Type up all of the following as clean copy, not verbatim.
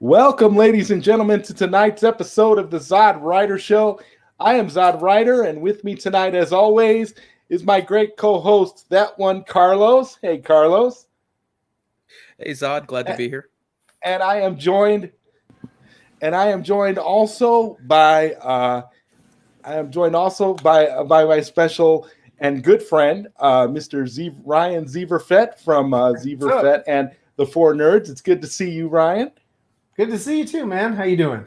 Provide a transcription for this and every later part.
Welcome, ladies and gentlemen, to tonight's episode of the ZodWriter Show. I am ZodWriter, and with me tonight, as always, is my great co-host, that one, Carlos. Hey, Carlos. Hey, Zod, glad to be here. And I am joined, also by my special and good friend, Mr. Ryan Zeverfett from Zeverfett and the Four Nerds. It's good to see you, Ryan. Good to see you too, man. How you doing?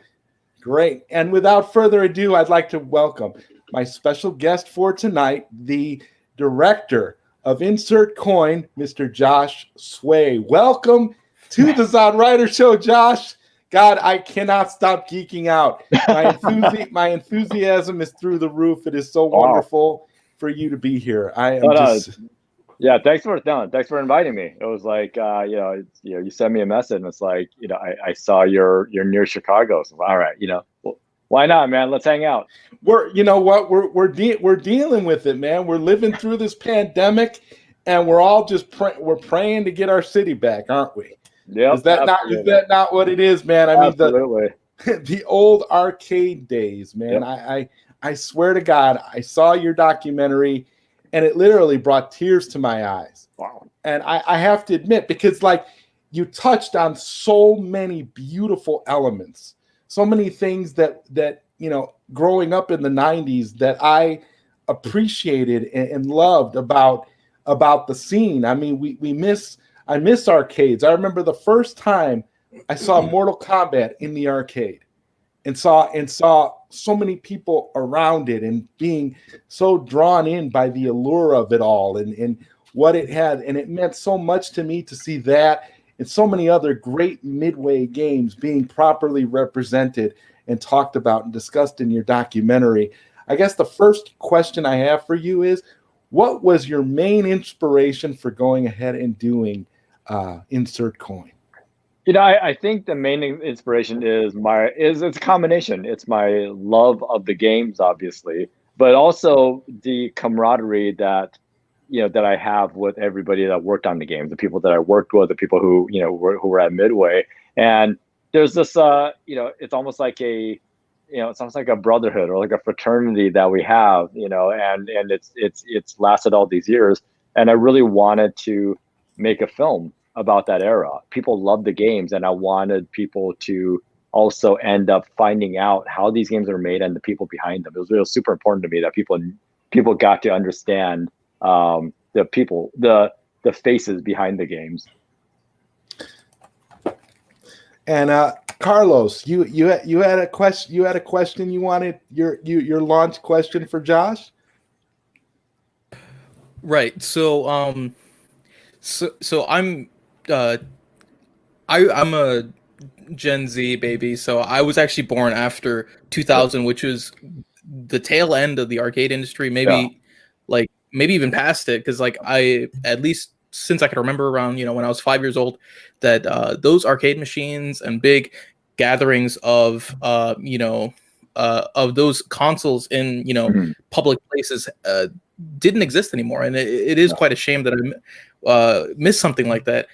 Great. And without further ado, I'd like to welcome my special guest for tonight, the director of Insert Coin, Mr. Josh Tsui. Welcome to the ZodWriter Show, Josh. God, I cannot stop geeking out. My enthusiasm is through the roof. It is so wonderful for you to be here. I am Yeah, thanks for inviting me. It was like you sent me a message and it's like, I saw you're near Chicago. So all right, well, why not, man? Let's hang out. We're dealing with it, man. We're living through this pandemic and we're all just praying to get our city back, aren't we? Yeah. Is that not what it is, man? I mean, the old arcade days, man. Yep. I swear to God, I saw your documentary and it literally brought tears to my eyes. Wow. And I have to admit, because like you touched on so many beautiful elements, so many things that growing up in the 90s that I appreciated and loved about the scene. I mean, I miss arcades. I remember the first time I saw Mortal Kombat in the arcade and saw so many people around it and being so drawn in by the allure of it all and what it had. And it meant so much to me to see that and so many other great Midway games being properly represented and talked about and discussed in your documentary. I guess the first question I have for you is, what was your main inspiration for going ahead and doing Insert Coin? I think the main inspiration is it's a combination. It's my love of the games, obviously, but also the camaraderie that I have with everybody that worked on the games, the people that I worked with, the people who were at Midway. And there's this it's almost like a brotherhood or like a fraternity that we have, and it's lasted all these years. And I really wanted to make a film about that era. People loved the games, and I wanted people to also end up finding out how these games are made and the people behind them. It was really super important to me that people got to understand the faces behind the games. And Carlos, you had a question. You had a question. You wanted your launch question for Josh. Right. So I'm I'm a Gen Z baby, so I was actually born after 2000, which was the tail end of the arcade industry, maybe even past it, because like I, at least since I can remember, around when I was 5 years old, that those arcade machines and big gatherings of those consoles in public places didn't exist anymore, and it is quite a shame that I missed something like that.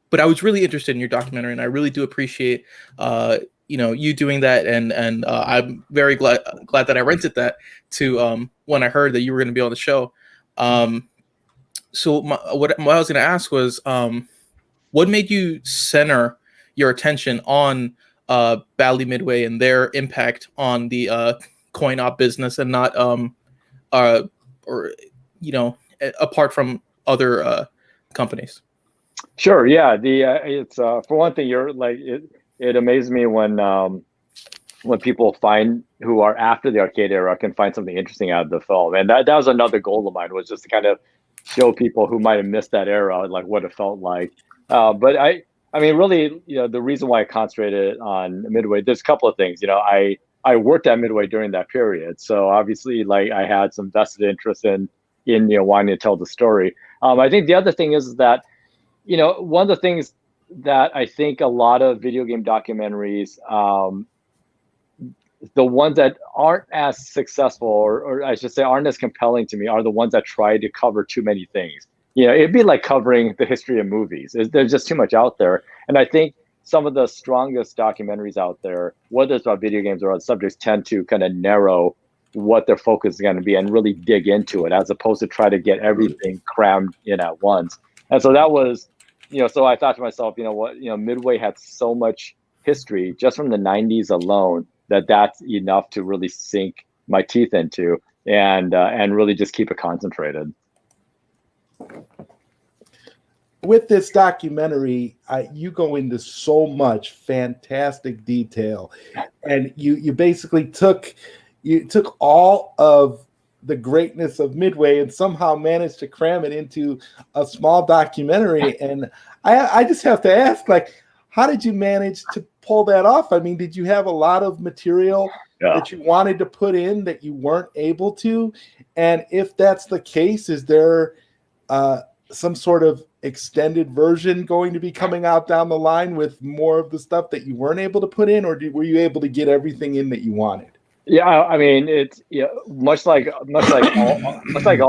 But I was really interested in your documentary, and I really do appreciate you doing that, and I'm very glad that I rented that to when I heard that you were going to be on the show. So what I was going to ask was, what made you center your attention on Bally Midway and their impact on the coin op business, and not apart from other companies? Sure. Yeah. It's for one thing, you're like it amazes me when people who are after the arcade era can find something interesting out of the film, and that was another goal of mine, was just to kind of show people who might have missed that era like what it felt like. But I mean, really, the reason why I concentrated on Midway, there's a couple of things. I worked at Midway during that period, so obviously, like, I had some vested interest in wanting to tell the story. I think the other thing is that one of the things that I think a lot of video game documentaries, the ones that aren't as successful, or I should say aren't as compelling to me, are the ones that try to cover too many things. it'd be like covering the history of movies. There's just too much out there. And I think some of the strongest documentaries out there, whether it's about video games or other subjects, tend to kind of narrow what their focus is going to be and really dig into it, as opposed to try to get everything crammed in at once. And so that was, so I thought to myself, Midway had so much history just from the 90s alone that's enough to really sink my teeth into and really just keep it concentrated. With this documentary, you go into so much fantastic detail, and you basically took all of the greatness of Midway and somehow managed to cram it into a small documentary. And I just have to ask, like, how did you manage to pull that off? I mean, did you have a lot of material that you wanted to put in that you weren't able to? And if that's the case, is there some sort of extended version going to be coming out down the line with more of the stuff that you weren't able to put in, or were you able to get everything in that you wanted? Yeah, I mean, it's much like all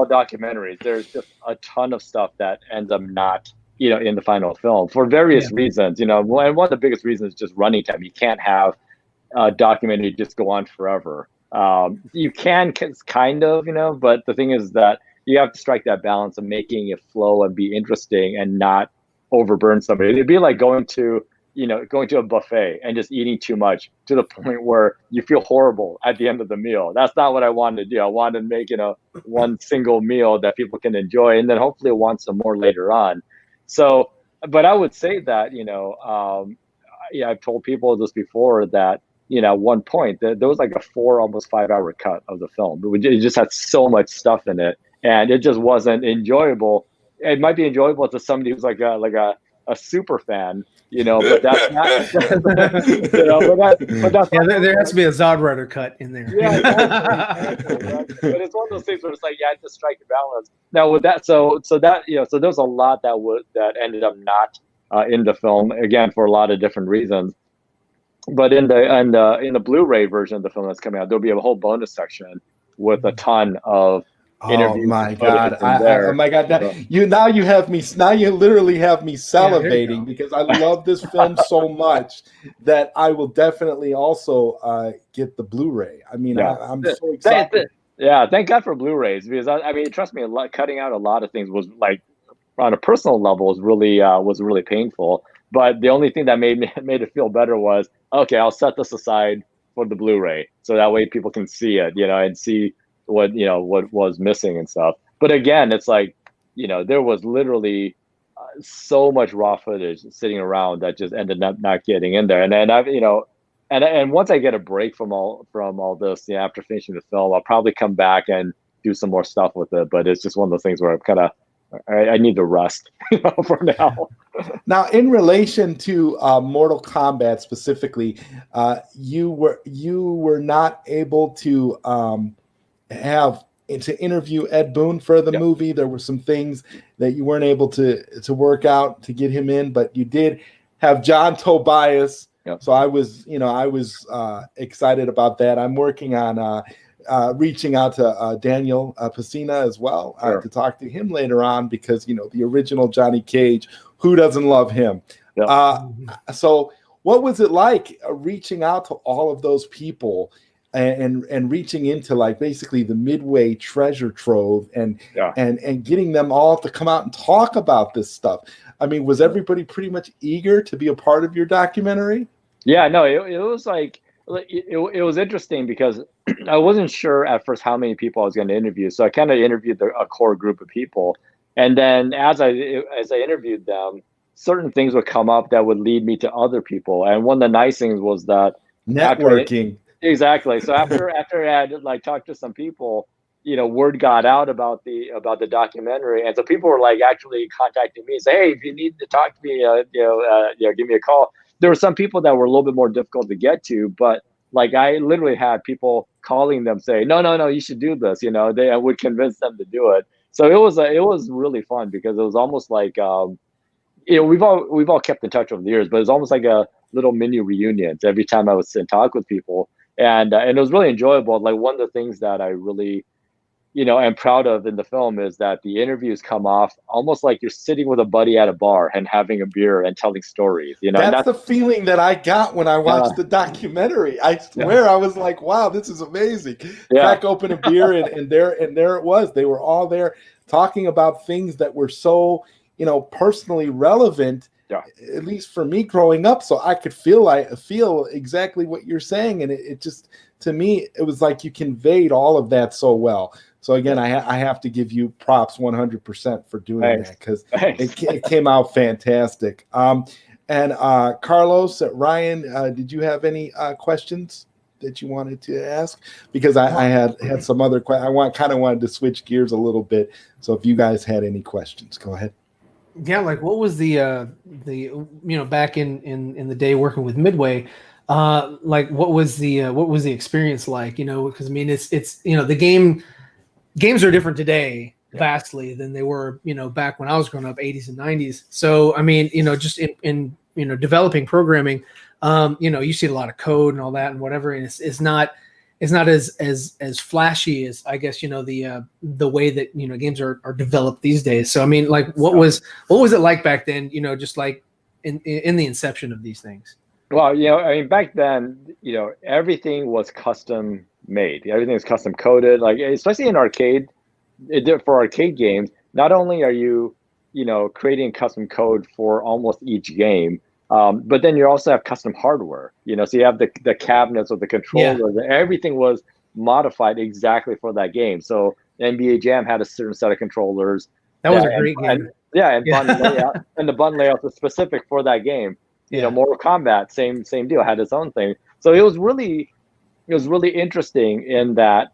documentaries. There's just a ton of stuff that ends up not in the final film for various reasons. And one of the biggest reasons is just running time. You can't have a documentary just go on forever. You can kind of, but the thing is that you have to strike that balance of making it flow and be interesting and not overburn somebody. It'd be like going to a buffet and just eating too much to the point where you feel horrible at the end of the meal. That's not what I wanted to do. I wanted to make one single meal that people can enjoy, and then hopefully want some more later on. So, but I would say that I've told people this before that at one point there was like a 4, almost 5-hour cut of the film. It just had so much stuff in it, and it just wasn't enjoyable. It might be enjoyable to somebody who's like a super fan, but that's not. But that's there has to be a ZodWriter cut in there. Yeah, exactly, right? But it's one of those things where it's like, I have to strike a balance. Now with that, so there's a lot that ended up not in the film, again for a lot of different reasons. But in the Blu-ray version of the film that's coming out, there'll be a whole bonus section with a ton of interviews. Oh my god! Oh my god! You literally have me salivating because I love this film so much that I will definitely also get the Blu-ray. I mean, I'm so excited. Thank God for Blu-rays, because I mean, trust me, cutting out a lot of things was, like, on a personal level, was really painful. But the only thing that made it feel better was, okay, I'll set this aside for the Blu-ray, so that way people can see it, and see what was missing and stuff. But again, it's like, there was literally so much raw footage sitting around that just ended up not getting in there. And then and once I get a break from all this, after finishing the film, I'll probably come back and do some more stuff with it. But it's just one of those things where I'm kind of, I need to rest for now. Now, in relation to Mortal Kombat specifically, you were not able to to interview Ed Boon for the movie. There were some things that you weren't able to work out to get him in, but you did have John Tobias. Yep. So I was excited about that. I'm working on reaching out to Daniel Pacina as well to talk to him later on, because the original Johnny Cage, who doesn't love him? Yep. So what was it like reaching out to all of those people and reaching into, like, basically the Midway treasure trove and getting them all to come out and talk about this stuff? I mean, was everybody pretty much eager to be a part of your documentary? Yeah, no, it was like, it was interesting because I wasn't sure at first how many people I was going to interview. So I kind of interviewed a core group of people. And then as I interviewed them, certain things would come up that would lead me to other people. And one of the nice things was that networking. Exactly. So after I had talked to some people, word got out about the documentary, and so people were actually contacting me, say, hey, if you need to talk to me, give me a call. There were some people that were a little bit more difficult to get to, but I literally had people calling them, say, no, you should do this. I would convince them to do it. So it was really fun, because it was almost like we've all kept in touch over the years, but it's almost like a little mini reunion every time I would sit and talk with people. And it was really enjoyable. One of the things that I really am proud of in the film is that the interviews come off almost like you're sitting with a buddy at a bar and having a beer and telling stories. And that's the feeling that I got when I watched the documentary. I swear, I was like, "Wow, this is amazing!" Crack open a beer, and there it was. They were all there talking about things that were so personally relevant. At least for me growing up, so I could feel exactly what you're saying, and it just, to me, it was like you conveyed all of that so well. So again, I have to give you props 100% for doing that, because it came out fantastic. And Carlos, Ryan, did you have any questions that you wanted to ask? Because I had some other questions. I kind of wanted to switch gears a little bit. So if you guys had any questions, go ahead. Yeah, like what was the back in the day working with Midway, like what was the experience like? Because I mean it's the games are different today vastly than they were back when I was growing up, 80s and 90s. So I mean just in developing programming, you see a lot of code and all that and whatever, and it's not as flashy as, I guess, the way that games are developed these days. So I mean, like what was it like back then, just like in the inception of these things? Well, I mean, back then, everything was custom made. Everything was custom coded, like especially in arcade. For arcade games, not only are you creating custom code for almost each game, but then you also have custom hardware, so you have the cabinets with the controllers. Everything was modified exactly for that game. So NBA Jam had a certain set of controllers. That was a great game. Button layout, and the button layout was specific for that game. Mortal Kombat, same deal, had its own thing. So it was really interesting in that,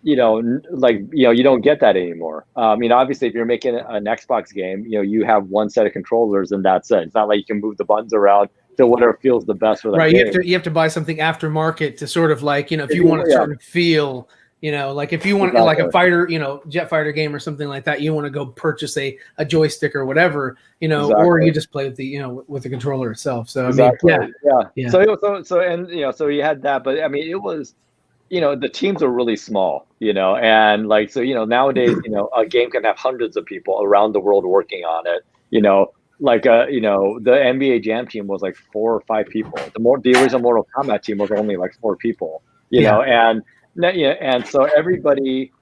you don't get that anymore. Obviously, if you're making an Xbox game, you have one set of controllers and that's it. It's not like you can move the buttons around to whatever feels the best for that game. You have to buy something aftermarket to sort of like, if you want a certain feel, like if you want like a fighter, jet fighter game or something like that, you want to go purchase a joystick or whatever, or you just play with the, with the controller itself. So exactly. I mean, yeah. So you had that, but I mean, it was, the teams are really small, and like, so, nowadays, a game can have hundreds of people around the world working on it, like, the NBA Jam team was like 4 or 5 people. The original Mortal Kombat team was only like 4 people, and so everybody,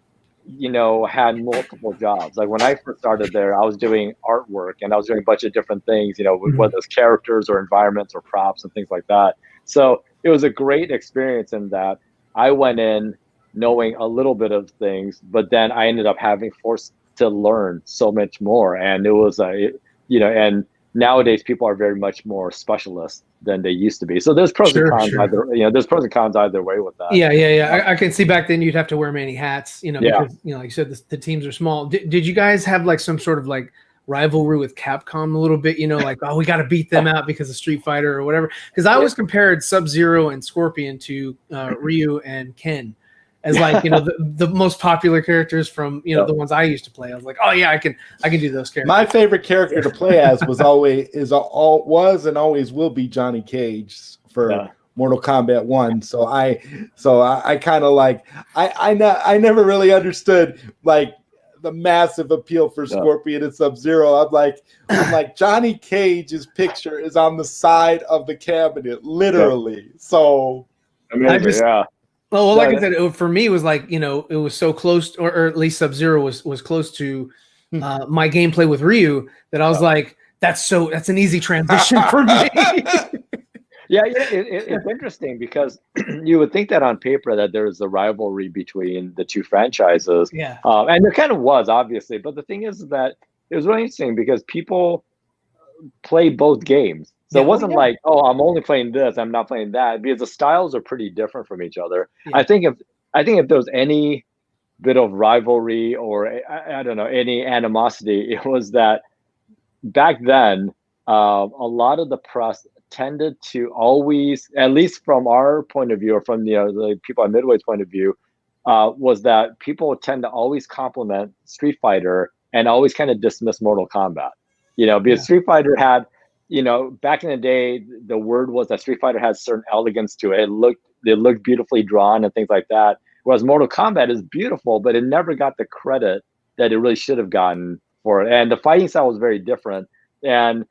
had multiple jobs. Like when I first started there, I was doing artwork and I was doing a bunch of different things, whether it's characters or environments or props and things like that. So it was a great experience in that I went in knowing a little bit of things, but then I ended up having forced to learn so much more. And it was and nowadays people are very much more specialist than they used to be. So there's pros and cons either. There's pros and cons either way with that. Yeah. I can see back then you'd have to wear many hats. Because like you said, the teams are small. Did you guys have like some sort of like rivalry with Capcom a little bit? Like, oh, we got to beat them out because of Street Fighter or whatever. Because I always compared Sub-Zero and Scorpion to Ryu and Ken as like the most popular characters from the ones I used to play. I was like, oh yeah, I can do those characters. My favorite character to play as was and always will be Johnny Cage for Mortal Kombat 1. So I kind of like I never really understood like the massive appeal for Scorpion and Sub-Zero. I'm like Johnny Cage's picture is on the side of the cabinet, literally. So amazing, Well, like I said, for me, it was like, it was so close, or at least Sub-Zero was close to my gameplay with Ryu that I was like, that's an easy transition for me. It's interesting because you would think that on paper that there's a rivalry between the two franchises. And there kind of was, obviously. But the thing is that it was really interesting because people play both games. So it wasn't like, oh, I'm only playing this, I'm not playing that, because the styles are pretty different from each other. I think if there was any bit of rivalry or I don't know, any animosity, it was that back then a lot of the press tended to always, at least from our point of view, or from the people at Midway's point of view, was that people tend to always compliment Street Fighter and always kind of dismiss Mortal Kombat. Because Street Fighter had, back in the day, the word was that Street Fighter had certain elegance to it. It looked beautifully drawn and things like that. Whereas Mortal Kombat is beautiful, but it never got the credit that it really should have gotten for it. And the fighting style was very different. And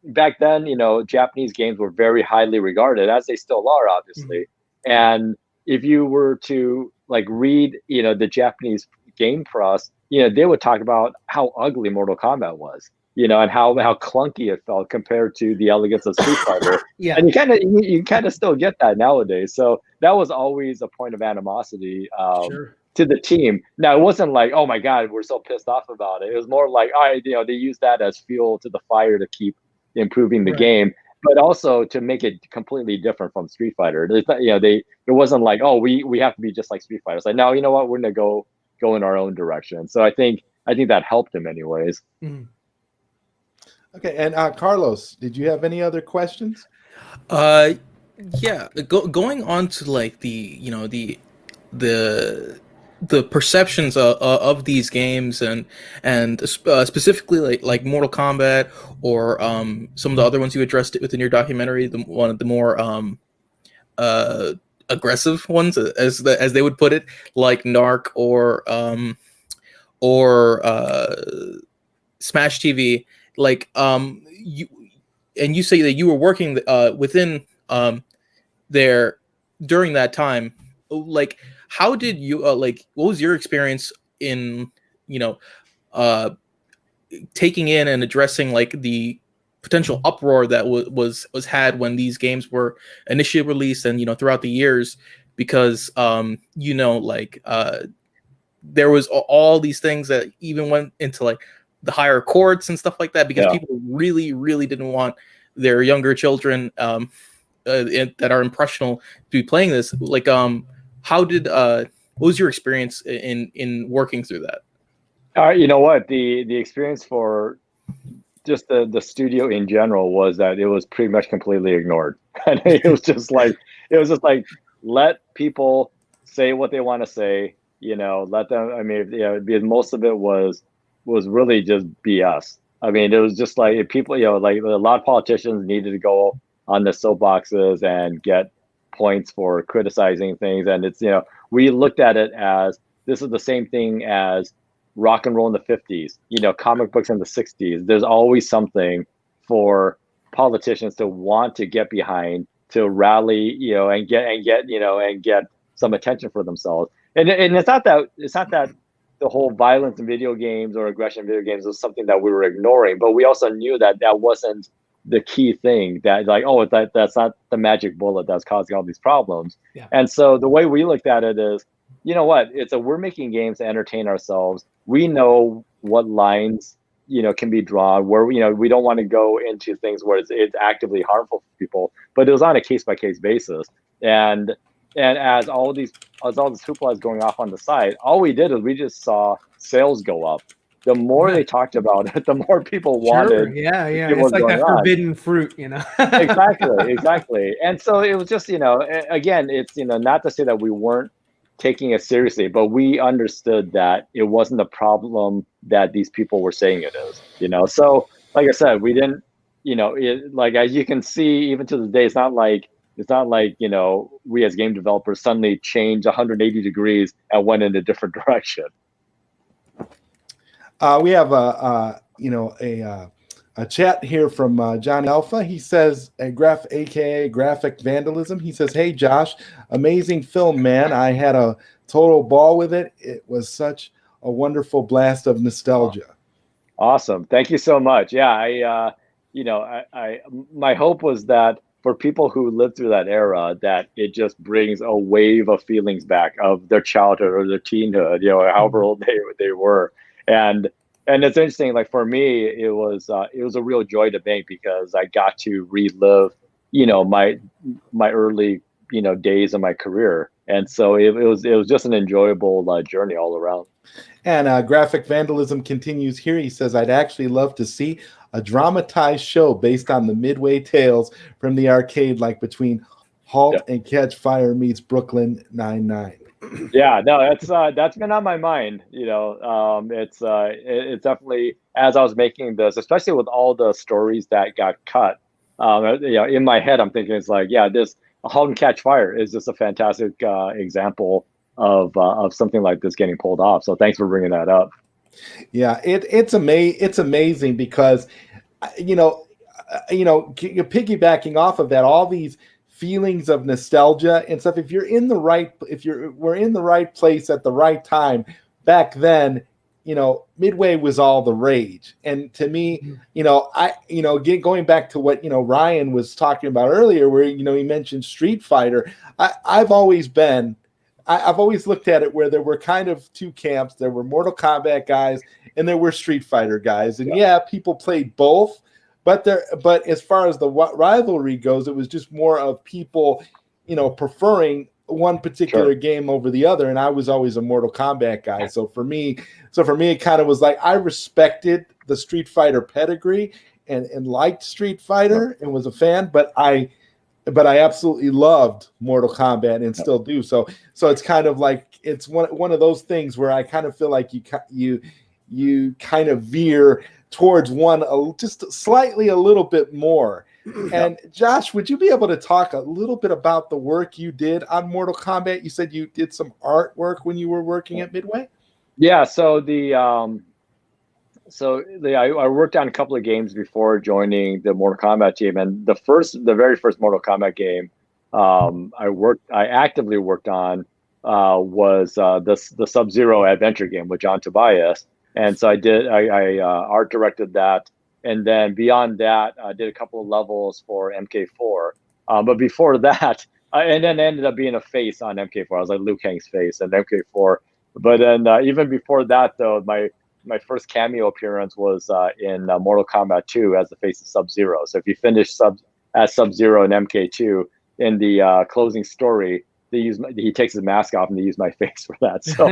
back then, Japanese games were very highly regarded, as they still are, obviously. And if you were to like read, the Japanese game press, they would talk about how ugly Mortal Kombat was, and how clunky it felt compared to the elegance of Street Fighter. Yeah. And you kind of still get that nowadays. So that was always a point of animosity to the team. Now, it wasn't like, oh my God, we're so pissed off about it. It was more like, all right, they use that as fuel to the fire to keep improving the game, but also to make it completely different from Street Fighter. It wasn't like, oh, we have to be just like Street Fighter. It's like, no, you know what, we're gonna go in our own direction. So I think that helped him anyways. Okay, and Carlos, did you have any other questions? Yeah, going on to like the perceptions of these games and specifically like Mortal Kombat or some of the other ones you addressed within your documentary, one of the more aggressive ones, as they would put it, like Narc or Smash TV. Like you say that you were working within there during that time. Like, how did you what was your experience in taking in and addressing like the potential uproar that was had when these games were initially released and throughout the years, because there was all these things that even went into like the higher courts and stuff like that, because people really, really didn't want their younger children that are impressionable to be playing this. Like, what was your experience in working through that? You know what, the experience for just the studio in general was that it was pretty much completely ignored. And it was just like let people say what they want to say, let them. I mean, because most of it was really just BS. I mean, it was just like people, like a lot of politicians needed to go on the soapboxes and get points for criticizing things. And it's, we looked at it as this is the same thing as rock and roll in the 50s, comic books in the 60s. There's always something for politicians to want to get behind, to rally, and get some attention for themselves. And it's not that the whole violence in video games or aggression in video games was something that we were ignoring, but we also knew that wasn't the key thing, that like, oh, that's not the magic bullet that's causing all these problems. Yeah. And so the way we looked at it is, what, we're making games to entertain ourselves. We know what lines, can be drawn, where, we don't want to go into things where it's actively harmful for people, but it was on a case-by-case basis. And as all this hoopla is going off on the side, all we did is we just saw sales go up. The more they talked about it, the more people wanted. Yeah. It's like that forbidden fruit, Exactly. And so it was just, again, it's, not to say that we weren't taking it seriously, but we understood that it wasn't the problem that these people were saying it is, So like I said, we didn't, like, as you can see, even to this day, it's not like, we as game developers suddenly changed 180 degrees and went in a different direction. We have a chat here from Johnny Alpha. He says, aka Graphic Vandalism. He says, "Hey Josh, amazing film, man. I had a total ball with it. It was such a wonderful blast of nostalgia." Awesome, thank you so much. Yeah, I my hope was that for people who lived through that era, that it just brings a wave of feelings back of their childhood or their teenhood, however old they were. And it's interesting, like for me, it was a real joy to make, because I got to relive, my early, days of my career. And so it was just an enjoyable journey all around. And Graphic Vandalism continues here. He says, "I'd actually love to see a dramatized show based on the Midway tales from the arcade, like between Halt and Catch Fire meets Brooklyn Nine-Nine." Yeah, no, that's been on my mind. It's definitely, as I was making this, especially with all the stories that got cut. In my head, I'm thinking it's like, this Halt and Catch Fire is just a fantastic example of something like this getting pulled off. So thanks for bringing that up. Yeah, it's amazing because, you're piggybacking off of that, all these feelings of nostalgia and stuff. If we're in the right place at the right time back then, Midway was all the rage. And to me, going back to what, Ryan was talking about earlier, where, he mentioned Street Fighter. I've always looked at it where there were kind of two camps. There were Mortal Kombat guys and there were Street Fighter guys. And people played both. But as far as the rivalry goes, it was just more of people, preferring one particular game over the other. And I was always a Mortal Kombat guy. So for me, it kind of was like I respected the Street Fighter pedigree and liked Street Fighter and was a fan. But I absolutely loved Mortal Kombat and still do. So it's kind of like it's one of those things where I kind of feel like you kind of veer towards one just slightly a little bit more. And Josh, would you be able to talk a little bit about the work you did on Mortal Kombat? You said you did some artwork when you were working at Midway. Yeah. So I worked on a couple of games before joining the Mortal Kombat team, and the very first Mortal Kombat game I actively worked on was the Sub-Zero adventure game with John Tobias. And so I art directed that. And then beyond that, I did a couple of levels for MK4. But before that, and then ended up being a face on MK4. I was like Liu Kang's face in MK4. But then even before that, though, my first cameo appearance was in Mortal Kombat 2 as the face of Sub-Zero. So if you finish as Sub-Zero in MK2, in the closing story, he takes his mask off and they use my face for that. So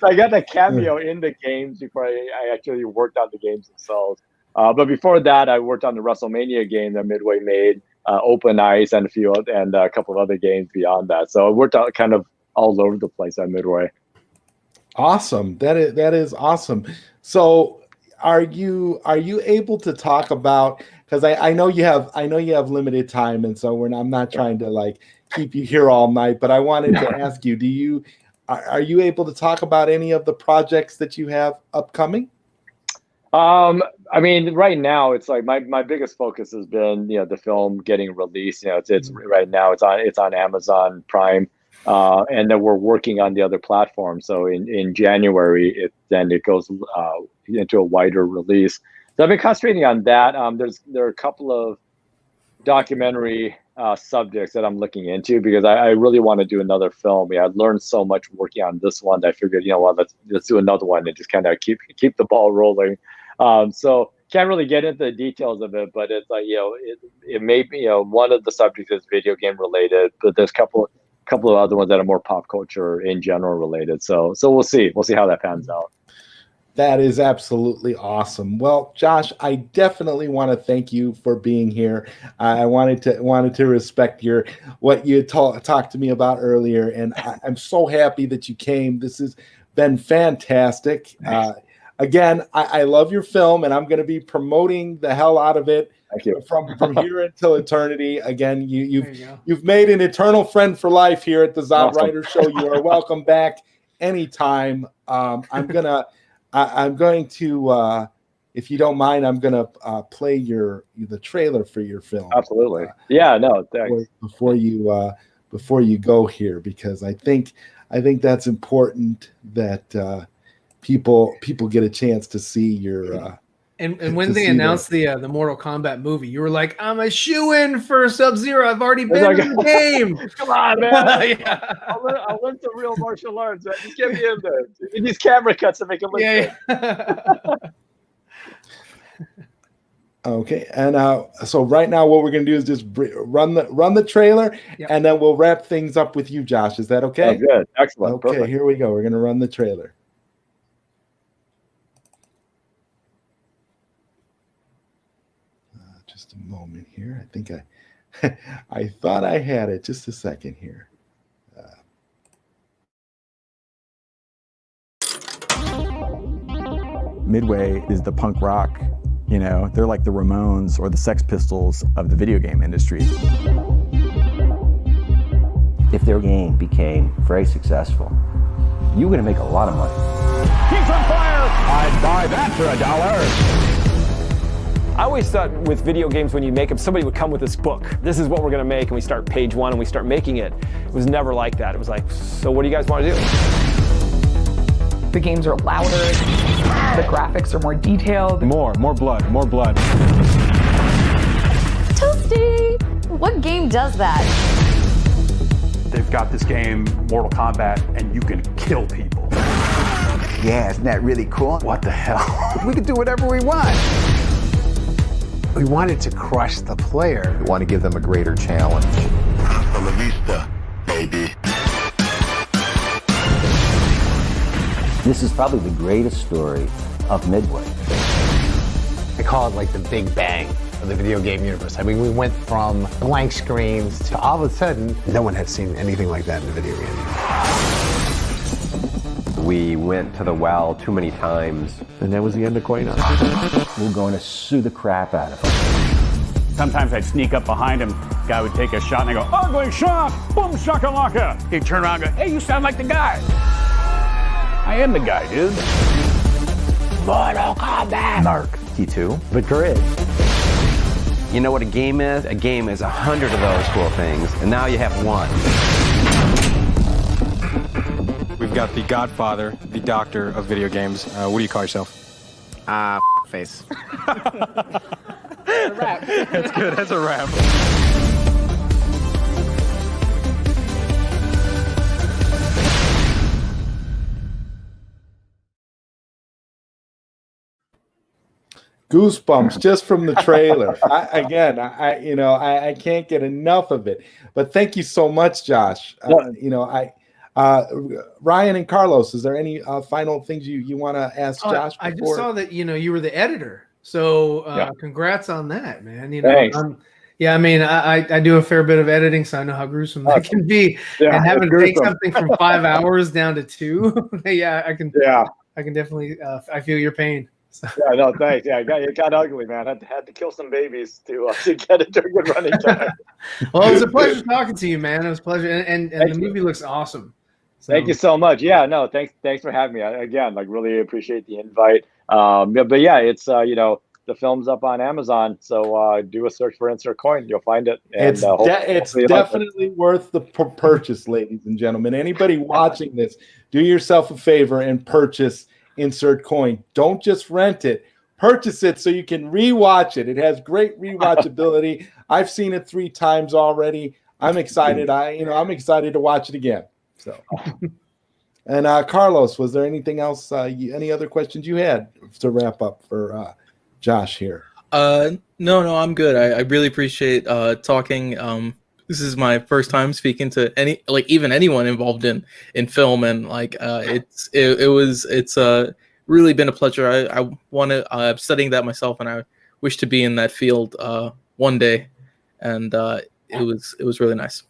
I got that cameo in the games before I actually worked on the games themselves. But before that, I worked on the WrestleMania game that Midway made, Open Ice, and a couple of other games beyond that. So I worked out kind of all over the place at Midway. Awesome. That is awesome. So are you able to talk about, because I know you have limited time, and so I'm not trying to keep you here all night, but I wanted to ask you, are you able to talk about any of the projects that you have upcoming? I mean, right now it's like my biggest focus has been, the film getting released. It's right now it's on Amazon Prime, and then we're working on the other platforms. So in January, it goes into a wider release. So I've been concentrating on that. There are a couple of documentary subjects that I'm looking into because I really want to do another film. I learned so much working on this one that I figured, let's do another one and just kind of keep the ball rolling. So can't really get into the details of it, but it's like, it may be, one of the subjects is video game related, but there's a couple of other ones that are more pop culture in general related. So we'll see how that pans out. That is absolutely awesome. Well, Josh, I definitely want to thank you for being here. I wanted to respect what you talked to me about earlier, and I'm so happy that you came. This has been fantastic. Again, I love your film, and I'm going to be promoting the hell out of it. Thank you. From here until eternity. Again, you've made an eternal friend for life here at the ZodWriter Show. You are welcome back anytime. I'm going to, if you don't mind, I'm going to play the trailer for your film. Absolutely. No, thanks. Before you go here, because I think that's important that people get a chance to see your. And when they announced the Mortal Kombat movie, you were like, "I'm a shoo-in for Sub-Zero. I've already been in the game." Come on, man! I'll learn some real martial arts. Man. Just get me in there. You need these camera cuts to make it look good. Okay, and so right now, what we're gonna do is just run the trailer, and then we'll wrap things up with you, Josh. Is that okay? Oh, good, excellent. Okay, perfect. Here we go. We're gonna run the trailer. Just a moment here. I think I thought I had it. Just a second here. Midway is the punk rock, they're like the Ramones or the Sex Pistols of the video game industry. if their game became very successful, you're going to make a lot of money. He's on fire! I'd buy that for $1. I always thought with video games, when you make them, somebody would come with this book. This is what we're going to make, and we start page 1 and we start making it. It was never like that. It was like, so what do you guys want to do? The games are louder, the graphics are more detailed. More blood, more blood. Toasty! What game does that? They've got this game, Mortal Kombat, and you can kill people. Yeah, isn't that really cool? What the hell? We can do whatever we want. We wanted to crush the player. We want to give them a greater challenge. Hasta la vista, baby. This is probably the greatest story of Midway. I call it like the Big Bang of the video game universe. I mean, we went from blank screens to all of a sudden, no one had seen anything like that in a video game. We went to the well too many times. And that was the end of Coin Op. We're going to sue the crap out of him. Sometimes I'd sneak up behind him, guy would take a shot, and I go, ugly shot! Boom shakalaka! He'd turn around and go, hey, you sound like the guy. I am the guy, dude. Mortal Kombat! Narc. T2. The Grid. You know what a game is? A game is 100 of those cool things, and now you have one. We've got the Godfather, the doctor of video games. What do you call yourself? Face. That's good, that's a wrap. Goosebumps just from the trailer. I can't get enough of it. But thank you so much, Josh. Ryan and Carlos, is there any final things you want to ask Josh? I just saw that you were the editor, so congrats on that, man. Thanks. I mean, I do a fair bit of editing, so I know how gruesome that can be. Yeah, and having to take something from 5 hours down to 2, I can definitely. I feel your pain. So. Yeah, no, thanks. Yeah, it got ugly, man. Had to kill some babies to get it during good running time. Well, it was a pleasure talking to you, man. It was a pleasure, and the movie looks awesome. So. Thank you so much. Yeah, no, thanks for having me. Again, really appreciate the invite. But yeah, it's the film's up on Amazon, so do a search for Insert Coin, you'll find it. And, it's definitely worth the purchase, ladies and gentlemen. Anybody watching this, do yourself a favor and purchase Insert Coin. Don't just rent it. Purchase it so you can rewatch it. It has great rewatchability. I've seen it 3 times already. I'm excited. I'm excited to watch it again. So, and Carlos, was there anything else? Any other questions you had to wrap up for Josh here? No, I'm good. I really appreciate talking. This is my first time speaking to even anyone involved in film, and it's really been a pleasure. I want to. I'm studying that myself, and I wish to be in that field one day. And it was really nice.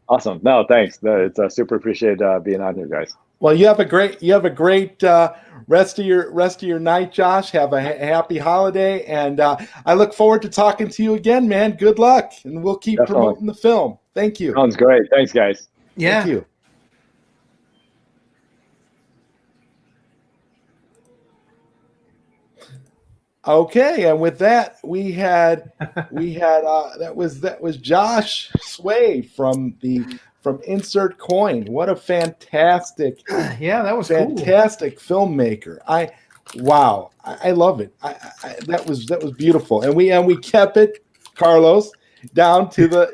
Awesome. No, thanks. It's super appreciate being on here, guys. Well, you have a great rest of your night, Josh. Have a happy holiday, and I look forward to talking to you again, man. Good luck, and we'll keep promoting the film. Thank you. Sounds great. Thanks, guys. Yeah. Thank you. Okay, and with that, we had that was Josh Tsui from Insert Coin. What a fantastic, that was fantastic cool. Filmmaker. I love it. That was beautiful, and we kept it, Carlos, down to the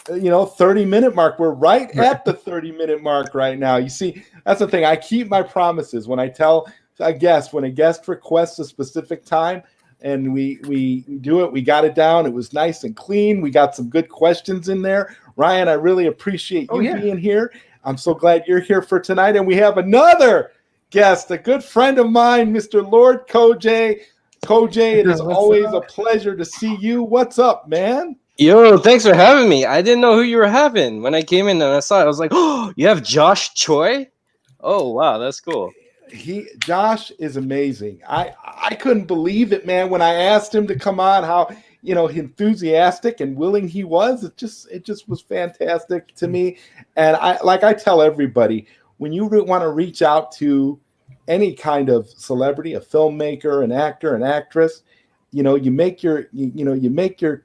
30-minute mark. We're right at the 30-minute mark right now. You see, that's the thing. I keep my promises when I tell a guest, when a guest requests a specific time, and we do it. We got it down. It was nice and clean. We got some good questions in there. Ryan, I really appreciate you being here. I'm so glad you're here for tonight. And we have another guest, a good friend of mine, Mr. Lord Kojay. Kojay, it is always a pleasure to see you. What's up, man? Yo, thanks for having me. I didn't know who you were having. When I came in and I saw it, I was like, oh, you have Josh Tsui? Oh, wow, that's cool. Josh is amazing. I couldn't believe it, man, when I asked him to come on, how enthusiastic and willing he was. It just was fantastic to me. And I tell everybody, when you want to reach out to any kind of celebrity, a filmmaker, an actor, an actress, you make your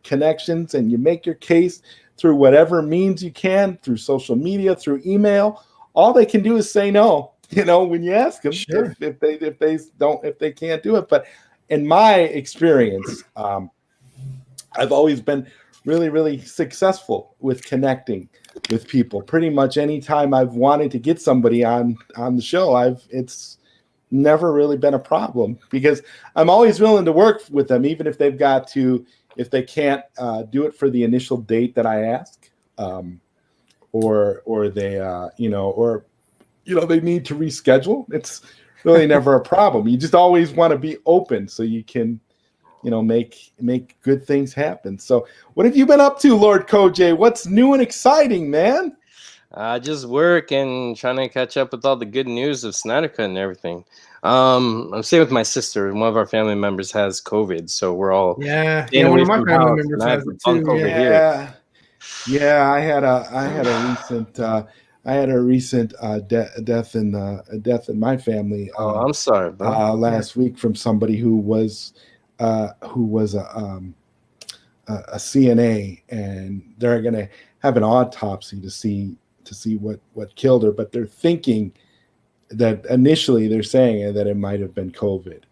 connections and you make your case through whatever means you can, through social media, through email. All they can do is say no, when you ask them. Sure. if they can't do it. But in my experience, I've always been really, really successful with connecting with people. Pretty much anytime I've wanted to get somebody on the show, it's never really been a problem, because I'm always willing to work with them, even if they can't do it for the initial date that I ask, or they they need to reschedule. It's really never a problem. You just always want to be open so you can make good things happen. So what have you been up to, Lord Koj? What's new and exciting, man? Just work and trying to catch up with all the good news of Snyder Cut and everything. I'm staying with my sister. One of our family members has COVID, so we're all one of my family members has it too. I had a recent death in my family. I'm sorry, last week from somebody who was a CNA, and they're going to have an autopsy to see what killed her, but they're thinking that initially they're saying that it might have been COVID.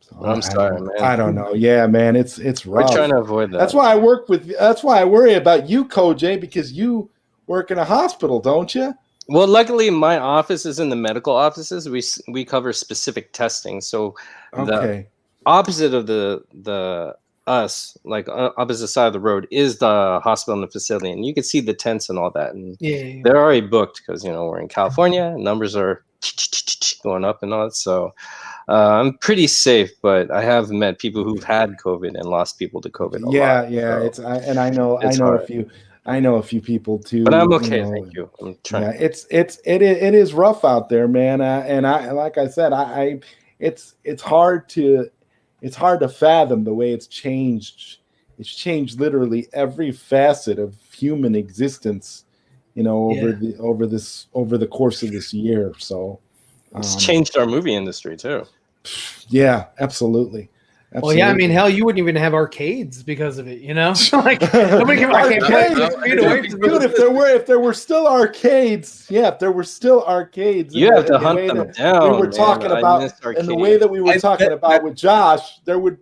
So I'm sorry, man. I don't know. Yeah, man, it's rough. We're trying to avoid that. That's why I worry about you, Koj, because you work in a hospital, don't you? Well, luckily my office is in the medical offices. We cover specific testing. So the opposite of the opposite side of the road is the hospital and the facility, and you can see the tents and all that, and they're already booked because we're in California. Numbers are going up and all that, so I'm pretty safe. But I have met people who've had COVID and lost people to COVID. I know a few people too. But I'm okay, thank you. I'm trying. Yeah, it is rough out there, man. And I like I said, it's hard to fathom the way it's changed. It's changed literally every facet of human existence, over the course of this year. So it's changed our movie industry too. Yeah, absolutely. Well, yeah, I mean, hell, you wouldn't even have arcades because of it, like nobody can. I can't play. Dude, if there were still arcades, you have to hunt them down. We were talking about, in the way that we were talking about with Josh, we would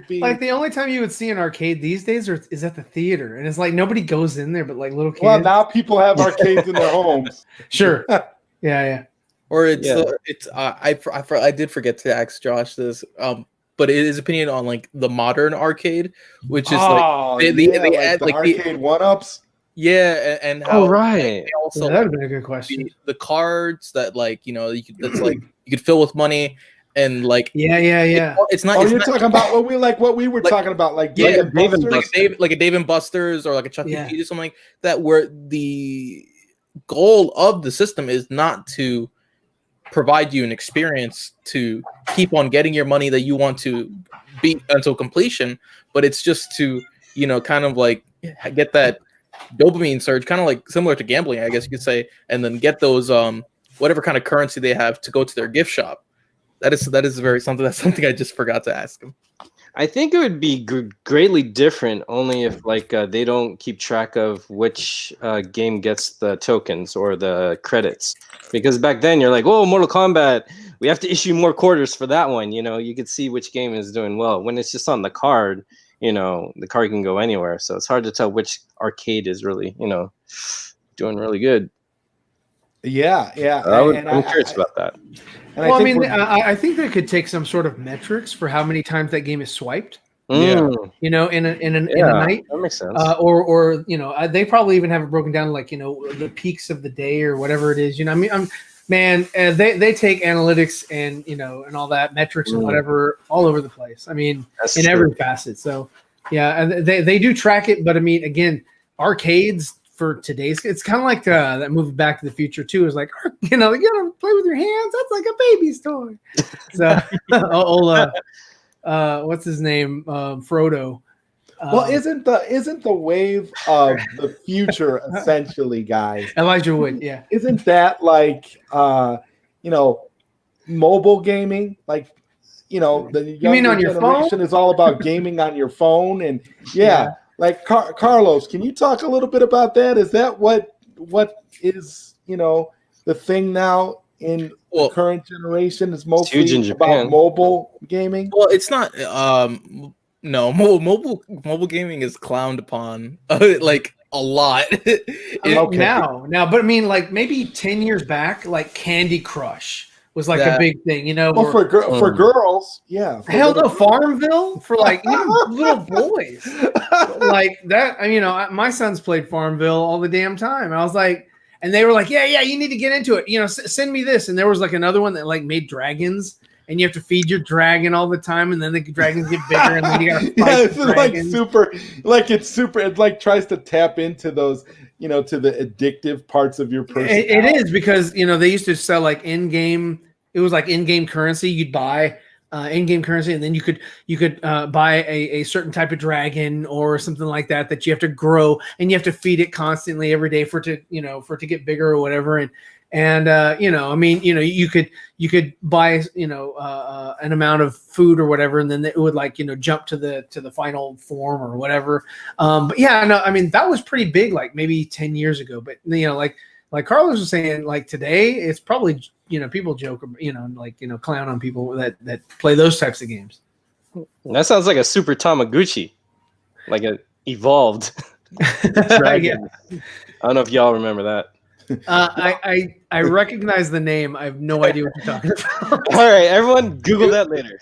be like the only time you would see an arcade these days is at the theater, and it's like nobody goes in there, but like little kids. Well, now people have arcades in their homes. Sure. Yeah. Or I did forget to ask Josh this. But his opinion on like the modern arcade, which is they add the arcade one-ups. Yeah, and how right. Also, that'd been a good question. The cards that you could fill with money, and like it's not. Oh, you're talking about what we were talking about, like Dave and Buster's or like a Chuck E. Cheese or something like that, where the goal of the system is not to provide you an experience to keep on getting your money that you want to beat until completion, but it's just to kind of like get that dopamine surge, kind of like similar to gambling, I guess you could say, and then get those whatever kind of currency they have to go to their gift shop. That is something I just forgot to ask him. I think it would be greatly different only if they don't keep track of which game gets the tokens or the credits, because back then you're like, oh, Mortal Kombat, we have to issue more quarters for that one. You could see which game is doing well. When it's just on the card, the card can go anywhere, so it's hard to tell which arcade is really doing really good. Yeah. I'm curious about that. And I think they could take some sort of metrics for how many times that game is swiped. Yeah. In a night. That makes sense. Or they probably even have it broken down like the peaks of the day or whatever it is. They take analytics and and all that metrics and whatever all over the place. That's in true. every facet. So yeah, and they do track it, but again, arcades. For today's, it's kind of like that movie Back to the Future too. Is like, you gotta play with your hands. That's like a baby's toy. So, what's his name? Frodo. Well, isn't the wave of the future essentially, guys? Elijah Wood, yeah. Isn't that like mobile gaming? Like, the You mean younger on your generation phone? is all about gaming on your phone, and like Carlos, can you talk a little bit about that? Is that what is the thing now in the current generation is mostly about mobile gaming? Well, it's not. No, mobile gaming is clowned upon like a lot. Now, but I mean, like maybe 10 years back, like Candy Crush was like a big thing, Well, for girls, yeah. Hell no, Farmville for like even little boys, like that. My sons played Farmville all the damn time. I was like, and they were like, yeah, you need to get into it. Send me this. And there was like another one that like made dragons, and you have to feed your dragon all the time, and then the dragons get bigger, and then you gotta fight it's like super. It like tries to tap into those, to the addictive parts of your personality. It is because they used to sell like in-game. It was like in-game currency. You'd buy in-game currency, and then you could buy a certain type of dragon or something like that you have to grow, and you have to feed it constantly every day for it to get bigger or whatever. And you could buy an amount of food or whatever, and then it would like jump to the final form or whatever. But yeah, no, I mean that was pretty big, like maybe 10 years ago. But like Carlos was saying, like today it's probably people joke, clown on people that play those types of games. That sounds like a super Tamaguchi, like a evolved dragon. I don't know if y'all remember that. I recognize the name. I have no idea what you're talking about. All right, everyone, Google that later.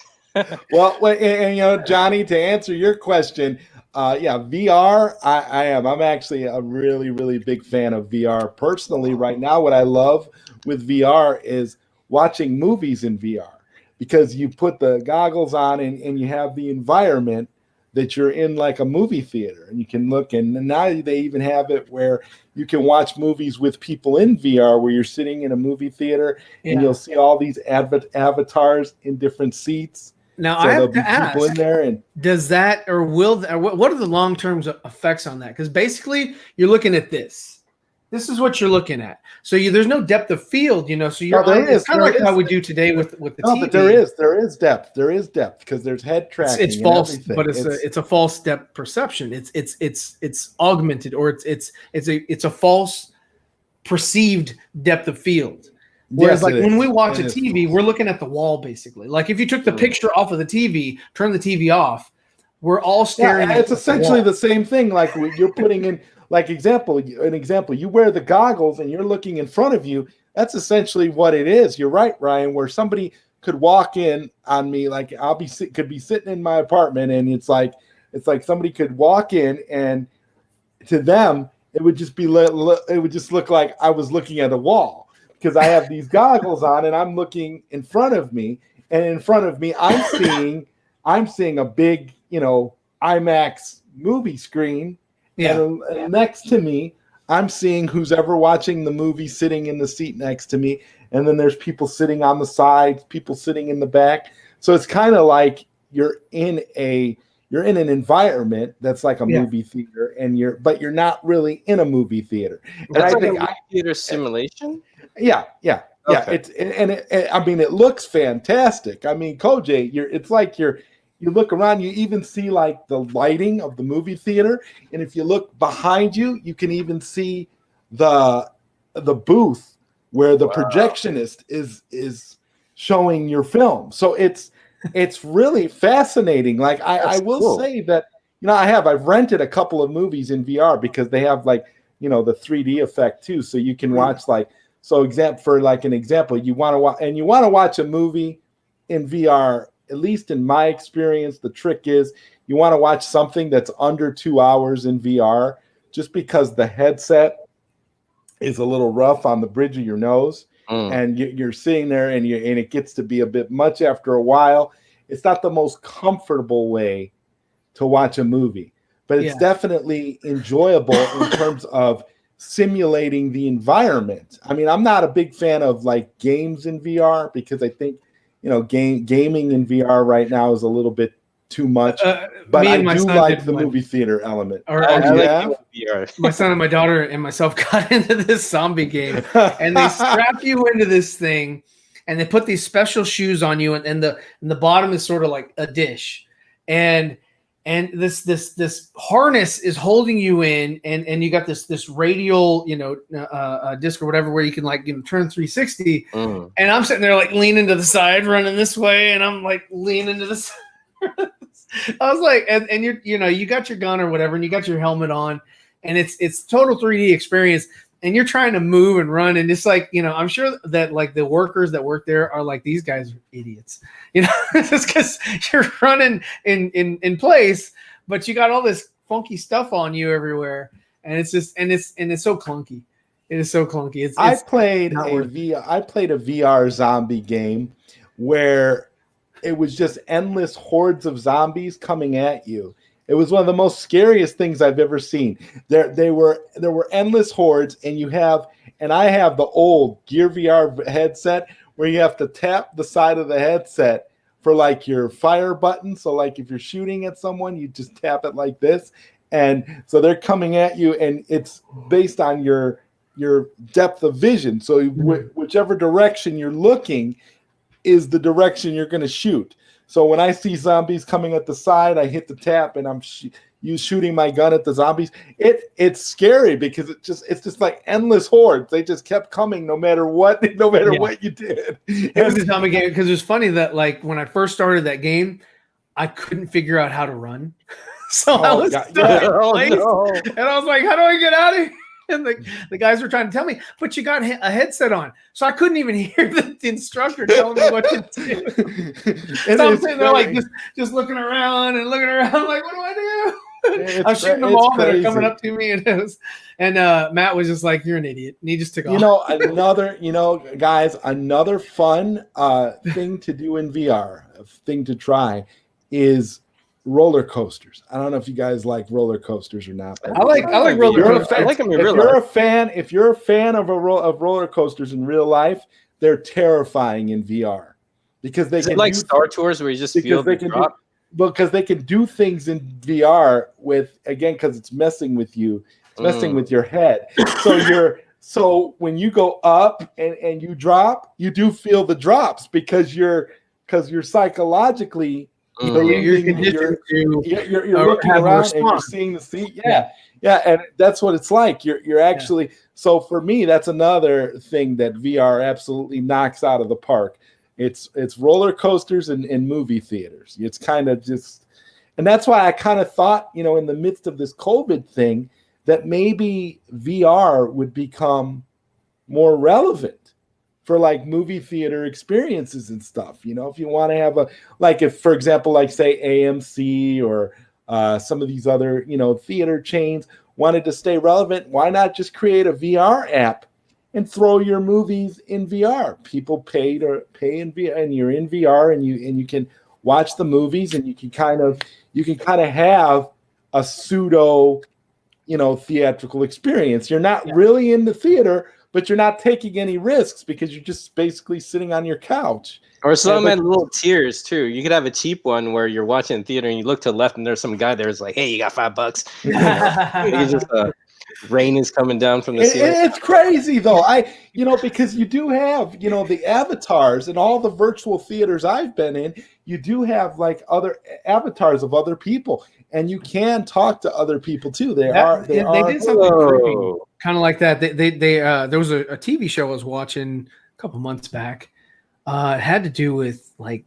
Well, and Johnny, to answer your question, VR. I am. I'm actually a really, really big fan of VR personally. Right now, what I love with VR is watching movies in VR, because you put the goggles on and you have the environment that you're in like a movie theater, and you can look, and now they even have it where you can watch movies with people in VR, where you're sitting in a movie theater and you'll see all these avatars in different seats. Now so I have to ask, in there, and does that or what are the long-term effects on that? Because basically you're looking at this. This is what you're looking at. So there's no depth of field, so you're it's kind of like how we do today with the TV. But there is depth. There is depth because there's head tracking. It's false, but it's a false depth perception. It's augmented, or it's a false perceived depth of field. Whereas when we watch a TV, we're looking at the wall basically. Like if you took the picture off of the TV, turn the TV off, we're all staring at it's essentially the same thing. Like you're putting in an example, you wear the goggles and you're looking in front of you. That's essentially what it is. You're right, Ryan, where somebody could walk in on me, like could be sitting in my apartment, and it's like somebody could walk in, and to them it would just look like I was looking at a wall, because I have these goggles on and I'm looking in front of me, and in front of me I'm seeing a big, IMAX movie screen. Yeah. And next to me, I'm seeing who's ever watching the movie sitting in the seat next to me. And then there's people sitting on the sides, people sitting in the back. So it's kind of like you're in an environment that's like a movie theater, but you're not really in a movie theater. That's like a theater simulation? Yeah. Okay. It looks fantastic. I mean, Kojay, it's like you look around, you even see like the lighting of the movie theater, and if you look behind you, you can even see the booth where the projectionist is showing your film. So it's really fascinating. Like I will say that I've rented a couple of movies in VR because they have like the 3D effect too, so you can watch an example, you want to watch a movie in VR. At least in my experience, the trick is you want to watch something that's under 2 hours in VR, just because the headset is a little rough on the bridge of your nose, and you're sitting there, and it gets to be a bit much after a while. It's not the most comfortable way to watch a movie, but it's definitely enjoyable in terms of simulating the environment. I mean, I'm not a big fan of like games in VR, because I think gaming in VR right now is a little bit too much, but I do like the movie theater element. My son and my daughter and myself got into this zombie game, and they strap you into this thing, and they put these special shoes on you, and the bottom is sort of like a dish, and this harness is holding you in, and you got this radial, disc or whatever, where you can turn 360, and I'm sitting there like leaning to the side, running this way, and I'm like leaning to the side. I was like, and you got your gun or whatever, and you got your helmet on, and it's total 3D experience, and you're trying to move and run, and it's like, I'm sure that like the workers that work there are like, these guys are idiots, just because you're running in place, but you got all this funky stuff on you everywhere, and it's just and it's so clunky. It is so clunky. I played a VR zombie game where it was just endless hordes of zombies coming at you. It was one of the most scariest things I've ever seen. There were endless hordes, and I have the old Gear VR headset where you have to tap the side of the headset for like your fire button. So like if you're shooting at someone, you just tap it like this, and so they're coming at you, and it's based on your depth of vision. So whichever direction you're looking is the direction you're going to shoot. So when I see zombies coming at the side, I hit the tap, and I'm shooting my gun at the zombies. It's scary because it's just like endless hordes. They just kept coming no matter what what you did. It was a zombie game because it was funny that like when I first started that game, I couldn't figure out how to run. So I was stuck in place, and I was like, how do I get out of here? And the guys were trying to tell me, but you got a headset on. So I couldn't even hear the instructor telling me what to do. So I'm sitting there like just looking around, I'm like, what do I do? I'm shooting them all that are coming up to me. And Matt was just like, you're an idiot. And he just took off. Another fun thing to do in VR, a thing to try is roller coasters. I don't know if you guys like roller coasters or not. I like roller coasters. I like them in real life. If you're a fan of roller coasters in real life, they're terrifying in VR because they can like Star Tours where you just feel the drop. Because they can do things in VR because it's messing with you, it's messing with your head. So when you go up and you drop, you do feel the drops because you're psychologically. You're looking around and you're seeing the seat. Yeah, and that's what it's like. You're actually so for me, that's another thing that VR absolutely knocks out of the park. It's roller coasters and movie theaters. It's kind of just, and that's why I kind of thought, in the midst of this COVID thing, that maybe VR would become more relevant for like movie theater experiences and stuff. If you want to have if for example, like say AMC or some of these other, theater chains wanted to stay relevant, why not just create a VR app and throw your movies in VR? People pay in VR, and you're in VR, and you can watch the movies, and you can kind of have a pseudo, theatrical experience. You're not really in the theater, but you're not taking any risks because you're just basically sitting on your couch. Or some at little tiers too. You could have a cheap one where you're watching in theater and you look to the left and there's some guy there who's like, "Hey, you got $5?" You just rain is coming down from the ceiling. It's crazy though. Because you do have, the avatars in all the virtual theaters I've been in. You do have like other avatars of other people, and you can talk to other people too. They did something creepy, kind of like that. They there was a TV show I was watching a couple months back. It had to do with like,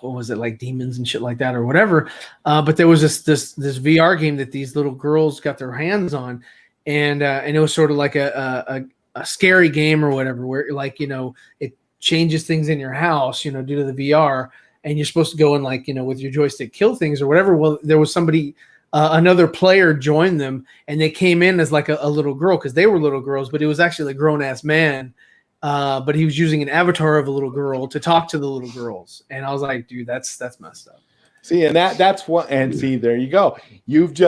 what was it, like demons and shit like that or whatever. But there was this VR game that these little girls got their hands on, and it was sort of like a scary game or whatever, where like it changes things in your house, due to the VR, and you're supposed to go and like with your joystick kill things or whatever. Well, there was somebody. Another player joined them, and they came in as like a little girl because they were little girls, but it was actually a grown-ass man. But he was using an avatar of a little girl to talk to the little girls, and I was like, "Dude, that's messed up." See, and that's what. And see, there you go. You've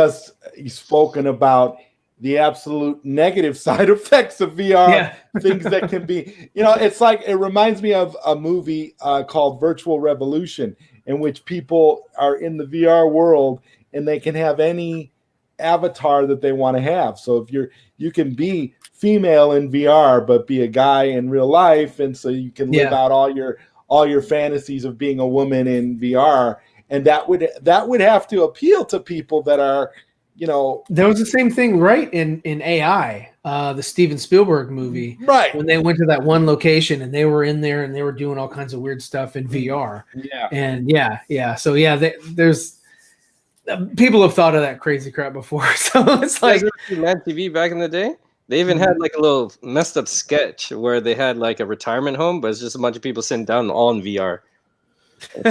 spoken about the absolute negative side effects of VR. Things that can be, it's like it reminds me of a movie called Virtual Revolution. in which people are in the VR world and they can have any avatar that they want to have. So if you can be female in VR but be a guy in real life, and so you can live out all your fantasies of being a woman in VR, and that would have to appeal to people that are, There was the same thing, right, in AI, the Steven Spielberg movie, right, when they went to that one location and they were in there and they were doing all kinds of weird stuff in VR. Yeah. And so there's people have thought of that crazy crap before. So it's like Mad TV back in the day. They even had like a little messed up sketch where they had like a retirement home, but it's just a bunch of people sitting down all in VR. What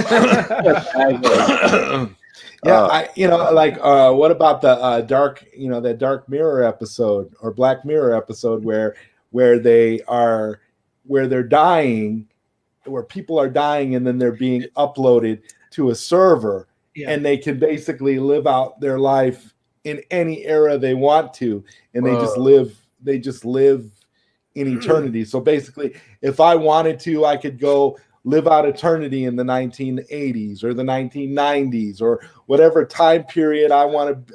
about the dark, that Dark Mirror episode or Black Mirror episode where they're dying, where people are dying and then they're being uploaded to a server, and they can basically live out their life in any era they want to, and they just live in eternity. So basically, if I wanted to, I could go live out eternity in the 1980s or the 1990s or whatever time period I want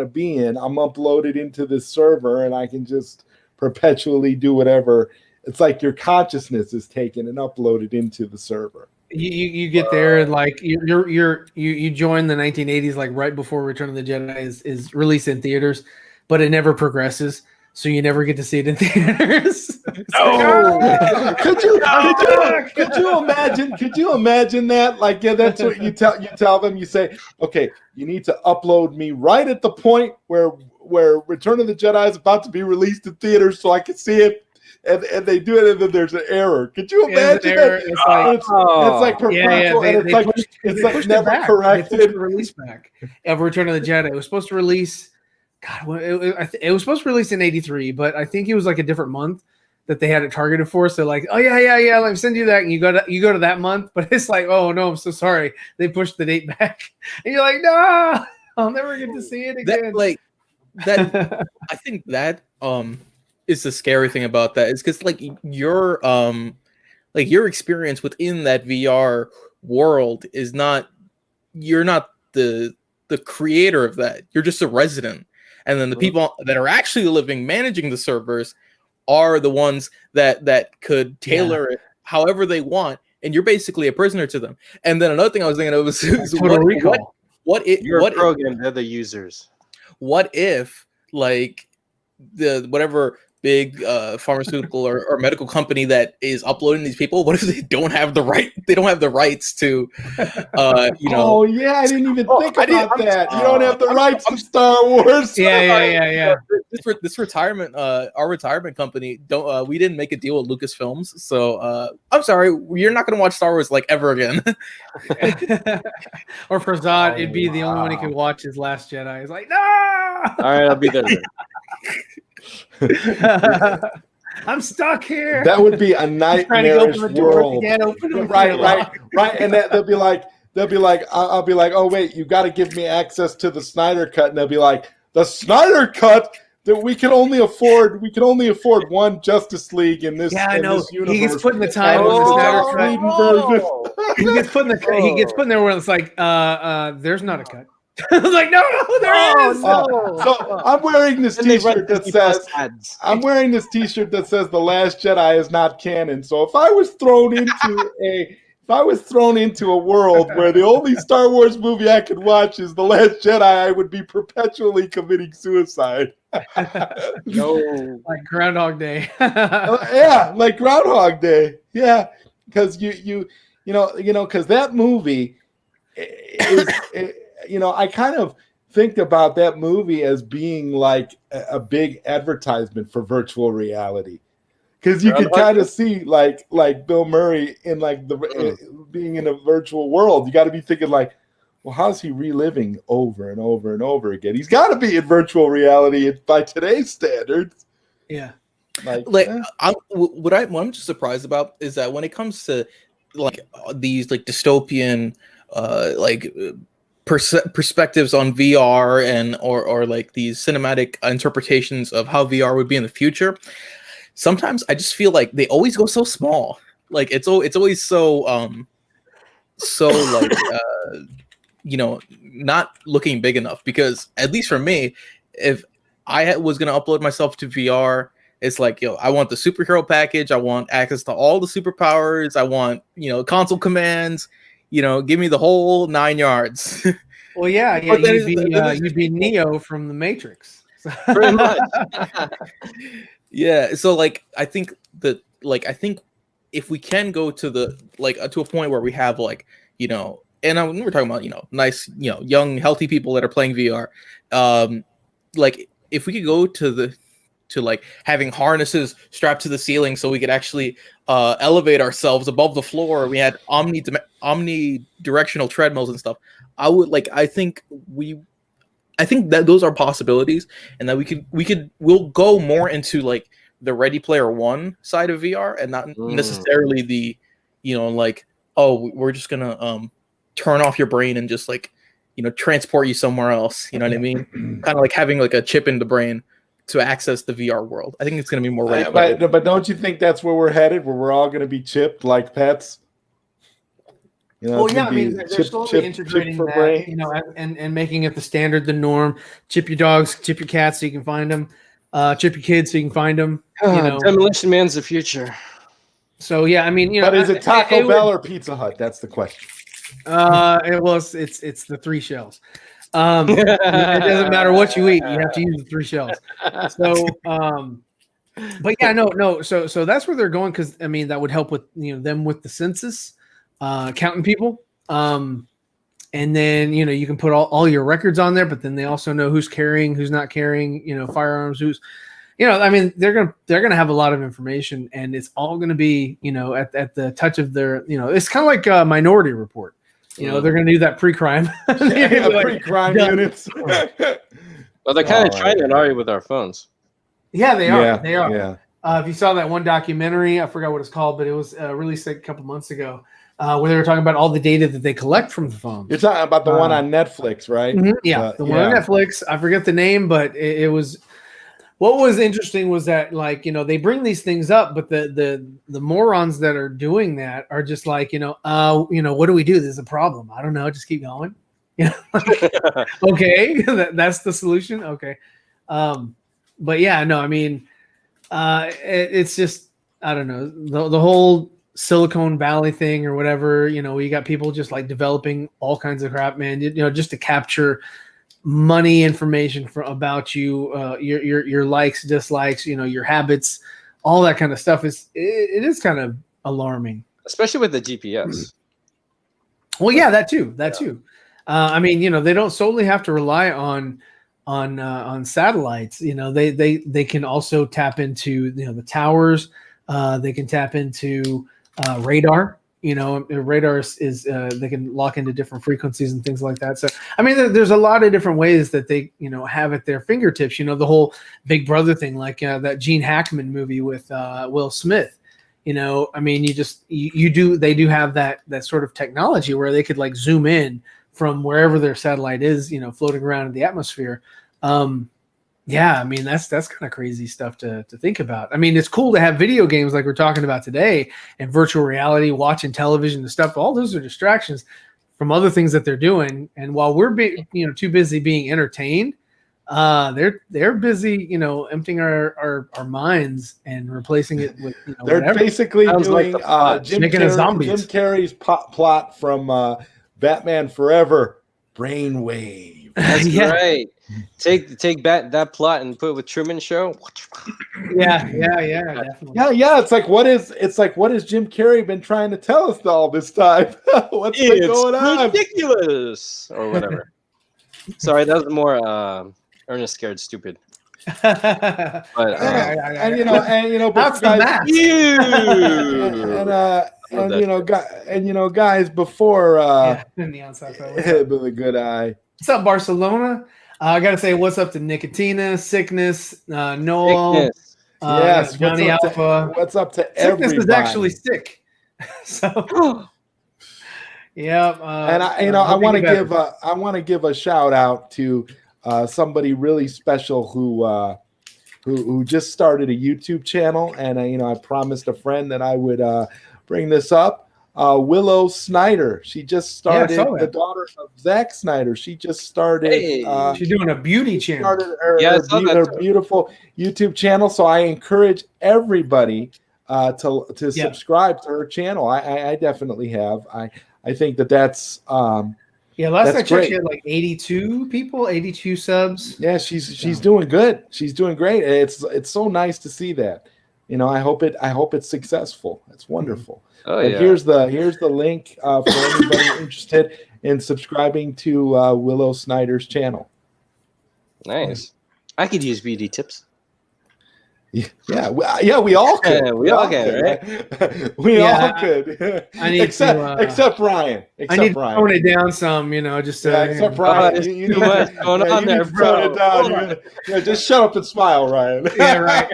to be in. I'm uploaded into this server and I can just perpetually do whatever. It's like your consciousness is taken and uploaded into the server. You get there and like you join the 1980s, like right before Return of the Jedi is released in theaters, but it never progresses. So you never get to see it in theaters. Could you imagine that? Like, that's what you tell them. You say, okay, you need to upload me right at the point where Return of the Jedi is about to be released in theaters, so I can see it. And they do it, and then there's an error. Could you imagine that? It's like perpetual, and it's like never corrected. They pushed the release back of Return of the Jedi. It was supposed to release. God, it was supposed to release in '83, but I think it was like a different month that they had it targeted for. So like, oh yeah, let me send you that, and you go to that month, but it's like, oh no, I'm so sorry, they pushed the date back, and you're like, no, I'll never get to see it again. I think that is the scary thing about that, is because like your experience within that VR world is not, you're not the creator of that. You're just a resident. And then the people that are actually managing the servers are the ones that could tailor it however they want, and you're basically a prisoner to them. And then another thing I was thinking of is what if they're the users? What if like the whatever big pharmaceutical or medical company that is uploading these people, what if they don't have the rights to oh yeah, I didn't even think about that. You don't have the rights to Star Wars. Yeah. This retirement our retirement company we didn't make a deal with Lucasfilms, so I'm sorry, you're not gonna watch Star Wars like ever again. Or for Zod, it'd be the only one he could watch his Last Jedi. He's like, no. All right, I'll be there. I'm stuck here. That would be a nightmarish world. Right. And they'll be like, I'll be like, oh wait, you got to give me access to the Snyder Cut, and they'll be like, the Snyder Cut that we can only afford one Justice League in this. Yeah, I know. This universe. He gets put in the time. He gets put in there where it's like, there's not a cut. I was like, no, there is. So I'm wearing this T-shirt that says, "The Last Jedi is not canon." So if I was thrown into a world where the only Star Wars movie I could watch is The Last Jedi, I would be perpetually committing suicide. No, like Groundhog Day. Yeah, like Groundhog Day. Yeah, because you because that movie is. I kind of think about that movie as being like a big advertisement for virtual reality, because you could kind of see like Bill Murray in like being in a virtual world. You got to be thinking like, well, how's he reliving over and over and over again? He's got to be in virtual reality by today's standards. Yeah. What I'm just surprised about is that when it comes to like these like dystopian perspectives on VR and or like these cinematic interpretations of how VR would be in the future, sometimes I just feel like they always go so small. Like it's always so so like not looking big enough, because at least for me, if I was gonna upload myself to VR, it's like, I want the superhero package, I want access to all the superpowers, I want console commands, give me the whole 9 yards. Well, yeah, you'd be Neo from the Matrix. Pretty much. Yeah, so like I think if we can go to the to a point where we have and we're talking about nice young healthy people that are playing VR, like if we could go to having harnesses strapped to the ceiling so we could actually elevate ourselves above the floor. We had omnidirectional treadmills and stuff. I think that those are possibilities, and that we'll go more into like the Ready Player One side of VR, and not necessarily the we're just gonna turn off your brain and just transport you somewhere else. You know what I mean? Kind of like having like a chip in the brain to access the VR world. I think it's going to be more Ready Player. But don't you think that's where we're headed? Where we're all going to be chipped like pets? Well, yeah, I mean, they're slowly integrating that, and making it the standard, the norm. Chip your dogs, chip your cats so you can find them. Chip your kids so you can find them. Demolition Man's the future. So yeah, I mean, but is it Taco Bell or Pizza Hut? That's the question. It's the 3 shells. It doesn't matter what you eat, you have to use the 3 shells. So, but yeah, no. So that's where they're going, because I mean that would help with them with the census. Counting people, and then you can put all your records on there, but then they also know who's carrying, who's not carrying, firearms, who's, I mean, they're gonna have a lot of information, and it's all gonna be at the touch of their, it's kind of like a Minority Report. They're gonna do that pre-crime, pre-crime units. Well, they're kind of trying it already with our phones. Yeah, they are. They are. Yeah. If you saw that one documentary, I forgot what it's called, but it was released a couple months ago. Where they were talking about all the data that they collect from the phones. You're talking about the one on Netflix, right? Yeah, the one on Netflix. I forget the name, but it was. What was interesting was that, they bring these things up, but the morons that are doing that are just like, what do we do? There's a problem. I don't know. Just keep going. Okay, that's the solution. Okay, but yeah, no, I mean, it's just, I don't know, the whole Silicon Valley thing or whatever, you got people just like developing all kinds of crap, man, just to capture money information about you, your likes, dislikes, your habits, all that kind of stuff. It is kind of alarming, especially with the GPS. Well, yeah, that too. I mean, they don't solely have to rely on satellites. They can also tap into the towers. They can tap into radar. Radar is they can lock into different frequencies and things like that. So I mean, there's a lot of different ways that they have at their fingertips. The whole Big Brother thing, like that Gene Hackman movie with Will Smith. I mean, they do have that sort of technology where they could like zoom in from wherever their satellite is, floating around in the atmosphere. Yeah, I mean, that's kind of crazy stuff to think about. I mean, it's cool to have video games like we're talking about today, and virtual reality, watching television and stuff. All those are distractions from other things that they're doing. And while we're too busy being entertained, they're busy, emptying our minds and replacing it with they're whatever. Basically doing Jim Carrey's plot from Batman Forever, Brainwave. That's right. Take back that plot and put it with Truman Show. Yeah, definitely. Yeah. It's like what is Jim Carrey been trying to tell us all this time? What's been going on? Ridiculous or whatever. Sorry, that was more Ernest Scared Stupid. But guys, before the good eye. What's up, Barcelona? I gotta say, what's up to Nicotina, Sickness, Noel, yes, Johnny Alpha. What's up to everybody? Sickness is actually sick. So, yeah. And I want to give a shout out to somebody really special who just started a YouTube channel, and I promised a friend that I would bring this up. Willow Snyder. She just started, saw that. the daughter of Zack Snyder. She just started. Hey. She's doing a beauty channel. Started her, Yeah, I her, saw beau- that her too. beautiful YouTube channel. So I encourage everybody to subscribe to her channel. I definitely have. I think that's Yeah, last I that's checked, great. she had like 82 people, 82 subs. Yeah, she's doing good. She's doing great. It's so nice to see that. I hope it's successful. It's wonderful. Oh, But yeah. here's the link for anybody interested in subscribing to Willow Snyder's channel. Nice. I could use beauty tips. Yeah, we all could. Yeah, we all can, right? We all could. I need except Ryan. I need to tone it down some, just to, except Ryan. there's You too need much to- going yeah, on you there, need to tone bro. it down. Just shut up and smile, Ryan. Yeah, right.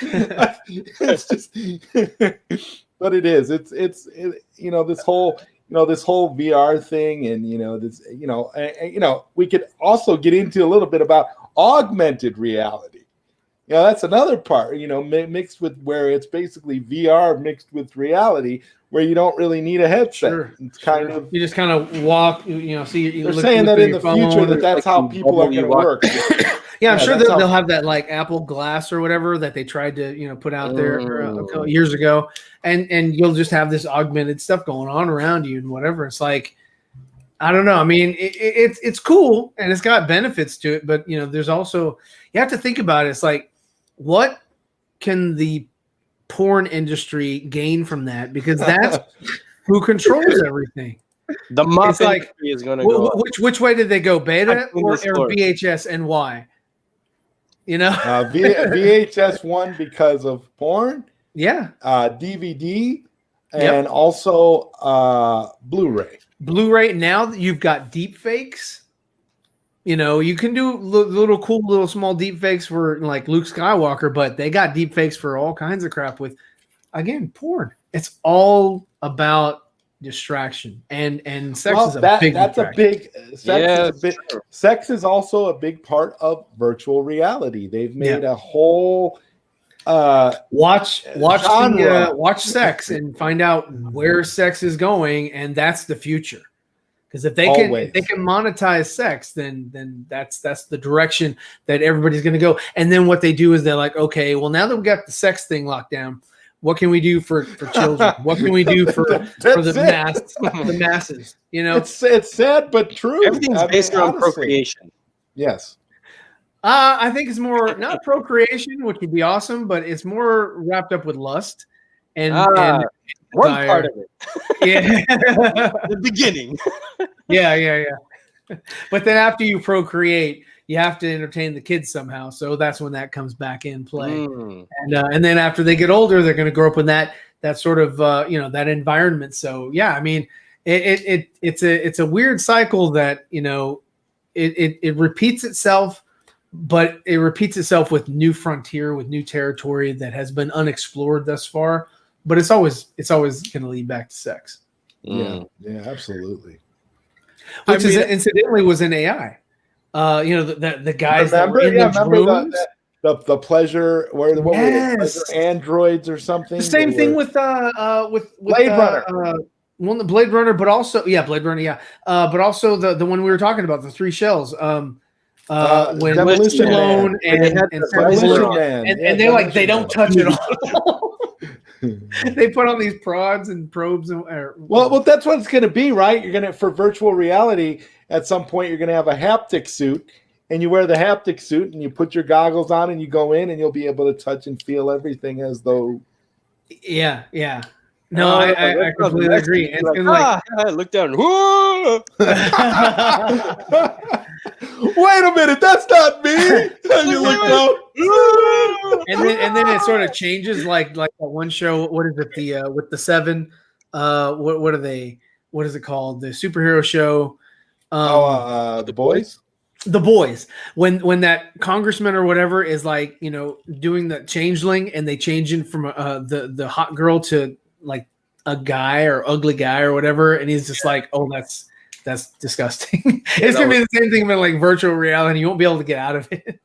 It's just, but it is. It's this whole VR thing, and we could also get into a little bit about augmented reality. That's another part. Mixed with where it's basically VR mixed with reality, where you don't really need a headset. Sure, It's kind of. you just kind of walk. See, you They're look, saying look that at in your the future phone. that's how people are going to work. Yeah, I'm sure that's they'll how- have that like Apple Glass or whatever that they tried to put out there a couple years ago, and you'll just have this augmented stuff going on around you and whatever. It's like, I don't know. I mean, it's cool and it's got benefits to it, but there's also, you have to think about it. It's like, what can the porn industry gain from that? Because that's who controls everything. The mop It's like, industry is going to go up. which way did they go? Beta or floor. VHS and why? VHS one because of porn. Yeah. DVD and also Blu-ray. Blu-ray. Now that you've got deep fakes, you can do little cool little small deep fakes for like Luke Skywalker, but they got deep fakes for all kinds of crap with, again, porn. It's all about distraction and sex is a big distraction. Sex is also a big part of virtual reality. They've made a whole watch genre. watch sex and find out where sex is going, and that's the future. Because if they can monetize sex, then that's the direction that everybody's going to go. And then what they do is they're like, okay, well, now that we got the sex thing locked down, what can we do for children? What can we do for the masses? It's sad but true. Everything's based around procreation. Yes. I think it's more not procreation, which would be awesome, but it's more wrapped up with lust and one desire. part of it. Yeah. The beginning. Yeah. But then after you procreate, you have to entertain the kids somehow. So that's when that comes back in play. And then after they get older, they're going to grow up in that sort of that environment. So yeah, I mean, it's a weird cycle that it repeats itself, but it repeats itself with new frontier, with new territory that has been unexplored thus far. But it's always going to lead back to sex. Yeah, absolutely. Which incidentally was in AI. The guys that were in the drones. The pleasure, what were they? Pleasure androids or something. The same thing with Blade Runner. The Blade Runner, but also Blade Runner, but also the one we were talking about, the three shells. When Demolition Stallone Man. and they're like, they don't touch it all. They put on these prods and probes well, that's what it's going to be, right? You're going to, for virtual reality, at some point you're going to have a haptic suit, and you wear the haptic suit and you put your goggles on and you go in and you'll be able to touch and feel everything as though. Yeah. No, I completely agree. And it's I look down. Whoa! Wait a minute, that's not me. And you look down. and then it sort of changes, like that one show. What is it? With the seven. What are they? What is it called? The superhero show. The Boys. The Boys. When that congressman or whatever is like doing the changeling, and they change in from the hot girl to like a guy or ugly guy or whatever, and he's just like, oh, that's disgusting. It's gonna be the same thing with like virtual reality. You won't be able to get out of it.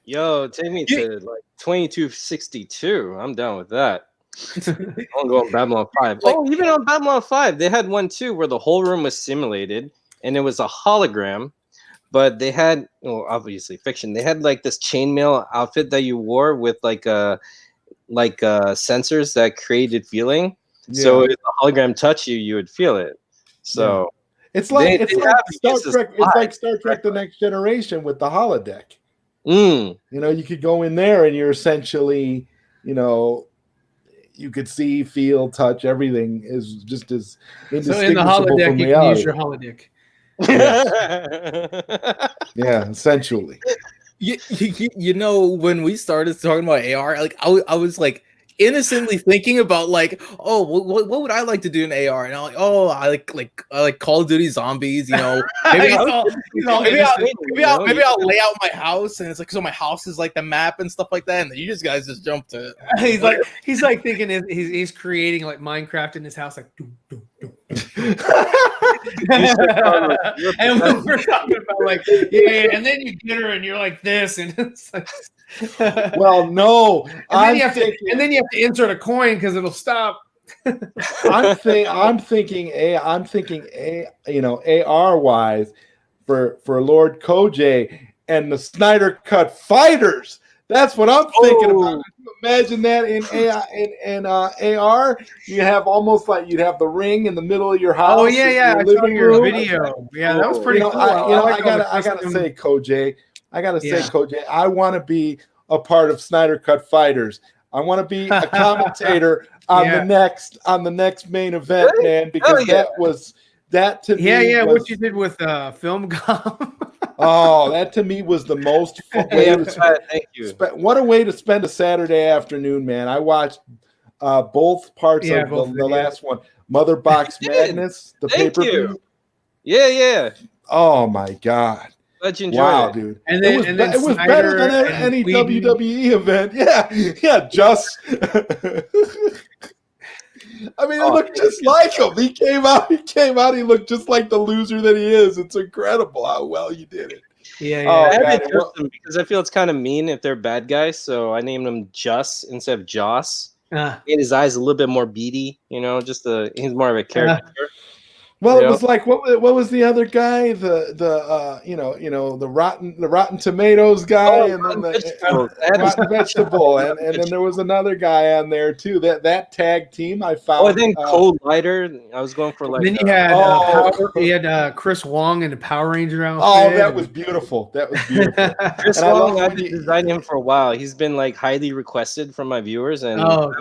Yo, take me to like 2262. I'm down with that. I'll go on Babylon 5. Even on Babylon 5, they had one too where the whole room was simulated and it was a hologram, but they had, obviously fiction. They had like this chainmail outfit that you wore with like sensors that created feeling. Yeah. So if the hologram touched you, you would feel it. So it's like Star Trek. It's like Star Trek: The Next Generation with the holodeck. You know, you could go in there and you're essentially, you know, you could see, feel, touch. Everything is just as indistinguishable so in the holodeck, from you reality. can use your holodeck. Yeah, essentially. You know, when we started talking about AR, like I was like innocently thinking about like, oh, what would I like to do in AR? And I'm like, oh, I like Call of Duty Zombies, you know. Maybe I'll lay out my house, and it's like, so my house is like the map and stuff like that, and then you guys just jump to it. He's like thinking he's creating like Minecraft in his house, like doom, doom, doom. And we're talking about like, yeah, and then you get her and you're like this, and it's like well, no, and then you have to insert a coin because it'll stop. I'm thinking, you know, AR wise for Lord Kojay and the Snyder Cut fighters. That's what I'm thinking about. Imagine that in AR. You have almost like you'd have the ring in the middle of your house. Oh yeah, I saw your room. video. Yeah, that was pretty cool. I gotta say, Kojay. Kojay, I want to be a part of Snyder Cut Fighters. I want to be a commentator on the next main event, man, because that to me. Yeah, what you did with Filmmaker. Oh, that to me was the most fun way what a way to spend a Saturday afternoon, man. I watched both parts of the last one, Mother Box Madness, the pay-per-view. Yeah. Oh my God. Glad you enjoyed it. Dude. And it was better than any WWE event. Yeah, just I mean, it looked just like him. He came out, he looked just like the loser that he is. It's incredible how well you did it. Yeah. I had to trust them because I feel it's kind of mean if they're bad guys, so I named him Just instead of Joss. Made his eyes a little bit more beady, you know, he's more of a character. Well, it was like what was the other guy? The Rotten Tomatoes guy, and then the Rotten Vegetable, and then there was another guy on there too. That tag team I found. Oh, I think Cold Lighter. I was going for like. And then you had Chris Wong in the Power Ranger outfit. Oh, that was beautiful. Chris Wong, I've been designing him for a while. He's been like highly requested from my viewers, and to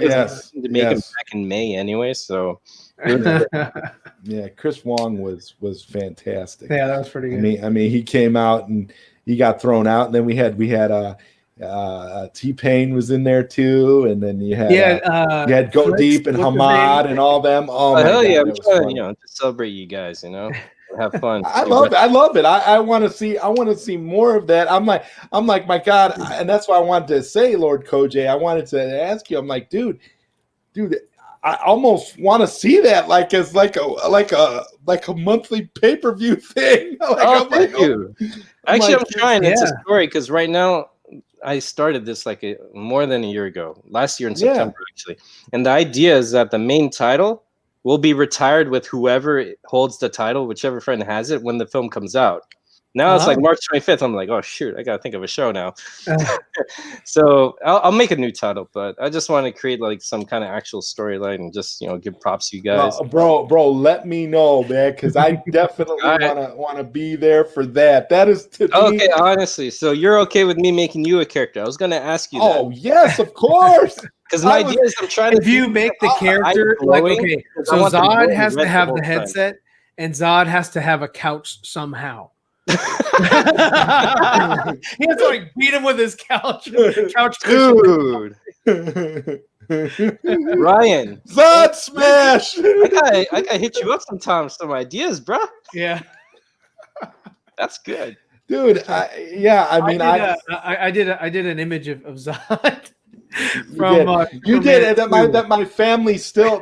make him back in May anyway. So. Yeah, Chris Wong was fantastic. Yeah, that was pretty good. I mean, he came out and he got thrown out, and then we had T-Pain was in there too, and then you had Go Deep and Hamad and all them. Oh hell yeah! I'm trying to celebrate you guys, have fun. I love it. I want to see more of that. I'm like my God, and that's why I wanted to say, Lord Kojay, I wanted to ask you. I'm like, dude. I almost want to see that as like a monthly pay-per-view thing. Thank you. Actually, I'm trying. It's a story because right now I started this more than a year ago, last year in September actually. And the idea is that the main title will be retired with whoever holds the title, whichever friend has it, when the film comes out. Now it's like March 25th. I'm like, oh shoot, I gotta think of a show now. So I'll make a new title, but I just want to create some kind of actual storyline and just give props to you guys. Bro, let me know, man, because I definitely want to be there for that. That is okay. Honestly, so you're okay with me making you a character? I was gonna ask you. Oh yes, of course. Because my idea is I'm trying to. If you make the character so Zod has to have the headset, and Zod has to have a couch somehow. He has to beat him with his couch dude. Ryan, Zod smash. I gotta hit you up sometimes. Some ideas, bro. Yeah, that's good, dude. I did an image of Zod. You did that my family still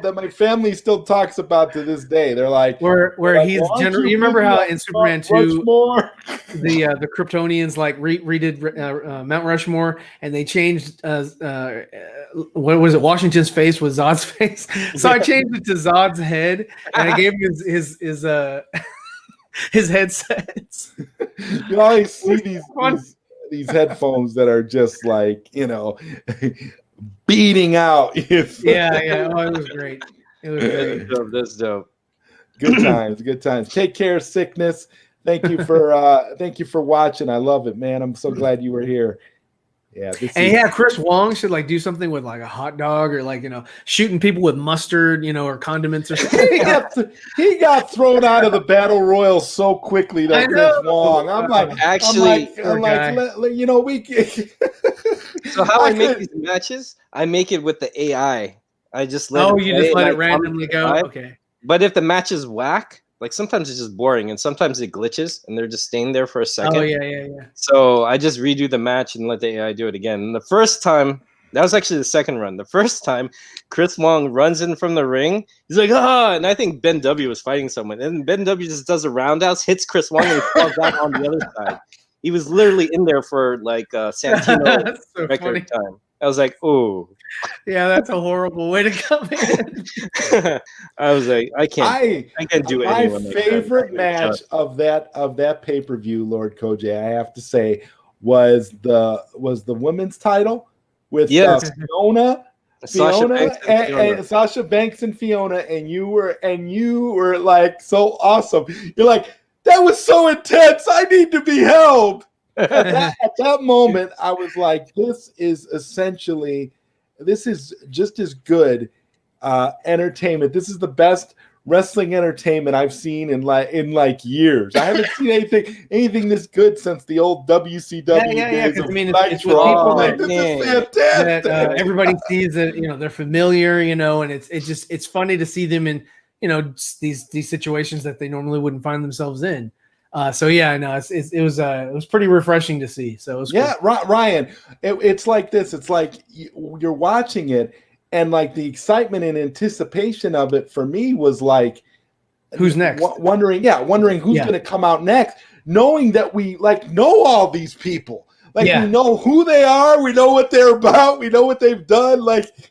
talks about to this day. They're like where he's general. You remember how in Superman 2 more? the Kryptonians like redid Mount Rushmore, and they changed what was it? Washington's face was Zod's face, so I changed it to Zod's head, and I gave him his headsets. You always see these headphones that are just like, beating out. Yeah. Oh, it was great. It was great. That's dope. Good times. Take care, sickness. Thank you for watching. I love it, man. I'm so glad you were here. Yeah. Chris Wong should like do something with like a hot dog or like, shooting people with mustard, or condiments or something. he got thrown out of the battle royal so quickly that Chris Wong. I'm like, So how I make these matches? I make it with the AI. I just let it randomly go. Okay. But if the match is whack, like sometimes it's just boring and sometimes it glitches and they're just staying there for a second. Oh yeah. So I just redo the match and let the AI do it again. And the first time, that was actually the second run. The first time, Chris Wong runs in from the ring. He's like, and I think Ben W was fighting someone. And Ben W just does a roundhouse, hits Chris Wong, and he falls back on the other side. He was literally in there for like Santino record time. I was like, oh. Yeah, that's a horrible way to come in. I was like, I can't do it. My favorite match of that pay-per-view, Lord Kojay, I have to say, was the women's title with Fiona, Sasha Banks and Fiona, and you were like so awesome. You're like, that was so intense. I need to be held. At that moment, I was like, this is just as good entertainment. This is the best wrestling entertainment I've seen in years. I haven't seen anything this good since the old WCW days. I mean, it's with people that everybody sees that they're familiar, and it's funny to see them in these situations that they normally wouldn't find themselves in. It was pretty refreshing to see. So it was cool. Ryan, it's like this. It's like you're watching it, and like the excitement and anticipation of it for me was like, who's next? Wondering who's going to come out next, knowing that we know all these people. We know who they are, we know what they're about, we know what they've done,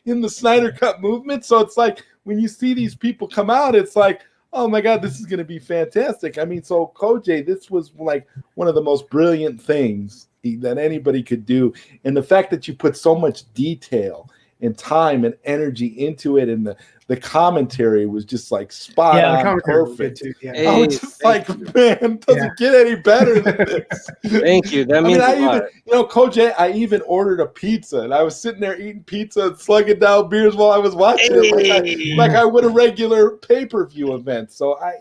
in the Snyder Cut movement. So it's like when you see these people come out, it's like, oh my God, this is going to be fantastic. I mean, so Kojay, this was like one of the most brilliant things that anybody could do. And the fact that you put so much detail and time and energy into it, and the commentary was just like spot on, perfect. Too. Yeah. I was just like, man, doesn't get any better than this. Thank you. That means a lot. Kojay, I even ordered a pizza, and I was sitting there eating pizza and slugging down beers while I was watching it, like I would a regular pay-per-view event. So I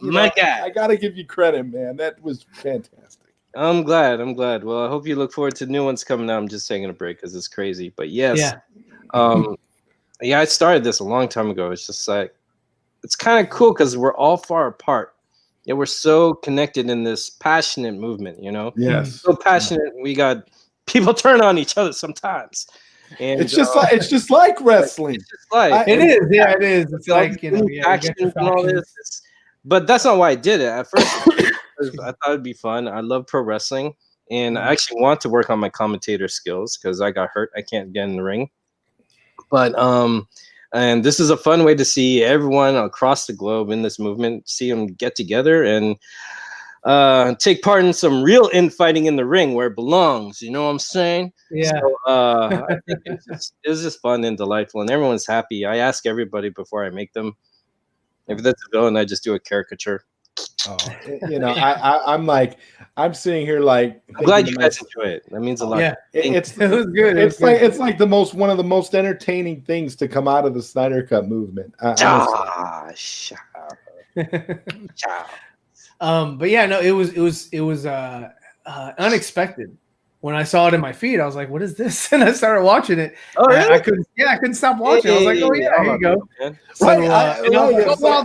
got to give you credit, man. That was fantastic. I'm glad. Well, I hope you look forward to new ones coming out. I'm just taking a break because it's crazy. But yes. Yeah. I started this a long time ago. It's just like, it's kind of cool because we're all far apart, yet we're so connected in this passionate movement, Yes. So passionate. We got people turn on each other sometimes. And it's just like wrestling. It is. Yeah, it is. It's like, and all this. But that's not why I did it. At first, I thought it'd be fun. I love pro wrestling, and I actually want to work on my commentator skills because I got hurt. I can't get in the ring. But and this is a fun way to see everyone across the globe in this movement, see them get together and take part in some real infighting in the ring where it belongs. You know what I'm saying? Yeah. So, I think it's just fun and delightful, and everyone's happy. I ask everybody before I make them. If that's a villain, I just do a caricature. Oh, I'm sitting here like. I'm glad you guys enjoy it. That means a lot. Yeah, it was good. It's like one of the most entertaining things to come out of the Snyder Cut movement. But yeah, no, it was unexpected. When I saw it in my feed, I was like, "What is this?" And I started watching it. Oh, really? I couldn't stop watching. I was like, "Oh yeah, here you go."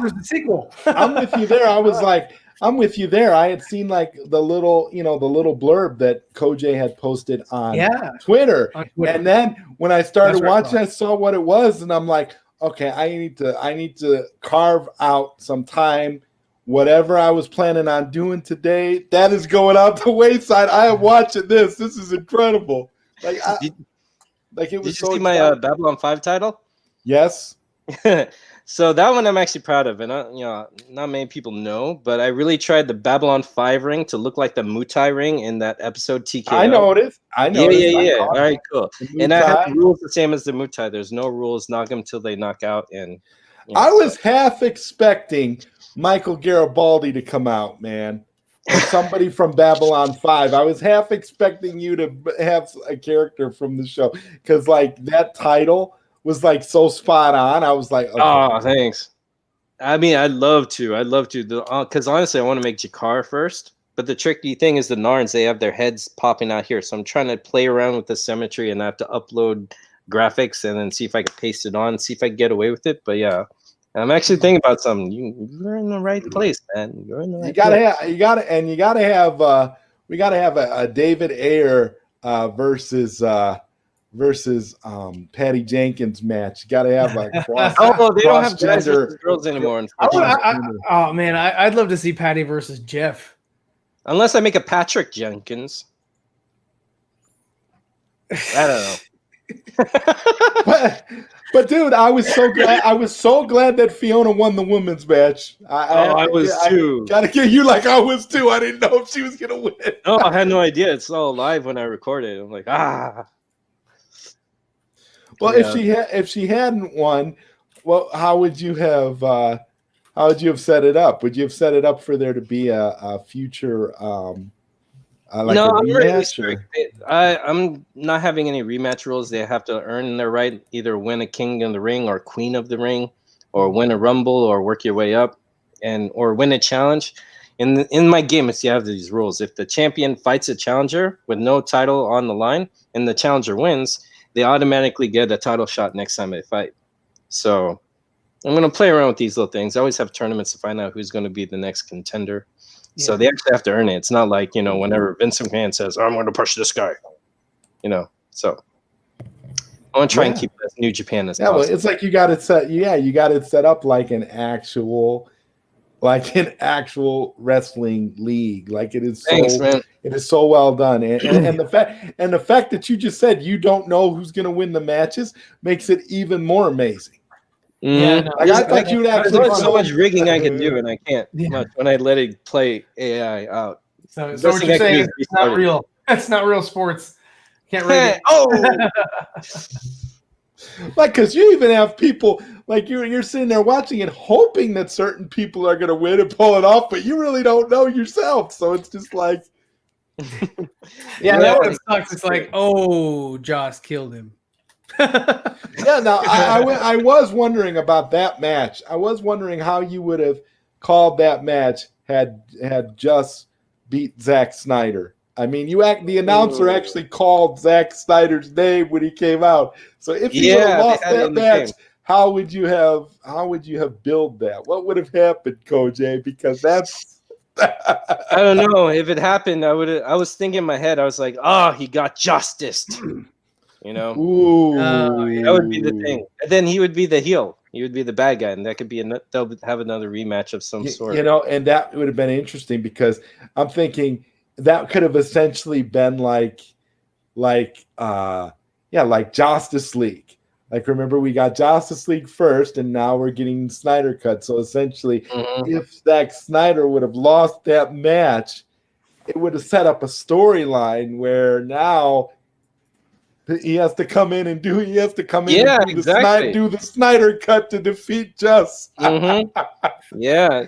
There's a sequel. I'm with you there. I'm with you there. I had seen like the little blurb that Kojay had posted on Twitter. And then when I started watching, I saw what it was, and I'm like, okay, I need to carve out some time whatever I was planning on doing today, that is going out the wayside. I am watching this. This is incredible. Like, it was. Did you so see my Babylon 5 title? Yes. So that one I'm actually proud of, and not many people know, but I really tried the Babylon 5 ring to look like the Mutai ring in that episode TKO. I noticed. Yeah. All right, cool. And I have the rules the same as the Mutai. There's no rules. Knock them till they knock out. And I was half expecting Michael Garibaldi to come out, man. Or somebody from Babylon 5. I was half expecting you to have a character from the show because, like, that title was like so spot on. I was like, okay. Oh, thanks. I mean, I'd love to, because honestly, I want to make Jakar first. But the tricky thing is the Narns, they have their heads popping out here. So I'm trying to play around with the symmetry, and I have to upload graphics and then see if I can paste it on, see if I can get away with it. But yeah, I'm actually thinking about something. You're in the right place, man. You're in the right place. We gotta have a David Ayer versus Patty Jenkins match. You gotta have a cross. They don't have guys versus girls anymore. Oh man, I'd love to see Patty versus Jeff. Unless I make a Patrick Jenkins. I don't know. But dude, I was so glad. I was so glad that Fiona won the women's match. I was too. Gotta get you like I was too. I didn't know if she was gonna win. No, I had no idea. It's all live when I recorded. I'm like, Well, yeah. if she hadn't won, well, how would you have set it up? Would you have set it up for there to be a future like no, a I'm really rematch? strict. I'm not having any rematch rules. They have to earn their right, either win a King of the Ring or Queen of the Ring, or win a Rumble, or work your way up, or win a challenge. In my game, you have these rules. If the champion fights a challenger with no title on the line, and the challenger wins, they automatically get a title shot next time they fight. So I'm going to play around with these little things. I always have tournaments to find out who's going to be the next contender. Yeah. So they actually have to earn it. It's not like, whenever Vince McMahon says, I'm going to push this guy, so I want to try and keep it as New Japan as possible. Well, it's like you got it set up like an actual wrestling league. Like it is so well done. And the fact that you just said you don't know who's going to win the matches makes it even more amazing. Yeah, no, I thought you'd actually so much rigging I can do, and I can't much when I let it play AI out. So what you're saying is it's not real. That's not real sports. Can't rig it. Like, because you even have people like you're sitting there watching it, hoping that certain people are going to win and pull it off, but you really don't know yourself. So it's just like, that one sucks. It's like, Joss killed him. No, I was wondering about that match. I was wondering how you would have called that match had Just beat Zack Snyder. I mean, the announcer actually called Zack Snyder's name when he came out. So if you would have lost that match, how would you have billed that? What would have happened, Kojay? Because that's I don't know. If it happened, I was thinking in my head, I was like, he got justiced. Ooh. That would be the thing. And then he would be the heel. He would be the bad guy, and that could be they'll have another rematch of some sort. And that would have been interesting because I'm thinking that could have essentially been like Justice League. Like, remember, we got Justice League first, and now we're getting Snyder Cut. So essentially, if Zack Snyder would have lost that match, it would have set up a storyline where now he has to come in and do the Snyder Cut to defeat Just. Yeah.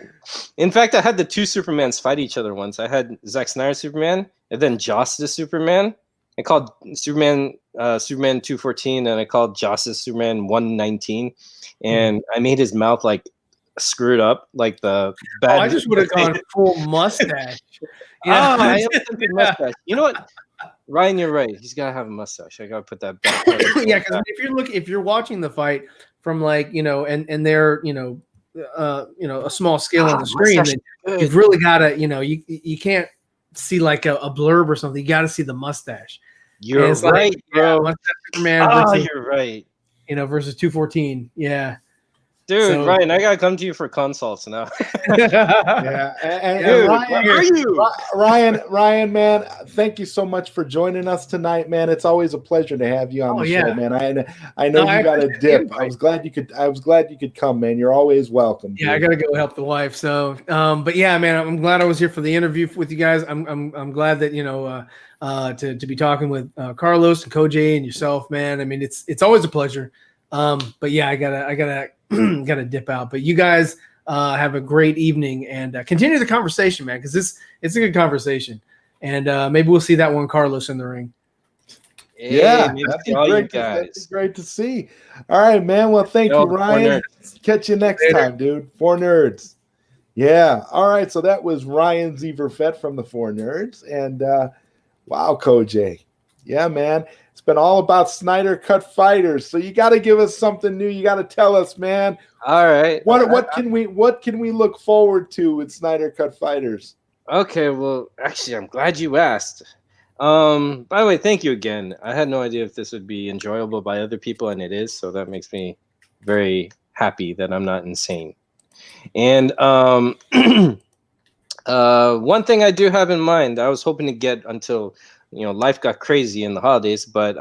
In fact, I had the two Supermans fight each other once. I had Zack Snyder Superman and then Justice Superman. I called Superman 214 and I called Justice Superman 119. And I made his mouth like screwed up, like the bad. I just would have gone full mustache. I have a good mustache. You know what? Ryan, you're right. He's gotta have a mustache. I gotta put that back. Yeah, because if you're watching the fight from and they're a small scale on the screen, then you've really gotta you can't see like a blurb or something. You gotta see the mustache. You're right, bro. Mustache Superman versus, you're right. Versus 214. Yeah. Dude, So- Ryan, I gotta come to you for consults now. Yeah, and Dude, Ryan, where are you? Ryan, man, thank you so much for joining us tonight, man. It's always a pleasure to have you on the show, man. I know you got a dip. I was glad you could come, man. You're always welcome. Yeah, I gotta go help the wife. So, but yeah, man, I'm glad I was here for the interview with you guys. I'm glad that to be talking with Carlos and Kojay and yourself, man. I mean, it's always a pleasure. But yeah, I gotta gotta dip out. But you guys have a great evening and continue the conversation, man, because it's a good conversation. And maybe we'll see that one Carlos in the ring. Yeah, Hey, that'd be all great. you That'd be guys. great to see. All right, man. Well, thank you, Ryan. Catch you next time, dude. Four Nerds. Yeah. All right. So that was Ryan Zieverfett from the Four Nerds, and wow, Kojay. Yeah, man. It's been all about Snyder Cut Fighters. So you got to give us something new. You got to tell us, man. All right. What can we look forward to with Snyder Cut Fighters? Okay, well, actually, I'm glad you asked. By the way, thank you again. I had no idea if this would be enjoyable by other people, and it is, so that makes me very happy that I'm not insane. And one thing I do have in mind, I was hoping to get until life got crazy in the holidays, but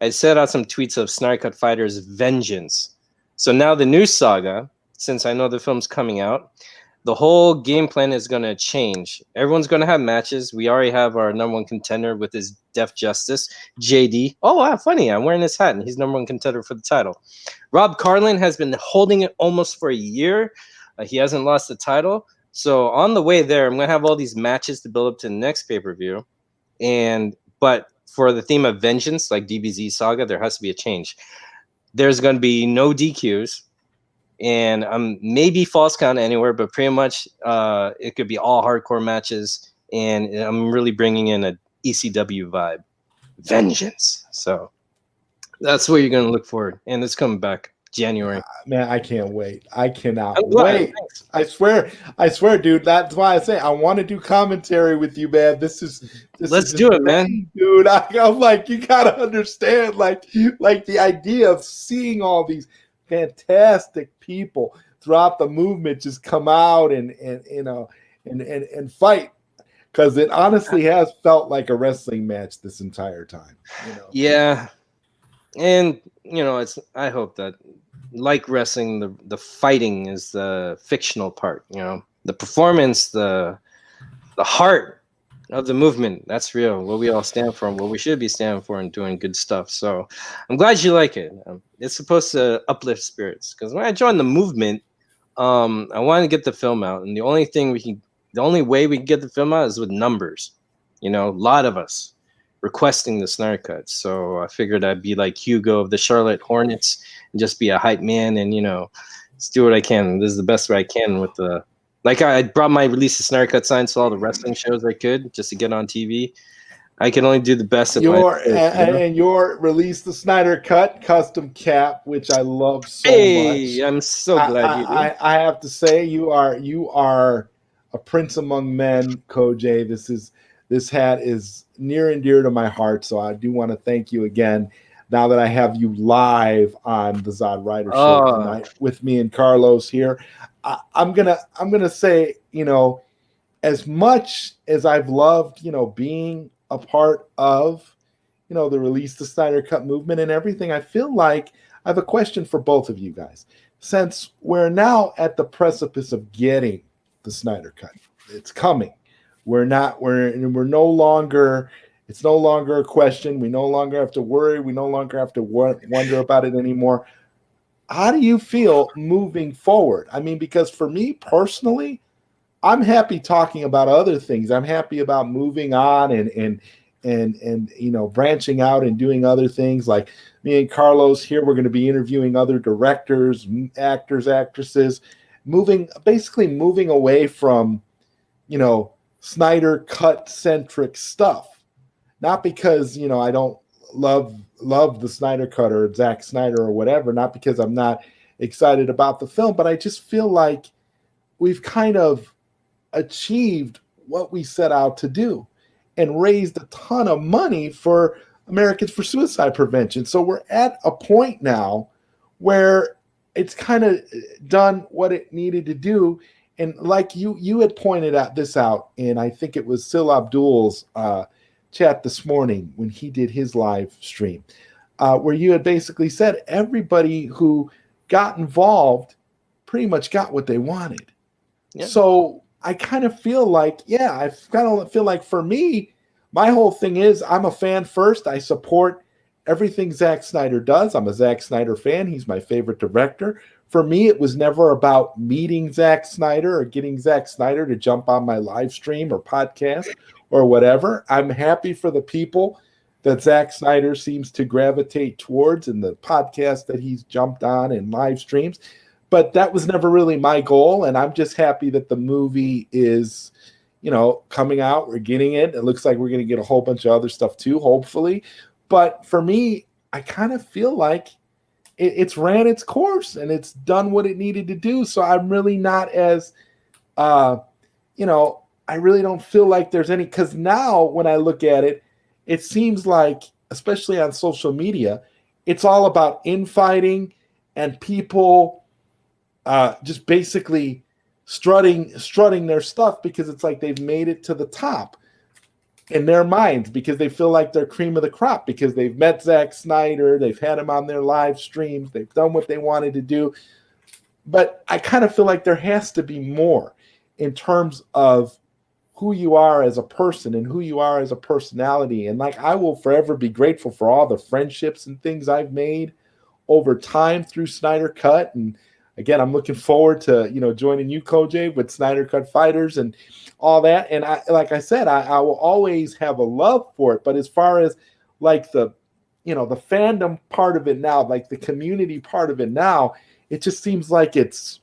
I set out some tweets of Snyder Cut Fighters Vengeance. So now the new saga, since I know the film's coming out, the whole game plan is going to change. Everyone's going to have matches. We already have our number one contender with his Def Justice, JD. Oh, wow, funny. I'm wearing his hat, and he's number one contender for the title. Rob Carlin has been holding it almost for a year. He hasn't lost the title. So on the way there, I'm going to have all these matches to build up to the next pay-per-view. But for the theme of vengeance, like DBZ Saga, there has to be a change. There's going to be no DQs. And maybe false count anywhere, but pretty much it could be all hardcore matches. And I'm really bringing in a ECW vibe, vengeance. So that's what you're gonna look for, and it's coming back January. Man, I can't wait. I cannot wait. I swear, dude. That's why I say I want to do commentary with you, man. Let's do it, man, dude. I'm like, you gotta understand, like the idea of seeing all these fantastic people throughout the movement just come out and fight, because it honestly has felt like a wrestling match this entire time. Yeah, and I hope that, like wrestling, the fighting is the fictional part. The performance, the heart of the movement, that's real. What we all stand for and what we should be standing for and doing good stuff. So I'm glad you like it. It's supposed to uplift spirits, because when I joined the movement, I wanted to get the film out, and the only way we can get the film out is with numbers. A lot of us requesting the Snyder Cut. So I figured I'd be like Hugo of the Charlotte Hornets and just be a hype man and just do what I can. This is the best way I can with the. Like, I brought my Release the Snyder Cut signs to all the wrestling shows I could just to get on TV. I can only do the best. Your Release the Snyder Cut custom cap, which I love so much. I'm so glad you did. I have to say, you are a prince among men, Kojay. This hat is near and dear to my heart, so I do want to thank you again. Now that I have you live on the ZodWriter show tonight with me and Carlos here, I'm gonna say, as much as I've loved, being a part of, the Release the Snyder Cut movement and everything, I feel like I have a question for both of you guys. Since we're now at the precipice of getting the Snyder Cut, it's coming. It's no longer a question. We no longer have to worry. We no longer have to wonder about it anymore. How do you feel moving forward? I mean, because for me personally, I'm happy talking about other things. I'm happy about moving on and branching out and doing other things. Like me and Carlos here, we're going to be interviewing other directors, actors, actresses, moving away from, Snyder Cut centric stuff. Not because, I don't love the Snyder Cut or Zack Snyder or whatever, not because I'm not excited about the film, but I just feel like we've kind of achieved what we set out to do and raised a ton of money for Americans for Suicide Prevention. So we're at a point now where it's kind of done what it needed to do. And like you had pointed out this out, and I think it was Sil Abdul's chat this morning when he did his live stream, where you had basically said everybody who got involved pretty much got what they wanted. Yeah. So I kind of feel like, I kind of feel like for me, my whole thing is I'm a fan first. I support everything Zack Snyder does. I'm a Zack Snyder fan. He's my favorite director. For me, it was never about meeting Zack Snyder or getting Zack Snyder to jump on my live stream or podcast or whatever. I'm happy for the people that Zack Snyder seems to gravitate towards in the podcast that he's jumped on and live streams. But that was never really my goal. And I'm just happy that the movie is, coming out. We're getting it. It looks like we're going to get a whole bunch of other stuff too, hopefully. But for me, I kind of feel like it's ran its course and it's done what it needed to do. So I'm really not as, I really don't feel like there's any, because now when I look at it, it seems like, especially on social media, it's all about infighting and people just basically strutting their stuff because it's like they've made it to the top in their minds because they feel like they're cream of the crop because they've met Zack Snyder, they've had him on their live streams, they've done what they wanted to do. But I kind of feel like there has to be more in terms of who you are as a person and who you are as a personality. And like, I will forever be grateful for all the friendships and things I've made over time through Snyder Cut. And again, I'm looking forward to, joining you, Kojay, with Snyder Cut Fighters and all that. And like I said, I will always have a love for it. But as far as like the fandom part of it now, like the community part of it now, it just seems like it's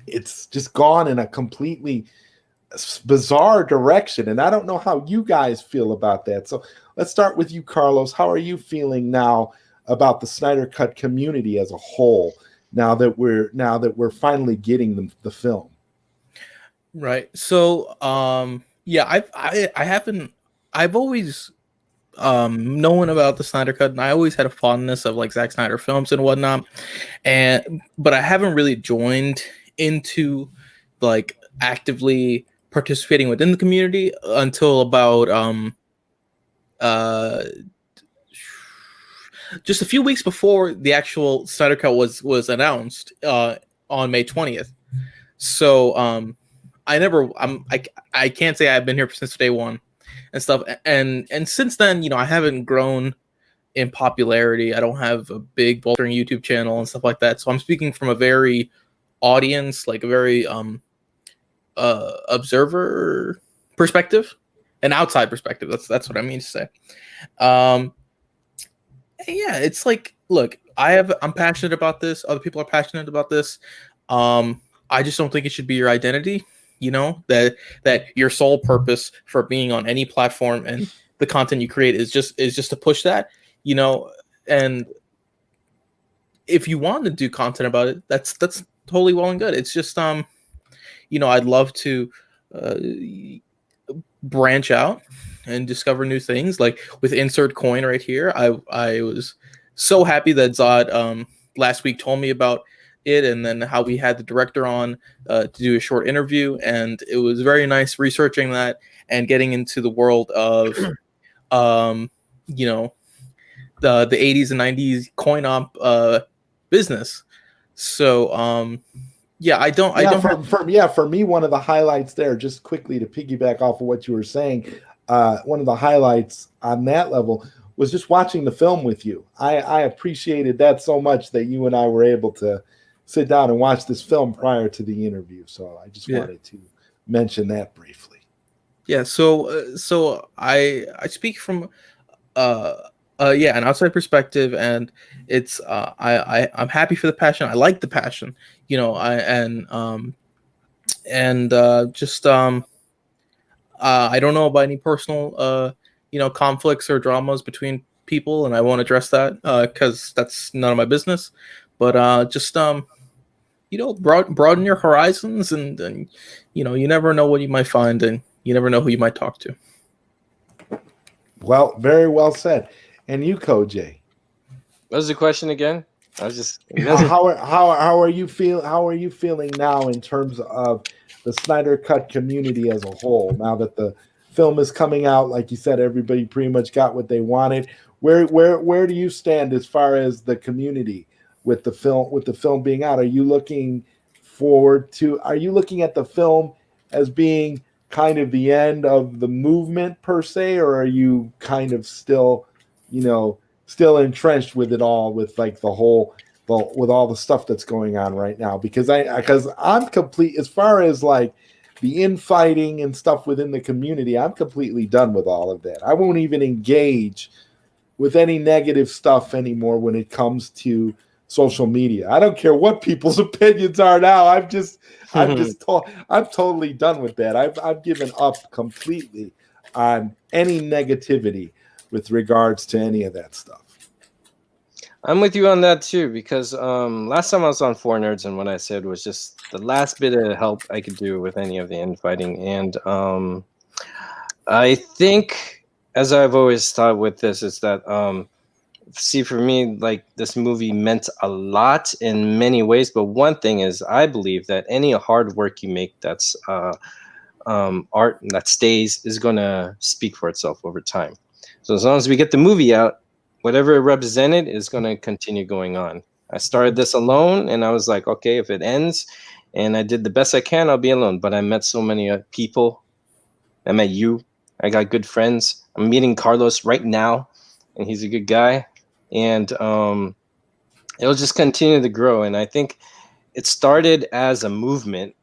just gone in a completely bizarre direction. And I don't know how you guys feel about that. So let's start with you, Carlos. How are you feeling now about the Snyder Cut community as a whole? Now that we're finally getting the film. Right. So I've always known about the Snyder Cut, and I always had a fondness of like Zack Snyder films and whatnot. But I haven't really joined into like actively participating within the community until about just a few weeks before the actual Snyder Cut was announced on May 20th. So I can't say I've been here since day one and stuff. And since then, I haven't grown in popularity. I don't have a big bolstering YouTube channel and stuff like that. So I'm speaking from a very audience, like a very observer perspective, an outside perspective. That's what I mean to say. Yeah, it's like, look, I'm passionate about this. Other people are passionate about this. I just don't think it should be your identity. That your sole purpose for being on any platform and the content you create is just to push that. And if you want to do content about it, that's totally well and good. It's just I'd love to branch out and discover new things. Like with Insert Coin right here, I was so happy that Zod last week told me about it, and then how we had the director on to do a short interview, and it was very nice researching that and getting into the world of the 80s and 90s coin op business. So for me, one of the highlights there, just quickly to piggyback off of what you were saying, one of the highlights on that level was just watching the film with you. I appreciated that so much that you and I were able to sit down and watch this film prior to the interview. So I just wanted to mention that briefly. Yeah. So I speak from an outside perspective, and it's I'm happy for the passion. I like the passion, I don't know about any personal conflicts or dramas between people, and I won't address that because that's none of my business. But broaden your horizons, and you never know what you might find, and you never know who you might talk to. Well, very well said. And you, Kojay? What was the question again? I was just how are you feeling now in terms of the Snyder Cut community as a whole? Now that the film is coming out, like you said, everybody pretty much got what they wanted. Where do you stand as far as the community with the film being out? Are you looking at the film as being kind of the end of the movement per se, or are you kind of still entrenched with it all, with like with all the stuff that's going on right now? Because I'm complete as far as like the infighting and stuff within the community. I'm completely done with all of that. I won't even engage with any negative stuff anymore when it comes to social media. I don't care what people's opinions are now. I'm totally done with that. I've given up completely on any negativity with regards to any of that stuff. I'm with you on that too, because last time I was on Four Nerds, and what I said was just the last bit of help I could do with any of the infighting. And I think, as I've always thought with this, is that see, for me, like, this movie meant a lot in many ways, but one thing is, I believe that any hard work you make that's art that stays is going to speak for itself over time. So as long as we get the movie out, whatever it represented is going to continue going on. I started this alone, and I was like, okay, if it ends and I did the best I can, I'll be alone. But I met so many people. I met you. I got good friends. I'm meeting Carlos right now, and he's a good guy. And it'll just continue to grow. And I think it started as a movement,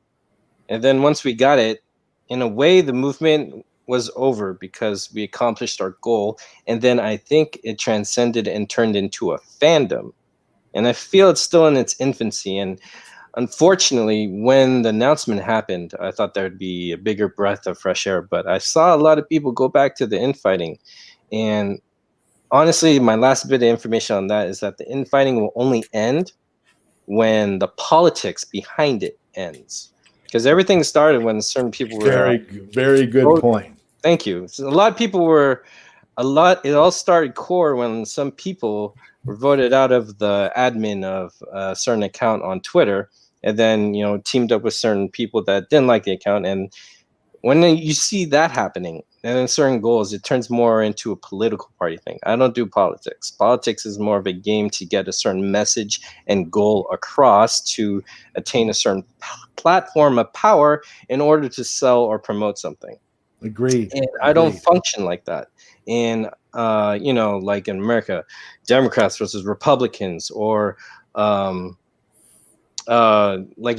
and then once we got it, in a way, the movement was over because we accomplished our goal. And then I think it transcended and turned into a fandom. And I feel it's still in its infancy. And unfortunately, when the announcement happened, I thought there'd be a bigger breath of fresh air. But I saw a lot of people go back to the infighting. And honestly, my last bit of information on that is that the infighting will only end when the politics behind it ends. Because everything started when certain people were... Very good point. Thank you. So a lot of people were... It all started core when some people were voted out of the admin of a certain account on Twitter, and then, teamed up with certain people that didn't like the account. And when you see that happening, and then certain goals, it turns more into a political party thing. I don't do politics. Politics is more of a game to get a certain message and goal across to attain a certain platform of power in order to sell or promote something. Agreed. And I don't function like that. And, like in America, Democrats versus Republicans, or like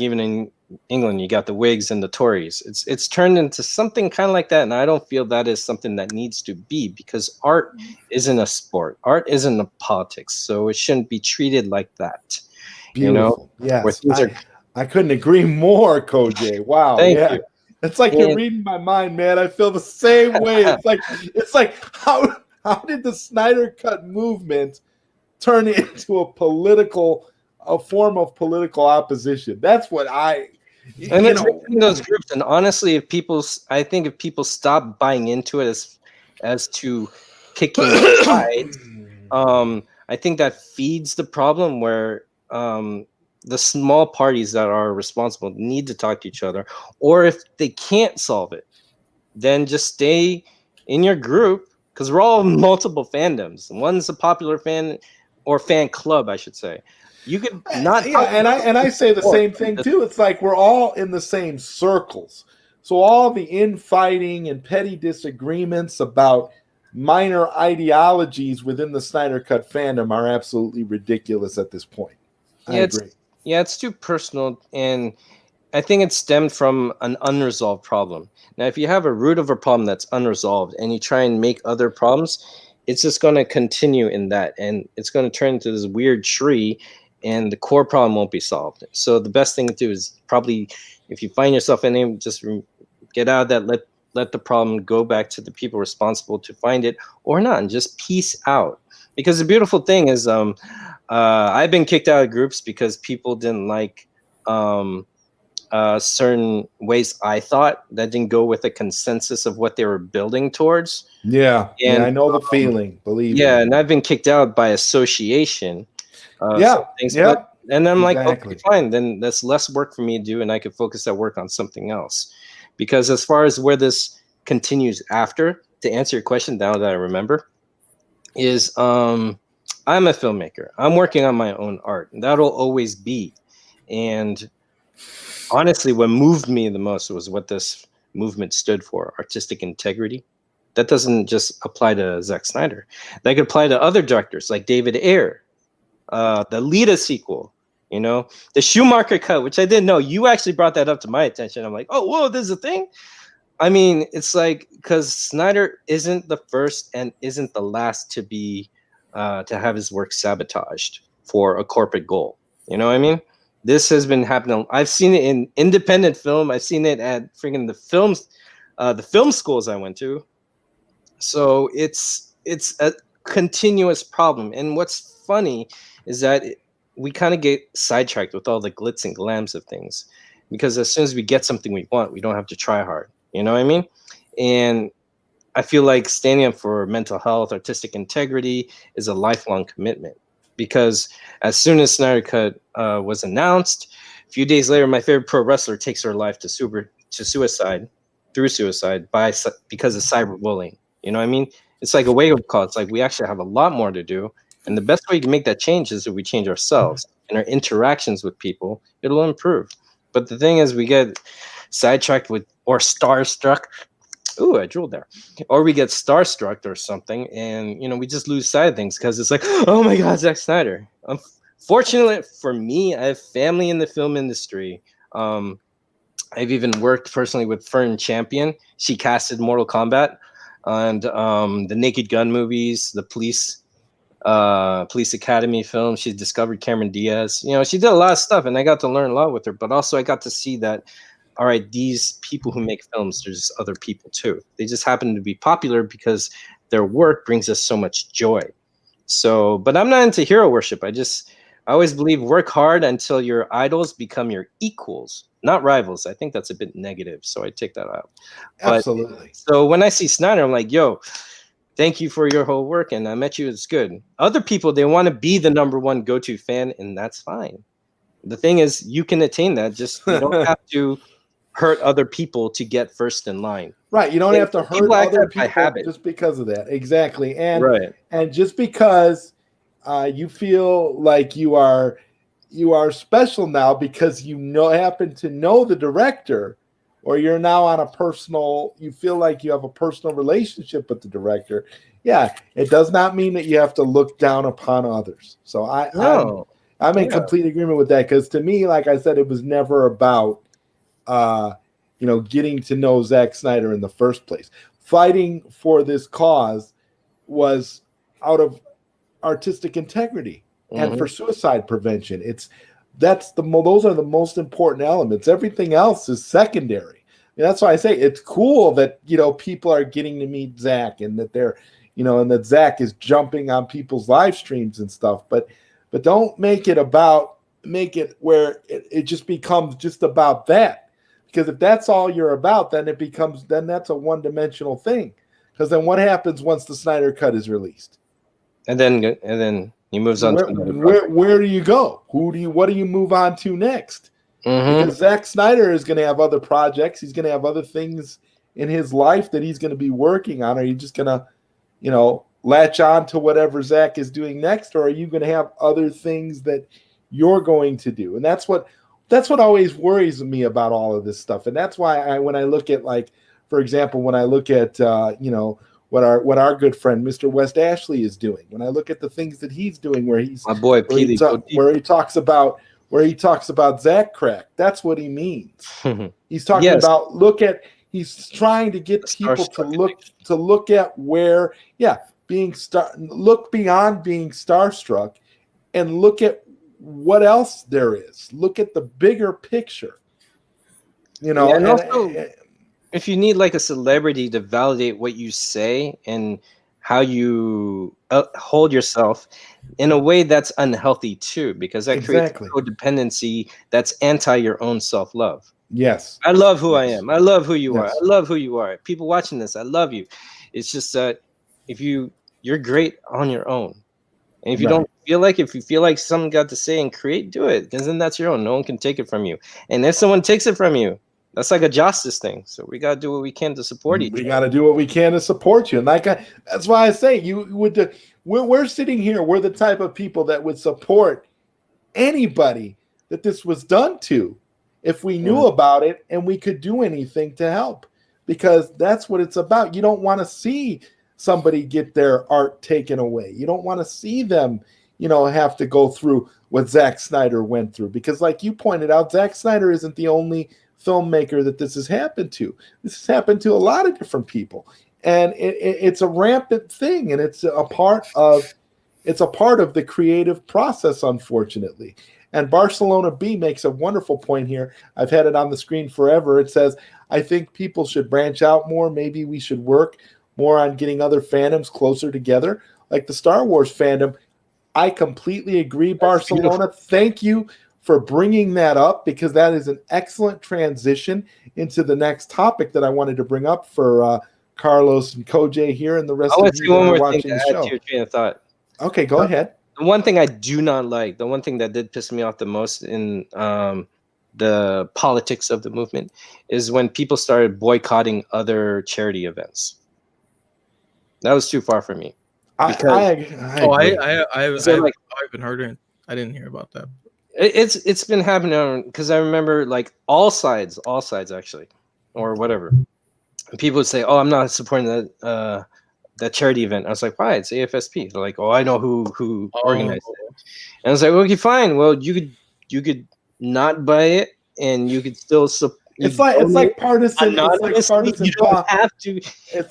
even in England, you got the Whigs and the Tories. It's turned into something kind of like that, and I don't feel that is something that needs to be, because art isn't a sport. Art isn't a politics, so it shouldn't be treated like that. Beautiful. Yes, I couldn't agree more, Kojay. Wow. Thank you. It's like you're reading my mind, man. I feel the same way. It's like how did the Snyder Cut movement turn into a form of political opposition? That's what and it's in those groups. And honestly, I think if people stop buying into it as to picking sides, I think that feeds the problem where the small parties that are responsible need to talk to each other, or if they can't solve it, then just stay in your group, because we're all multiple fandoms. One's a popular fan, or fan club, I should say. You could not. Yeah, and I say the same thing too. It's like we're all in the same circles. So all the infighting and petty disagreements about minor ideologies within the Snyder Cut fandom are absolutely ridiculous at this point. I agree. It's too personal, and I think it stemmed from an unresolved problem. Now, if you have a root of a problem that's unresolved and you try and make other problems, it's just going to continue in that, and it's going to turn into this weird tree, and the core problem won't be solved. So the best thing to do is probably, if you find yourself in it, just get out of that, let the problem go back to the people responsible to find it, or not, and just peace out. Because the beautiful thing is, I've been kicked out of groups because people didn't like certain ways I thought that didn't go with the consensus of what they were building towards. Yeah, and I know the feeling, believe me. Yeah, and I've been kicked out by association. some things. But, and I'm like, exactly. okay, fine. Then that's less work for me to do, and I could focus that work on something else. Because as far as where this continues after, to answer your question, now that I remember, is I'm a filmmaker. I'm working on my own art, and that'll always be. And honestly, what moved me the most was what this movement stood for: artistic integrity. That doesn't just apply to Zack Snyder. That could apply to other directors like David Ayer, the Lita sequel, you know, the Schumacher cut, which I didn't know. You actually brought that up to my attention. I'm like, oh, whoa, this is a thing. I mean, it's like, because Snyder isn't the first and isn't the last to be to have his work sabotaged for a corporate goal. You know what I mean? This has been happening. I've seen it in independent film. I've seen it at freaking the film schools I went to. So it's a continuous problem. And what's funny is that we kind of get sidetracked with all the glitz and glams of things, because as soon as we get something we want, we don't have to try hard. You know what I mean? And I feel like standing up for mental health, artistic integrity is a lifelong commitment, because as soon as Snyder Cut was announced, a few days later, my favorite pro wrestler takes her life to suicide because of cyberbullying. You know what I mean? It's like a wake-up call. It's like we actually have a lot more to do. And the best way to make that change is if we change ourselves and our interactions with people, it'll improve. But the thing is, we get sidetracked with, or starstruck. Ooh, I drooled there. Or we get starstruck or something, and you know, we just lose sight of things because it's like, oh my God, Zack Snyder. Fortunately for me, I have family in the film industry. I've even worked personally with Fern Champion. She casted Mortal Kombat and the Naked Gun movies, the Police Academy film. She discovered Cameron Diaz. You know, she did a lot of stuff, and I got to learn a lot with her. But also, I got to see that, all right, these people who make films, there's other people too. They just happen to be popular because their work brings us so much joy. So, but I'm not into hero worship. I always believe work hard until your idols become your equals, not rivals. I think that's a bit negative, so I take that out. Absolutely. So when I see Snyder, I'm like, yo, thank you for your whole work, and I met you. It's good. Other people, they want to be the #1 go-to fan, and that's fine. The thing is, you can attain that. Just you don't have to hurt other people to get first in line. Right. You don't have to hurt other people just because of that. Exactly. And and just because you feel like you are special now because you happen to know the director, or you're now on you feel like you have a personal relationship with the director. Yeah, it does not mean that you have to look down upon others. So I'm in complete agreement with that, because to me, like I said, it was never about getting to know Zack Snyder in the first place. Fighting for this cause was out of artistic integrity and for suicide prevention. Those are the most important elements. Everything else is secondary. And that's why I say it's cool that people are getting to meet Zack, and that they're and that Zack is jumping on people's live streams and stuff. But don't make it where it just becomes just about that. Because if that's all you're about, then that's a one-dimensional thing. Because then what happens once the Snyder Cut is released? And then he moves on to another project. Where do you go? What do you move on to next? Because Zack Snyder is going to have other projects. He's going to have other things in his life that he's going to be working on. Are you just going to, latch on to whatever Zack is doing next, or are you going to have other things that you're going to do? And that's what always worries me about all of this stuff. And that's why when I look at, like, for example, when I look at what our good friend Mr. West Ashley is doing, when I look at the things that he's doing, where he's my boy where he talks about Zack Crack, that's what he means. He's talking about he's trying to get people to look at where look beyond being starstruck and look at what else there is. Look at the bigger picture. And also, if you need like a celebrity to validate what you say and how you hold yourself in a way that's unhealthy too, because that creates codependency that's anti your own self-love. Yes. I love who I am. I love who you are. I love who you are. People watching this, I love you. It's just that if you're great on your own. And if you don't feel like, if you feel like someone got to say and create, do it, because then that's your own. No one can take it from you. And if someone takes it from you, that's like a justice thing. So we got to do what we can to support each other. We got to do what we can to support you. And that's why I say we're sitting here. We're the type of people that would support anybody that this was done to if we knew about it and we could do anything to help, because that's what it's about. You don't want to see somebody get their art taken away. You don't want to see them, have to go through what Zack Snyder went through, because like you pointed out, Zack Snyder isn't the only filmmaker that this has happened to. This has happened to a lot of different people, and it's a rampant thing, and it's a part of the creative process, unfortunately. And Barcelona B makes a wonderful point here. I've had it on the screen forever. It says, I think people should branch out more. Maybe we should work more on getting other fandoms closer together, like the Star Wars fandom. I completely agree, Barcelona. Beautiful. Thank you for bringing that up, because that is an excellent transition into the next topic that I wanted to bring up for Carlos and Kojay here and the rest of you that are watching the show. To your train of thought. Okay, go ahead. The one thing I do not like, the one thing that did piss me off the most in the politics of the movement, is when people started boycotting other charity events. That was too far for me. I've been heard. I didn't hear about that. It's been happening, because I remember like all sides actually, or whatever. And people would say, "Oh, I'm not supporting that charity event." I was like, "Why? It's AFSP." They're like, "Oh, I know who organized it." And I was like, "Okay, fine. Well, you could not buy it, and you could still support." It's like partisan. It's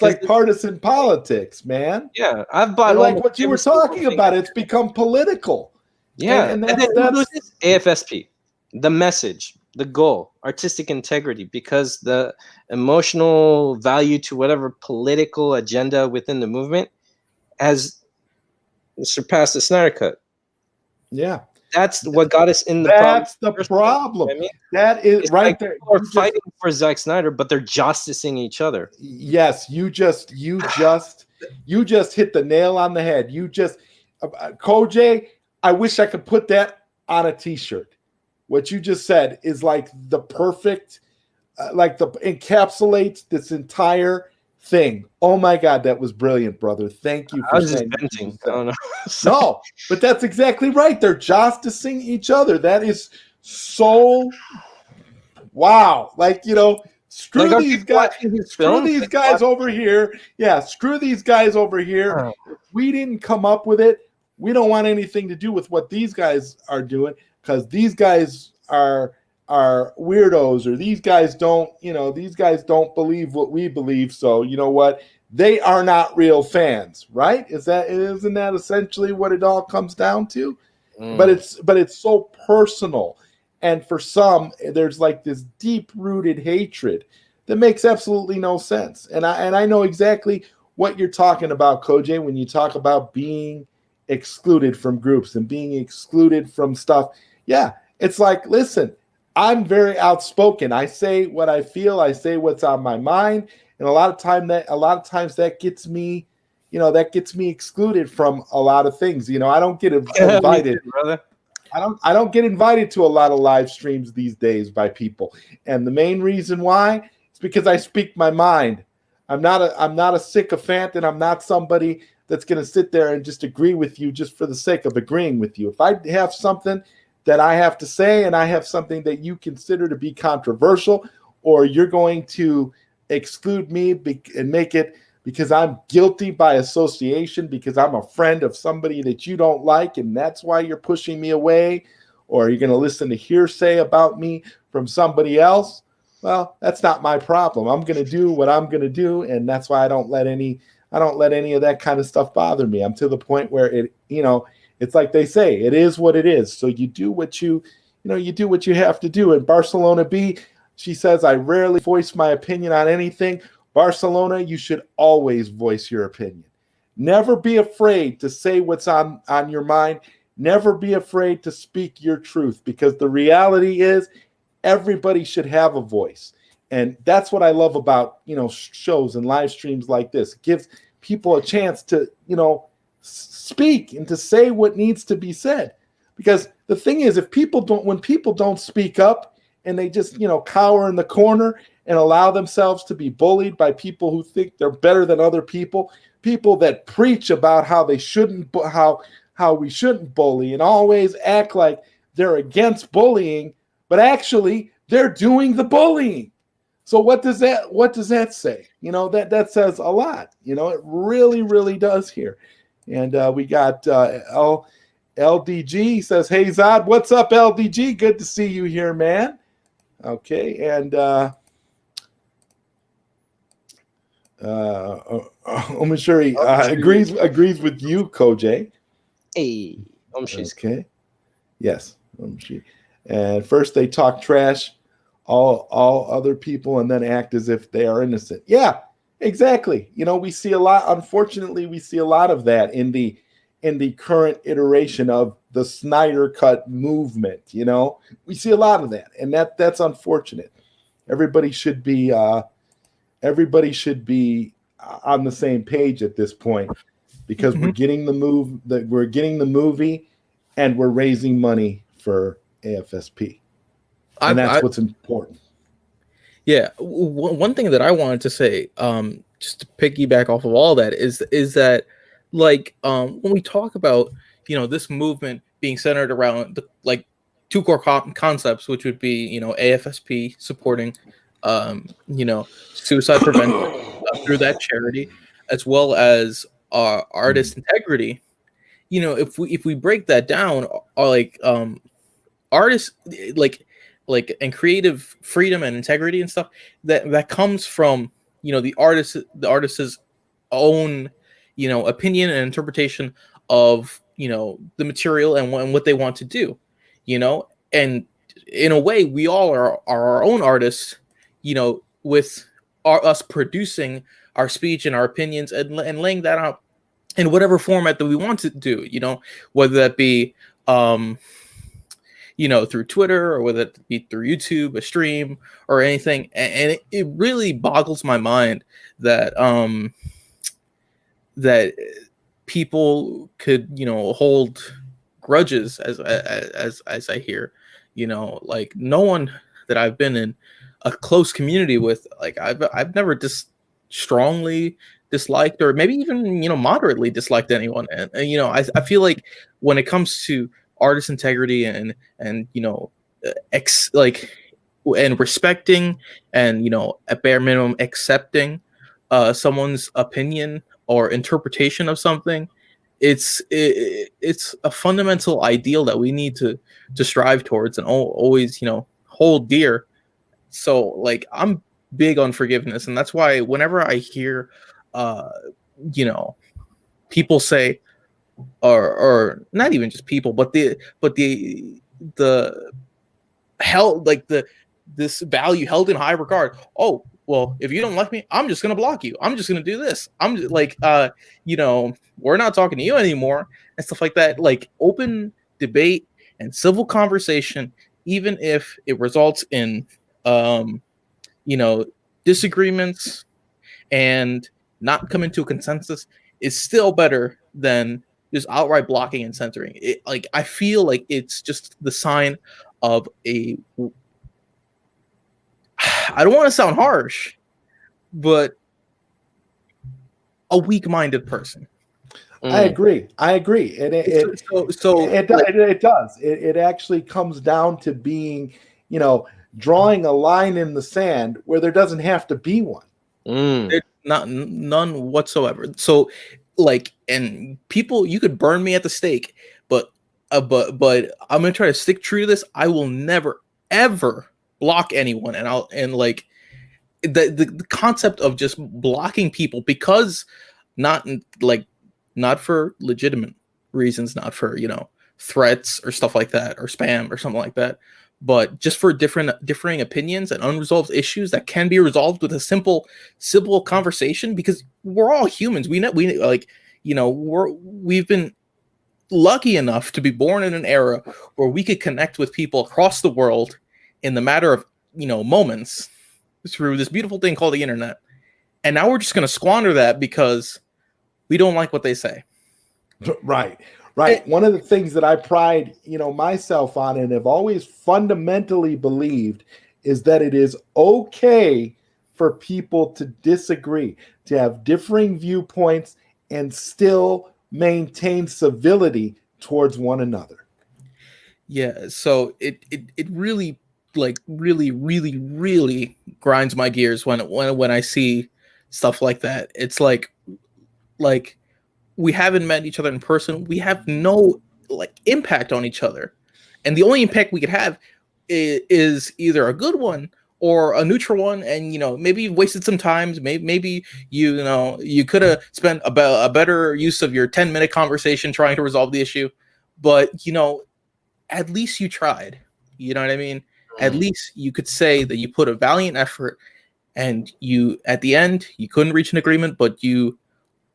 like partisan politics, man. Yeah, I've bought like what you were talking about. It's become political. Yeah, and that's AFSP. The message, the goal, artistic integrity, because the emotional value to whatever political agenda within the movement has surpassed the Snyder Cut. Yeah. That's what got us in the That's the problem. I mean, that is right like there. People are fighting for Zack Snyder, but they're justicing each other. Yes, you just hit the nail on the head. You just, Kojay, I wish I could put that on a t-shirt. What you just said is like the perfect, encapsulates this entire thing. Oh my God, that was brilliant, brother. Thank you for saying that. No, but that's exactly right. They're justicing each other. That is so wow. Screw like, these guys. Screw these guys over here. Yeah, screw these guys over here. If we didn't come up with it, we don't want anything to do with what these guys are doing, because these guys are weirdos, or these guys don't believe what we believe. So you know what? They are not real fans, right? Isn't that essentially what it all comes down to? But it's so personal. And for some, there's like this deep-rooted hatred that makes absolutely no sense. And I know exactly what you're talking about, Kojay, when you talk about being excluded from groups and being excluded from stuff. Yeah, it's like, listen, I'm very outspoken. I say what I feel. I say what's on my mind, and a lot of times that gets me, excluded from a lot of things. I don't get invited, brother. I don't get invited to a lot of live streams these days by people, and the main reason why is because I speak my mind. I'm not a sycophant, and I'm not somebody that's going to sit there and just agree with you just for the sake of agreeing with you. If I have something that I have to say, and I have something that you consider to be controversial, or you're going to exclude me and make it because I'm guilty by association, because I'm a friend of somebody that you don't like, and that's why you're pushing me away, or you're going to listen to hearsay about me from somebody else, well, that's not my problem. I'm going to do what I'm going to do, and that's why I don't let any of that kind of stuff bother me. I'm to the point where it's like they say, it is what it is. So you do what you do what you have to do. And Barcelona B, she says, I rarely voice my opinion on anything. Barcelona, you should always voice your opinion. Never be afraid to say what's on your mind. Never be afraid to speak your truth, because the reality is everybody should have a voice. And that's what I love about, shows and live streams like this. It gives people a chance to, speak and to say what needs to be said. Because the thing is, when people don't speak up and they just, cower in the corner and allow themselves to be bullied by people who think they're better than other people that preach about how they shouldn't, how we shouldn't bully and always act like they're against bullying, but actually they're doing the bullying. So what does that say? That says a lot. It really, really does here. And we got LDG says, "Hey Zod, what's up, LDG? Good to see you here, man." Okay, and Omashuri agrees with you, Koj. Hey, okay, yes, and first they talk trash, all other people, and then act as if they are innocent. Yeah, exactly. We see a lot. Unfortunately, we see a lot of that in the current iteration of the Snyder Cut movement. We see a lot of that, and that's unfortunate. Everybody should be on the same page at this point, because we're getting the movie, and we're raising money for AFSP, and that's what's important. Yeah, one thing that I wanted to say, just to piggyback off of all that, is that when we talk about this movement being centered around two core concepts, which would be AFSP supporting suicide prevention through that charity, as well as artist integrity. If we break that down, artists and creative freedom and integrity and stuff that comes from the artist's own opinion and interpretation of the material and what they want to do, and in a way we all are our own artists, with us producing our speech and our opinions and laying that out in whatever format that we want to do, whether that be through Twitter, or whether it be through YouTube, a stream, or anything. And it really boggles my mind that that people could hold grudges, as I hear. No one that I've been in a close community with, I've never strongly disliked, or maybe even moderately disliked anyone. And I feel like when it comes to artist integrity and respecting and at bare minimum accepting someone's opinion or interpretation of something, it's a fundamental ideal that we need to strive towards and always hold dear. So I'm big on forgiveness, and that's why whenever I hear people say, or not even just people, but the held, this value held in high regard. Oh, well, if you don't like me, I'm just gonna block you. I'm just gonna do this. I'm just we're not talking to you anymore, and stuff like that. Open debate and civil conversation, even if it results in disagreements and not coming to a consensus, is still better than just outright blocking and censoring. I feel like it's just the sign of I don't want to sound harsh, but a weak-minded person. I agree. And it does. It actually comes down to being, drawing a line in the sand where there doesn't have to be one. None whatsoever. So and people, you could burn me at the stake, but I'm gonna try to stick true to this. I will never ever block anyone, and the concept of just blocking people because not for legitimate reasons, not for threats or stuff like that, or spam or something like that, but just for differing opinions and unresolved issues that can be resolved with a simple conversation, because we're all humans. We've been lucky enough to be born in an era where we could connect with people across the world in the matter of moments through this beautiful thing called the internet. And now we're just going to squander that because we don't like what they say. Right. One of the things that I pride, myself on and have always fundamentally believed is that it is okay for people to disagree, to have differing viewpoints and still maintain civility towards one another. Yeah, so it really really grinds my gears when I see stuff like that. It's like we haven't met each other in person. We have no impact on each other, and the only impact we could have is either a good one or a neutral one. And maybe you've wasted some time. Maybe you could have spent a better use of your 10-minute conversation trying to resolve the issue, but at least you tried. You know what I mean? At least you could say that you put a valiant effort, and you, at the end, you couldn't reach an agreement, but you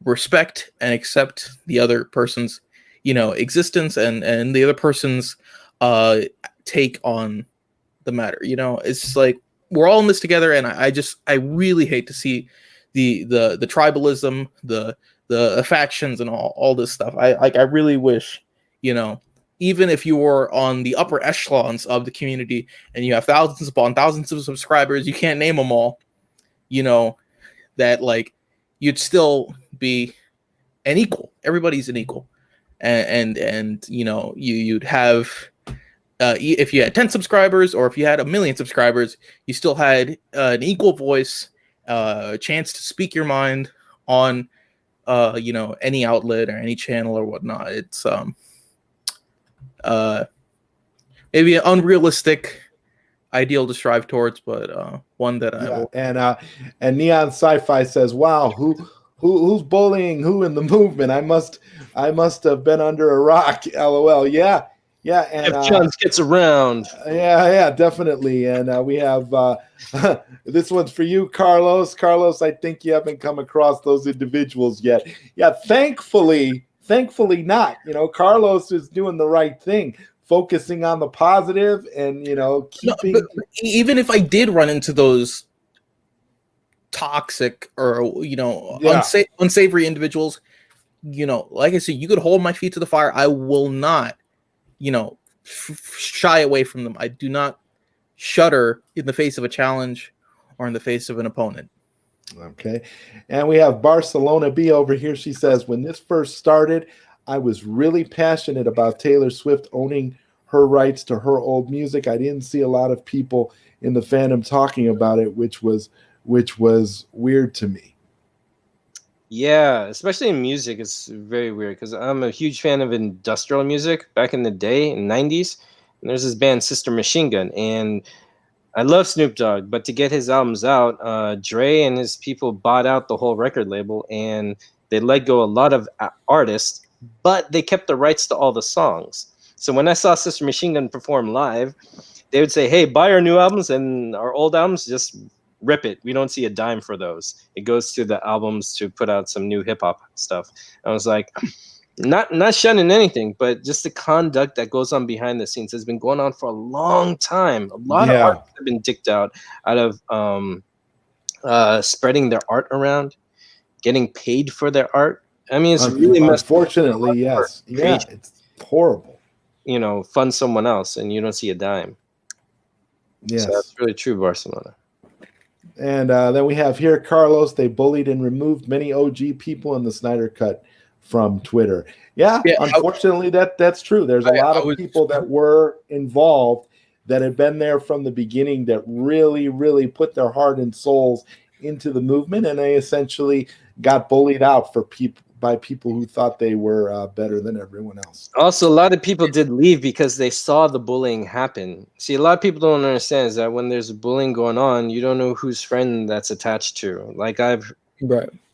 respect and accept the other person's, existence and the other person's take on the matter. It's like we're all in this together, and I really hate to see the tribalism, the factions, and all this stuff. I really wish, even if you were on the upper echelons of the community and you have thousands upon thousands of subscribers, you can't name them all, that you'd still be an equal. Everybody's an equal. And you'd have, if you had 10 subscribers or if you had 1 million subscribers, you still had an equal voice, a chance to speak your mind on, any outlet or any channel or whatnot. It's, maybe an unrealistic ideal to strive towards, but one that I will. And Neon Sci-Fi says, "Wow, who's bullying who in the movement? I must have been under a rock." LOL. Yeah. And if Chance gets around, yeah, definitely. And we have this one's for you, Carlos. Carlos, I think you haven't come across those individuals yet. Yeah, thankfully not. Carlos is doing the right thing, focusing on the positive and keeping. No, but even if I did run into those toxic or unsavory individuals, like I said, you could hold my feet to the fire. I will not, shy away from them. I do not shudder in the face of a challenge or in the face of an opponent. Okay. And we have Barcelona B over here. She says, when this first started, I was really passionate about Taylor Swift owning her rights to her old music. I didn't see a lot of people in the fandom talking about it, which was weird to me. Yeah, especially in music, it's very weird because I'm a huge fan of industrial music back in the day, in the 90s. And there's this band, Sister Machine Gun, and I love Snoop Dogg, but to get his albums out, Dre and his people bought out the whole record label, and they let go a lot of artists, but they kept the rights to all the songs. So when I saw Sister Machine Gun perform live, they would say, "Hey, buy our new albums, and our old albums, just rip it. We don't see a dime for those. It goes to the albums to put out some new hip hop stuff." I was like, not shunning anything, but just the conduct that goes on behind the scenes has been going on for a long time. A lot of artists have been dicked out of spreading their art around, getting paid for their art. I mean, it's really messed up. Unfortunately, yes. Yeah, it's horrible. Fund someone else and you don't see a dime. Yes. So that's really true, Barcelona. And then we have here, Carlos, they bullied and removed many OG people in the Snyder Cut from Twitter. Yeah, unfortunately, that's true. There's a lot of people that were involved that had been there from the beginning that really, really put their heart and souls into the movement, and they essentially got bullied out by people who thought they were better than everyone else. Also, a lot of people did leave because they saw the bullying happen. See, a lot of people don't understand is that when there's bullying going on, you don't know whose friend that's attached to.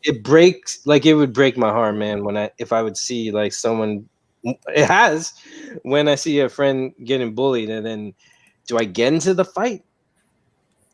It breaks, it would break my heart, man, if I would see someone, it has, when I see a friend getting bullied, and then do I get into the fight?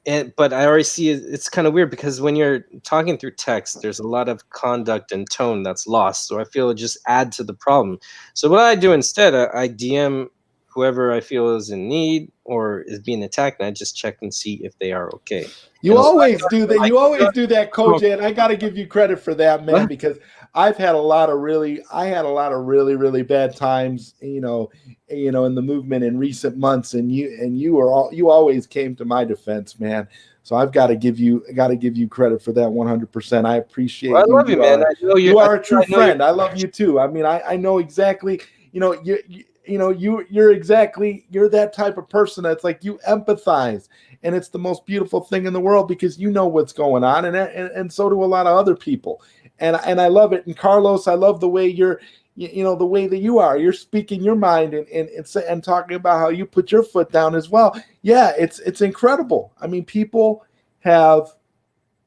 But I already see it's kind of weird because when you're talking through text, there's a lot of conduct and tone that's lost. So I feel it just adds to the problem. So what I do instead, I DM whoever I feel is in need or is being attacked, and I just check and see if they are okay. You always do that. You always do that, Coach, and I got to give you credit for that, man, because I've had a lot of really really bad times, in the movement in recent months, and you always came to my defense, man. So I've got to give you credit for that 100%. I appreciate I love you, man. I know you are a true friend. I love you too. I mean, I know exactly, you're that type of person that's like, you empathize, and it's the most beautiful thing in the world because you know what's going on, and so do a lot of other people. And I love it. And Carlos, I love the way the way that you are. You're speaking your mind and talking about how you put your foot down as well. Yeah, it's incredible. I mean,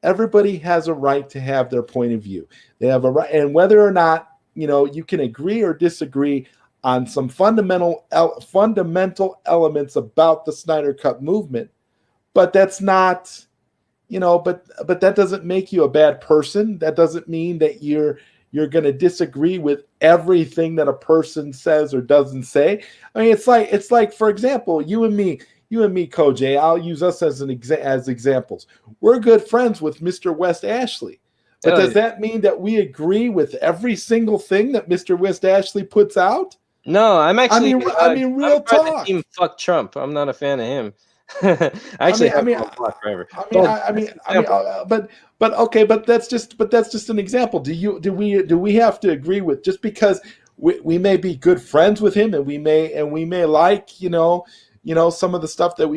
everybody has a right to have their point of view. They have a right, and whether or not, you can agree or disagree on some fundamental elements about the Snyder Cut movement, but that's not, but that doesn't make you a bad person. That doesn't mean that you're going to disagree with everything that a person says or doesn't say. I mean, it's like, for example, you and me, Koj, I'll use us as examples. We're good friends with Mr. West Ashley. But does that mean that we agree with every single thing that Mr. West Ashley puts out? No, I'm actually. I mean, real talk. Team fuck Trump. I'm not a fan of him. But okay, but that's just an example. Do we have to agree with, just because we may be good friends with him, and we may like some of the stuff that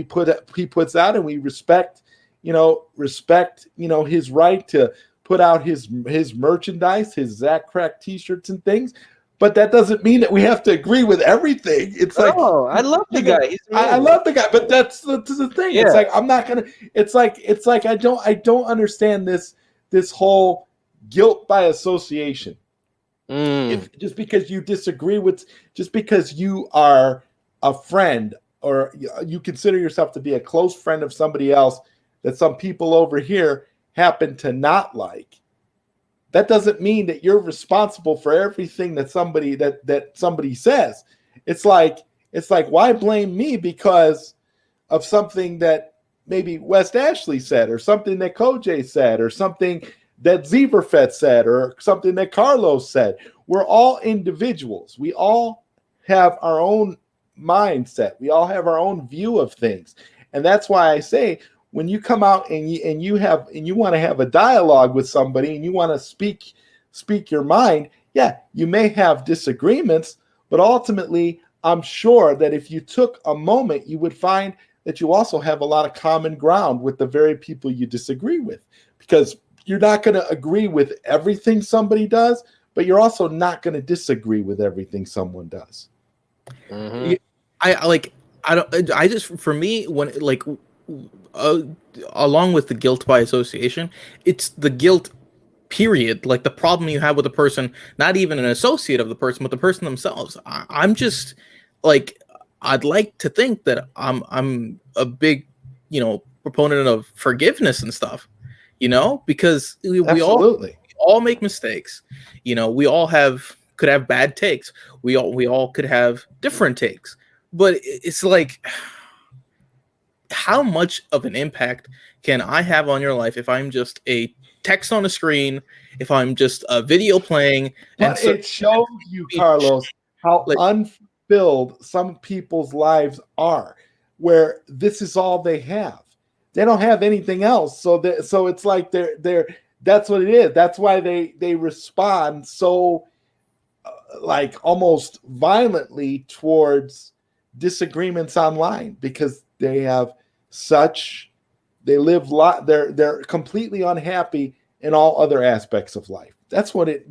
he puts out, and we respect his right to put out his merchandise, his Zach Crack t-shirts and things. But that doesn't mean that we have to agree with everything. It's like, I love the guy. I love the guy, but that's the thing. Yeah. It's like, I'm not gonna. It's like I don't understand this whole guilt by association. Just because you disagree with, just because you are a friend, or you consider yourself to be a close friend of somebody else that some people over here happen to not like, that doesn't mean that you're responsible for everything that somebody says. It's like, why blame me because of something that maybe West Ashley said, or something that Koj said, or something that Zeverfet said, or something that Carlos said? We're all individuals. We all have our own mindset. We all have our own view of things. And that's why I say, when you come out and you want to have a dialogue with somebody, and you want to speak your mind, yeah, you may have disagreements, but ultimately, I'm sure that if you took a moment, you would find that you also have a lot of common ground with the very people you disagree with, because you're not going to agree with everything somebody does, but you're also not going to disagree with everything someone does. Mm-hmm. For me, when along with the guilt by association, it's the guilt period, like the problem you have with the person, not even an associate of the person, but the person themselves. I'm just like, I'd like to think that I'm a big, proponent of forgiveness and stuff, because we all make mistakes. We all could have bad takes. We all could have different takes, but it's like, how much of an impact can I have on your life if I'm just a text on a screen, if I'm just a video playing? But it shows you, Carlos, how unfulfilled some people's lives are, where this is all they have. They don't have anything else. So it's like they're that's what it is. That's why they respond so like almost violently towards disagreements online, because they're completely unhappy in all other aspects of life. That's what it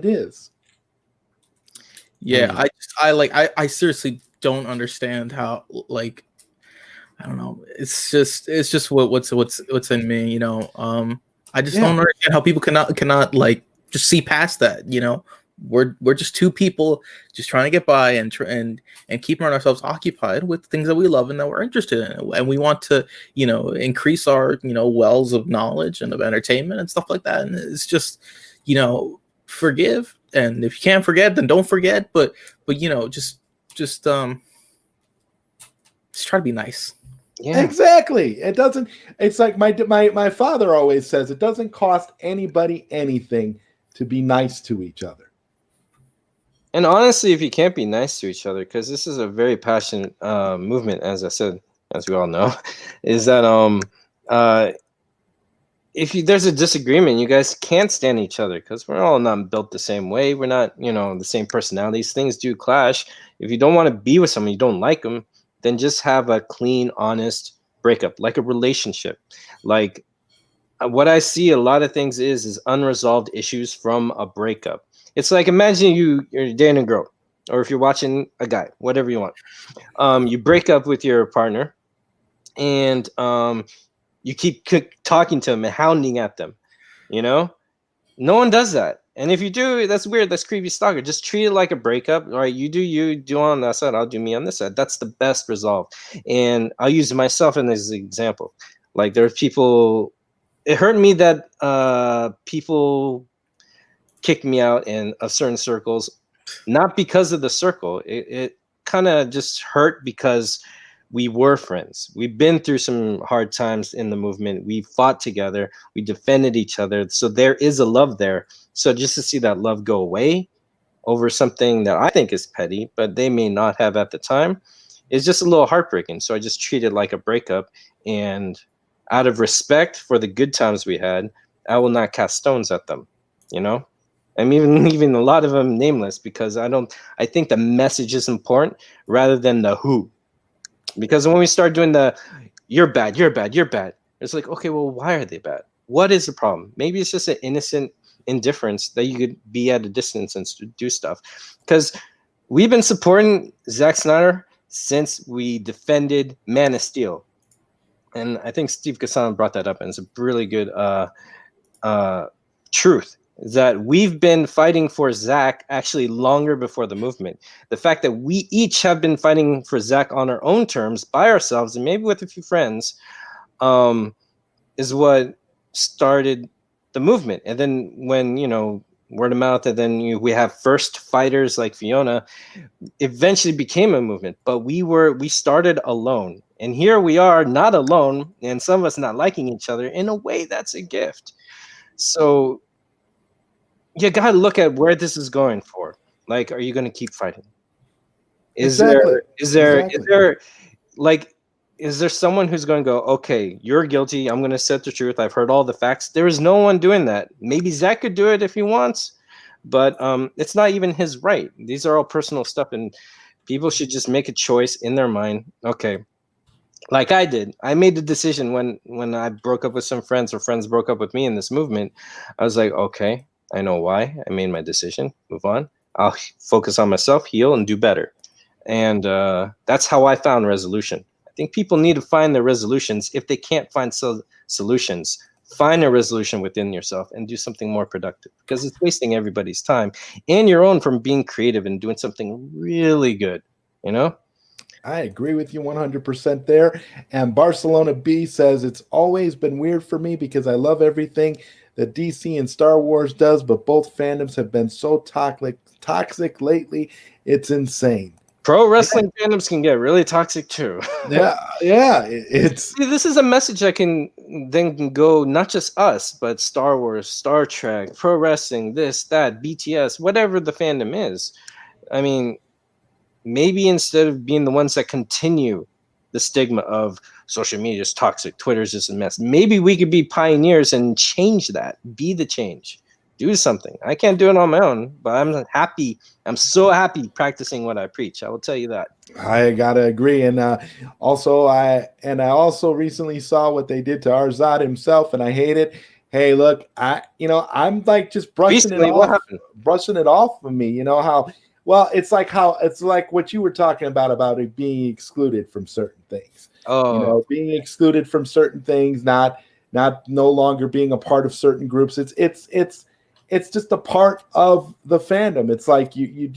is. Yeah, I seriously don't understand how, like, I don't know. It's just what's in me, I just don't understand how people cannot like just see past that, We're just two people just trying to get by and keeping ourselves occupied with things that we love and that we're interested in, and we want to increase our wells of knowledge and of entertainment and stuff like that. And it's just forgive, and if you can't forget, then don't forget. But just try to be nice. Yeah. Exactly. It's like my father always says, it doesn't cost anybody anything to be nice to each other. And honestly, if you can't be nice to each other, because this is a very passionate movement, as I said, as we all know, is that if there's a disagreement, you guys can't stand each other because we're all not built the same way. We're not, the same personalities. Things do clash. If you don't want to be with someone, you don't like them, then just have a clean, honest breakup, like a relationship. Like what I see a lot of things is unresolved issues from a breakup. It's like, imagine you're dating a girl, or if you're watching a guy, whatever you want. You break up with your partner, and you keep talking to them and hounding at them. No one does that. And if you do, that's weird. That's creepy stalker. Just treat it like a breakup. All right, you do on that side, I'll do me on this side. That's the best resolve. And I'll use myself as an example. Like there's people, it hurt me that people kicked me out of certain circles, not because of the circle. It kind of just hurt because we were friends. We've been through some hard times in the movement. We fought together. We defended each other. So there is a love there. So just to see that love go away over something that I think is petty, but they may not have at the time, is just a little heartbreaking. So I just treat it like a breakup. And out of respect for the good times we had, I will not cast stones at them, I'm even leaving a lot of them nameless because I think the message is important rather than the who. Because when we start doing the you're bad, it's like, okay, well, why are they bad? What is the problem? Maybe it's just an innocent indifference that you could be at a distance and do stuff. Because we've been supporting Zack Snyder since we defended Man of Steel. And I think Steve Kassan brought that up, and it's a really good truth. Is that we've been fighting for Zack actually longer before the movement. The fact that we each have been fighting for Zack on our own terms by ourselves and maybe with a few friends is what started the movement. And then when, word of mouth, and then we have first fighters like Fiona, eventually became a movement. But we started alone. And here we are not alone, and some of us not liking each other. In a way, that's a gift. So you got to look at where this is going for. Like, are you going to keep fighting? Is there someone who's going to go, okay, you're guilty. I'm going to set the truth. I've heard all the facts. There is no one doing that. Maybe Zack could do it if he wants, but it's not even his right. These are all personal stuff, and people should just make a choice in their mind. Okay. Like I did. I made the decision when I broke up with some friends or friends broke up with me in this movement. I was like, okay, I know why. I made my decision. Move on. I'll focus on myself, heal, and do better. And that's how I found resolution. I think people need to find their resolutions. If they can't find solutions, find a resolution within yourself and do something more productive, because it's wasting everybody's time and your own from being creative and doing something really good, I agree with you 100% there. And Barcelona B says, it's always been weird for me because I love everything that DC and Star Wars does, but both fandoms have been so toxic lately. It's insane. Pro wrestling fandoms can get really toxic too. Yeah. See, this is a message that can go not just us, but Star Wars, Star Trek, pro wrestling, this, that, BTS, whatever the fandom is. I mean, maybe instead of being the ones that continue the stigma of social media is toxic, Twitter's just a mess, maybe we could be pioneers and change that, be the change, do something. I can't do it on my own, but I'm happy. I'm so happy practicing what I preach. I will tell you that. I gotta agree. And I also recently saw what they did to Zod himself, and I hate it. Hey, look, I'm like just brushing it off of me. How. Well, it's like what you were talking about it being excluded from certain things. Oh, being excluded from certain things, not no longer being a part of certain groups. It's just a part of the fandom. It's like you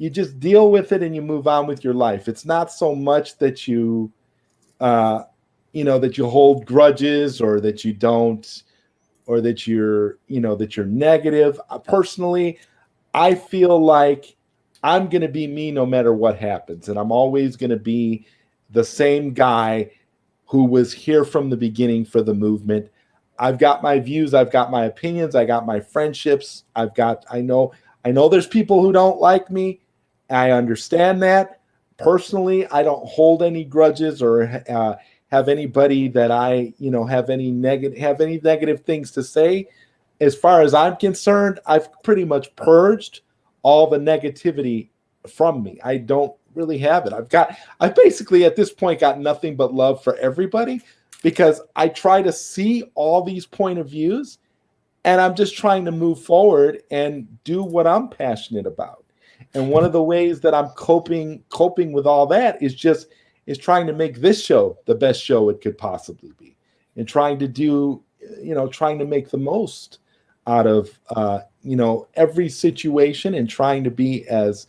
just deal with it and you move on with your life. It's not so much that you hold grudges or that you don't, or that you're negative. Personally, I feel like I'm going to be me no matter what happens. And I'm always going to be the same guy who was here from the beginning for the movement. I've got my views, I've got my opinions, I got my friendships, I know there's people who don't like me. I understand that. Personally, I don't hold any grudges or have anybody that I, have any negative things to say. As far as I'm concerned, I've pretty much purged all the negativity from me. I don't really have it. I've basically at this point got nothing but love for everybody, because I try to see all these point of views, and I'm just trying to move forward and do what I'm passionate about. And one of the ways that I'm coping with all that is trying to make this show the best show it could possibly be, and trying to make the most out of every situation, and trying to be as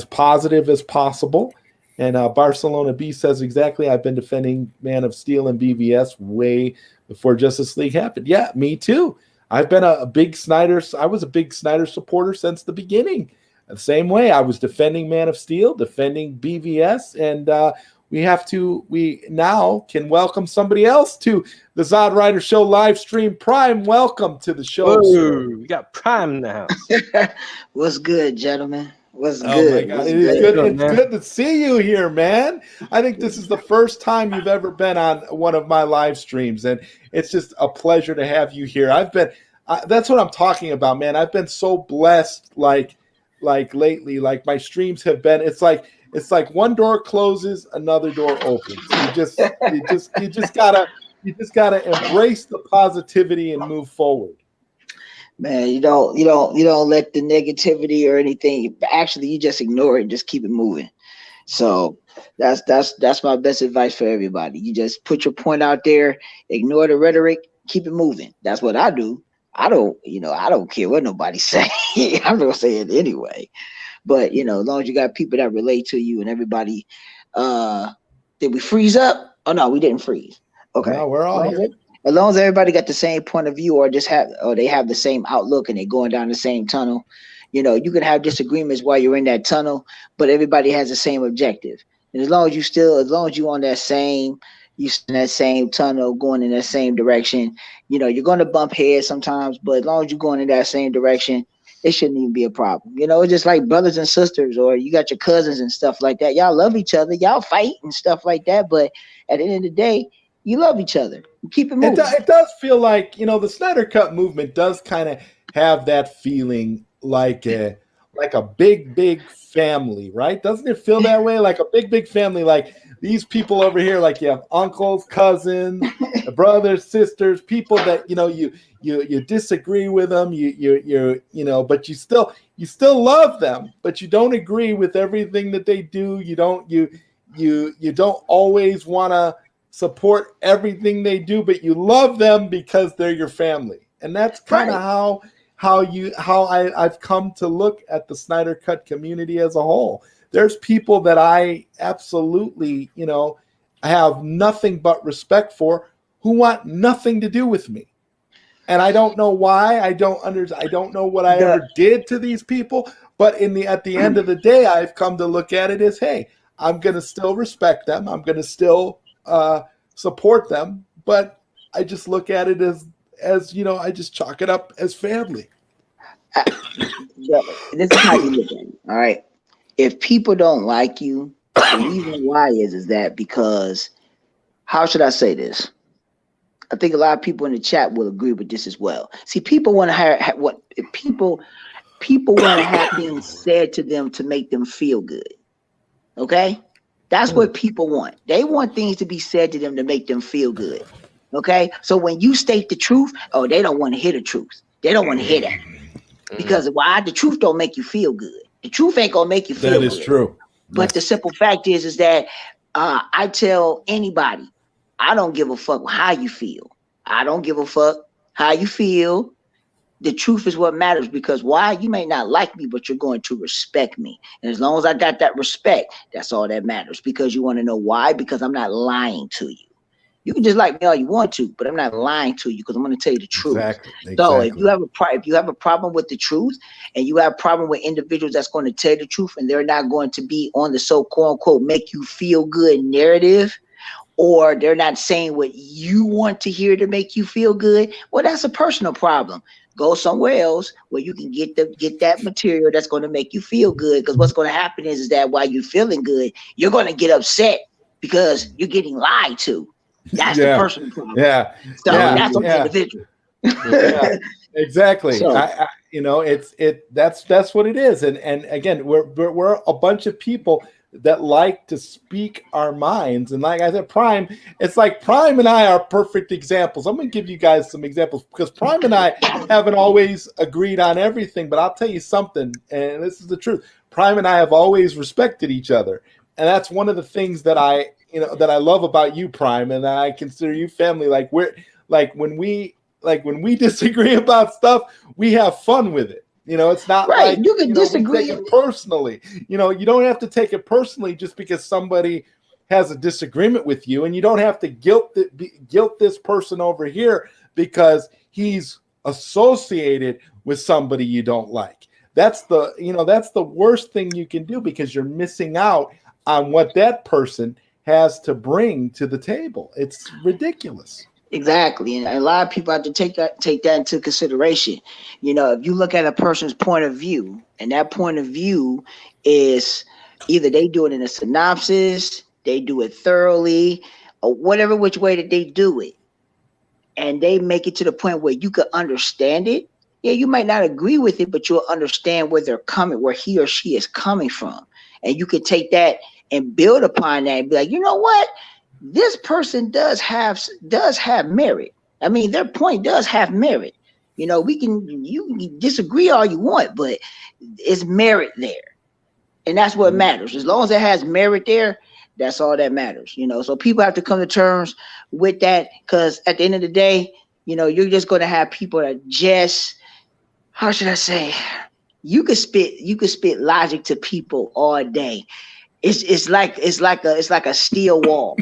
positive as possible. And Barcelona B says exactly, I've been defending Man of Steel and BVS way before Justice League happened. Yeah, me too. I've been I was a big Snyder supporter since the beginning. The same way I was defending Man of Steel, defending BVS, and we now can welcome somebody else to the ZodWriter Show live stream. Prime, welcome to the show. Whoa, we got Prime in the house. What's good, gentlemen? What's good? Oh my God, it is good. It's good to see you here, man. I think this is the first time you've ever been on one of my live streams, and it's just a pleasure to have you here. That's what I'm talking about, man. I've been so blessed, like lately. Like my streams have been. It's like one door closes, another door opens. You just gotta embrace the positivity and move forward. Man, you don't let the negativity or anything. Actually, you just ignore it and just keep it moving. So that's my best advice for everybody. You just put your point out there, ignore the rhetoric, keep it moving. That's what I do. I don't care what nobody say. I'm gonna say it anyway. But as long as you got people that relate to you and everybody, did we freeze up? Oh no, we didn't freeze. Okay, no, we're all here. As long as everybody got the same point of view, or they have the same outlook, and they're going down the same tunnel, you can have disagreements while you're in that tunnel, but everybody has the same objective. And as long as you on that same, in that same tunnel, going in that same direction, you're going to bump heads sometimes, but as long as you're going in that same direction, it shouldn't even be a problem. It's just like brothers and sisters, or you got your cousins and stuff like that. Y'all love each other, y'all fight and stuff like that, but at the end of the day, you love each other. Keep it moving. It does feel like, the Snyder Cut movement does kind of have that feeling like a big family, right? Doesn't it feel that way? Like a big family, like these people over here, like you have uncles, cousins, brothers, sisters, people that, you disagree with them, but you still love them, but you don't agree with everything that they do. You don't always want to support everything they do, but you love them because they're your family. And that's kind of how I've come to look at the Snyder Cut community as a whole. There's people that I absolutely, have nothing but respect for, who want nothing to do with me. And I don't know why. I don't know what I ever did to these people, but at the end of the day, I've come to look at it as, hey, I'm going to still respect them. I'm going to still support them, but I just look at it as I just chalk it up as family. This is how you look at it. All right. If people don't like you, the reason why is that because, how should I say this? I think a lot of people in the chat will agree with this as well. See, people want to have what people want to have things said to them to make them feel good. Okay? That's what people want. They want things to be said to them to make them feel good. Okay? So when you state the truth, they don't want to hear the truth. They don't want to hear that. Because why? The truth don't make you feel good. The truth ain't gonna make you feel good. That is true. But the simple fact is that I tell anybody, I don't give a fuck how you feel. I don't give a fuck how you feel. The truth is what matters, because why? You may not like me, but you're going to respect me. And as long as I got that respect, that's all that matters. Because you want to know why? Because I'm not lying to you. You can just like me all you want to, but I'm not lying to you because I'm going to tell you the truth. Exactly. So if you have a problem with the truth, and you have a problem with individuals that's going to tell you the truth, and they're not going to be on the so quote unquote make you feel good narrative, or they're not saying what you want to hear to make you feel good, well, that's a personal problem. Go somewhere else where you can get that material that's going to make you feel good. Because what's going to happen is that while you're feeling good, you're going to get upset because you're getting lied to. That's the personal problem. Yeah. So that's on the individual. Yeah, exactly. So, that's what it is. And again, we're a bunch of people that like to speak our minds. And like I said, Prime, it's like Prime and I are perfect examples. I'm going to give you guys some examples because Prime and I haven't always agreed on everything, but I'll tell you something, and this is the truth. Prime and I have always respected each other. And that's one of the things that I love about you, Prime, and I consider you family. Like when we disagree about stuff, we have fun with it. It's not right. like You can disagree. We take it personally. You don't have to take it personally just because somebody has a disagreement with you, and you don't have to guilt this person over here because he's associated with somebody you don't like. That's the worst thing you can do because you're missing out on what that person has to bring to the table. It's ridiculous. Exactly. And a lot of people have to take that into consideration. If you look at a person's point of view, and that point of view is either they do it in a synopsis, they do it thoroughly, or whatever which way that they do it, and they make it to the point where you could understand it. Yeah, you might not agree with it, but you'll understand where he or she is coming from. And you could take that and build upon that and be like, you know what? This person does have merit. I mean, their point does have merit. You can disagree all you want, but it's merit there. And that's what matters. As long as it has merit there, that's all that matters. So people have to come to terms with that, because at the end of the day, you're just going to have people that just, how should I say, you could spit logic to people all day. It's like a steel wall.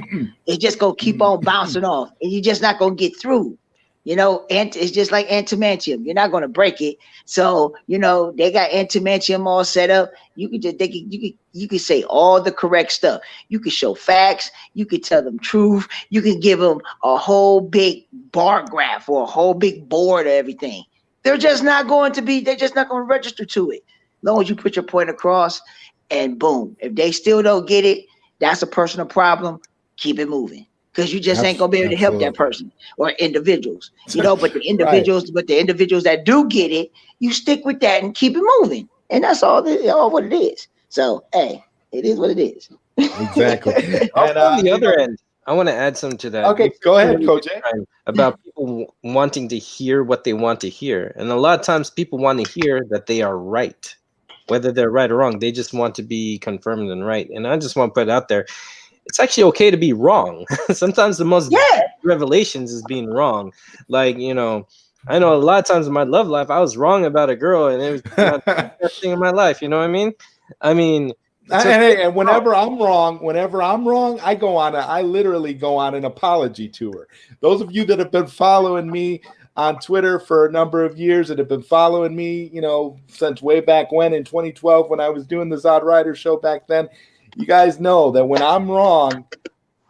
It's just gonna keep on bouncing off, and you're just not gonna get through. And it's just like antimantium. You're not gonna break it. So they got antimantium all set up. You can say all the correct stuff. You can show facts. You can tell them truth. You can give them a whole big bar graph or a whole big board of everything. They're just not going to register to it. As long as you put your point across. And boom, if they still don't get it, that's a personal problem. Keep it moving, because you just ain't gonna be able to help that person or individuals, But the individuals, that do get it, you stick with that and keep it moving, and that's all what it is. So, hey, it is what it is. Exactly. And on the other end, I want to add something to that. Okay, go ahead, Coach. About people wanting to hear what they want to hear, and a lot of times people want to hear that they are right. Whether they're right or wrong, they just want to be confirmed and right. And I just want to put it out there. It's actually okay to be wrong. Sometimes the most revelations is being wrong. Like, I know a lot of times in my love life, I was wrong about a girl, and it was not the best thing in my life. You know what I mean? And whenever I'm wrong, I literally go on an apology tour. Those of you that have been following me on Twitter for a number of years and have been following me, since way back when in 2012, when I was doing the ZodWriter show back then, you guys know that when I'm wrong,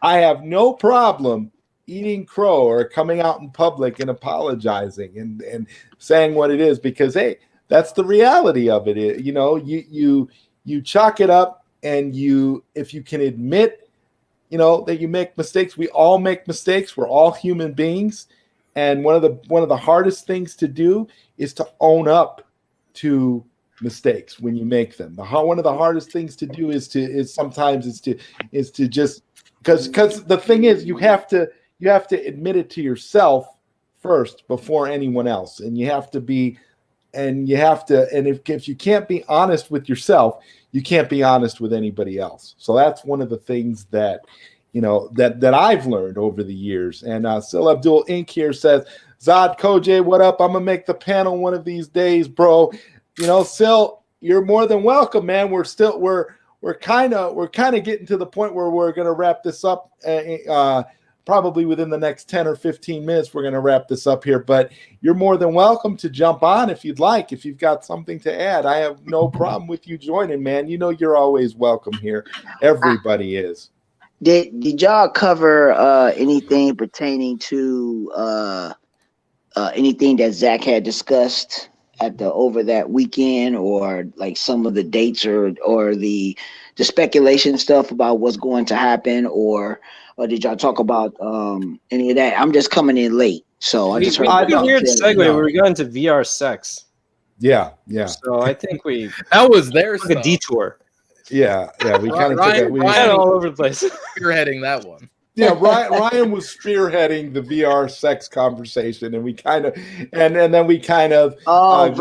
I have no problem eating crow or coming out in public and apologizing and saying what it is, because, hey, that's the reality of it. You chalk it up, and if you can admit, that you make mistakes. We all make mistakes. We're all human beings. And one of the hardest things to do is to own up to mistakes when you make them. One of the hardest things to do is to just, because the thing is, you have to admit it to yourself first before anyone else, and if you can't be honest with yourself, you can't be honest with anybody else. So that's one of the things that that I've learned over the years. And Sil Abdul Inc. here says, Zod Koj, what up? I'm gonna make the panel one of these days, bro. Sil, you're more than welcome, man. We're kind of getting to the point where we're gonna wrap this up. Probably within the next 10 or 15 minutes, we're gonna wrap this up here. But you're more than welcome to jump on if you'd like. If you've got something to add, I have no problem with you joining, man. You're always welcome here. Everybody is. Did y'all cover anything pertaining to anything that Zach had discussed over that weekend, or like some of the dates or the speculation stuff about what's going to happen, or did y'all talk about any of that? I'm just coming in late, so I just heard. Weird segue. We were going to VR sex. Yeah. So I think that was their a detour. Yeah. We kind of took it. Ryan all over the place. Spearheading that one. Yeah, Ryan was spearheading the VR sex conversation, and we kind of, and then we kind of went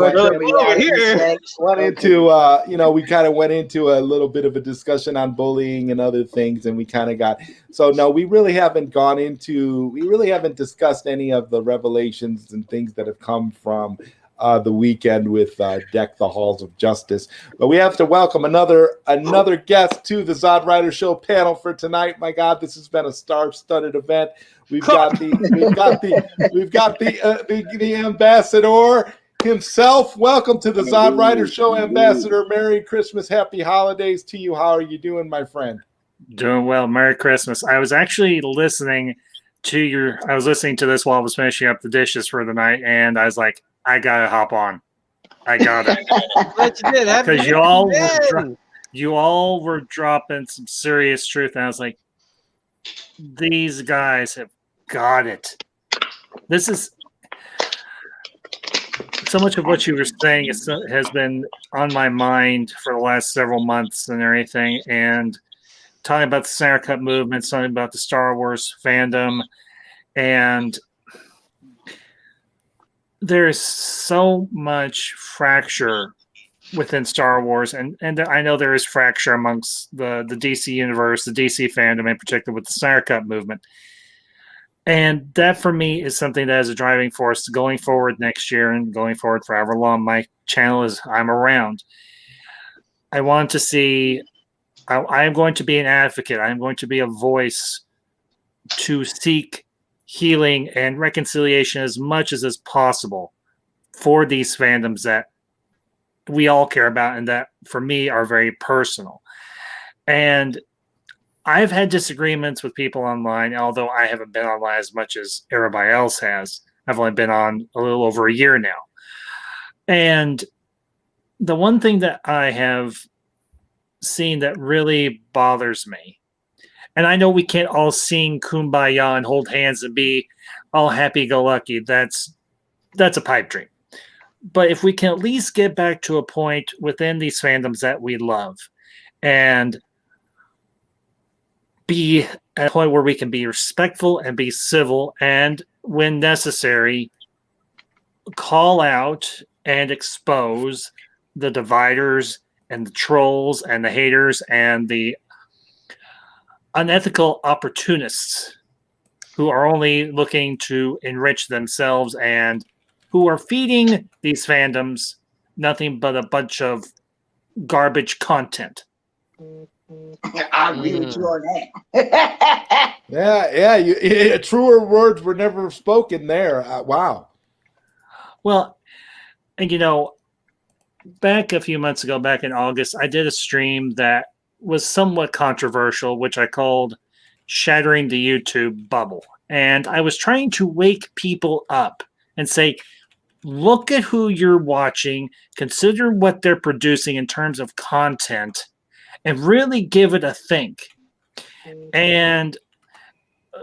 into, we kind of went into a little bit of a discussion on bullying and other things, and we kind of got. So no, we really haven't discussed any of the revelations and things that have come from the weekend with Deck the Halls of Justice. But we have to welcome another guest to the ZodWriter Show panel for tonight. My God, this has been a star-studded event. We've got the ambassador himself. Welcome to the ZodWriter Show, Ambassador. Merry Christmas, Happy Holidays to you. How are you doing, my friend? Doing well. Merry Christmas. I was actually listening to this while I was finishing up the dishes for the night, and I was like, I gotta hop on. I gotta. Because you all were dropping some serious truth, and I was like, these guys have got it. This is so much of what you were saying has been on my mind for the last several months and everything, and talking about the Snyder Cut movement, talking about the Star Wars fandom, and there's so much fracture within Star Wars, and I know there is fracture amongst the DC universe, the DC fandom in particular, with the Snyder Cut movement. And that for me is something that is a driving force going forward next year and going forward for however long my channel is I'm around. I want to see, I am going to be an advocate. I am going to be a voice to seek healing and reconciliation as much as is possible for these fandoms that we all care about and that for me are very personal. And I've had disagreements with people online, although I haven't been online as much as everybody else has. I've only been on a little over a year now. And the one thing that I have seen that really bothers me, and I know we can't all sing Kumbaya and hold hands and be all happy-go-lucky. That's a pipe dream. But if we can at least get back to a point within these fandoms that we love and be at a point where we can be respectful and be civil and, when necessary, call out and expose the dividers and the trolls and the haters and the unethical opportunists who are only looking to enrich themselves and who are feeding these fandoms nothing but a bunch of garbage content. I agree with you on that. Yeah. Truer words were never spoken there. Wow. Well, and back a few months ago, back in August, I did a stream that was somewhat controversial, which I called Shattering the YouTube Bubble. And I was trying to wake people up and say, look at who you're watching, consider what they're producing in terms of content, and really give it a think. And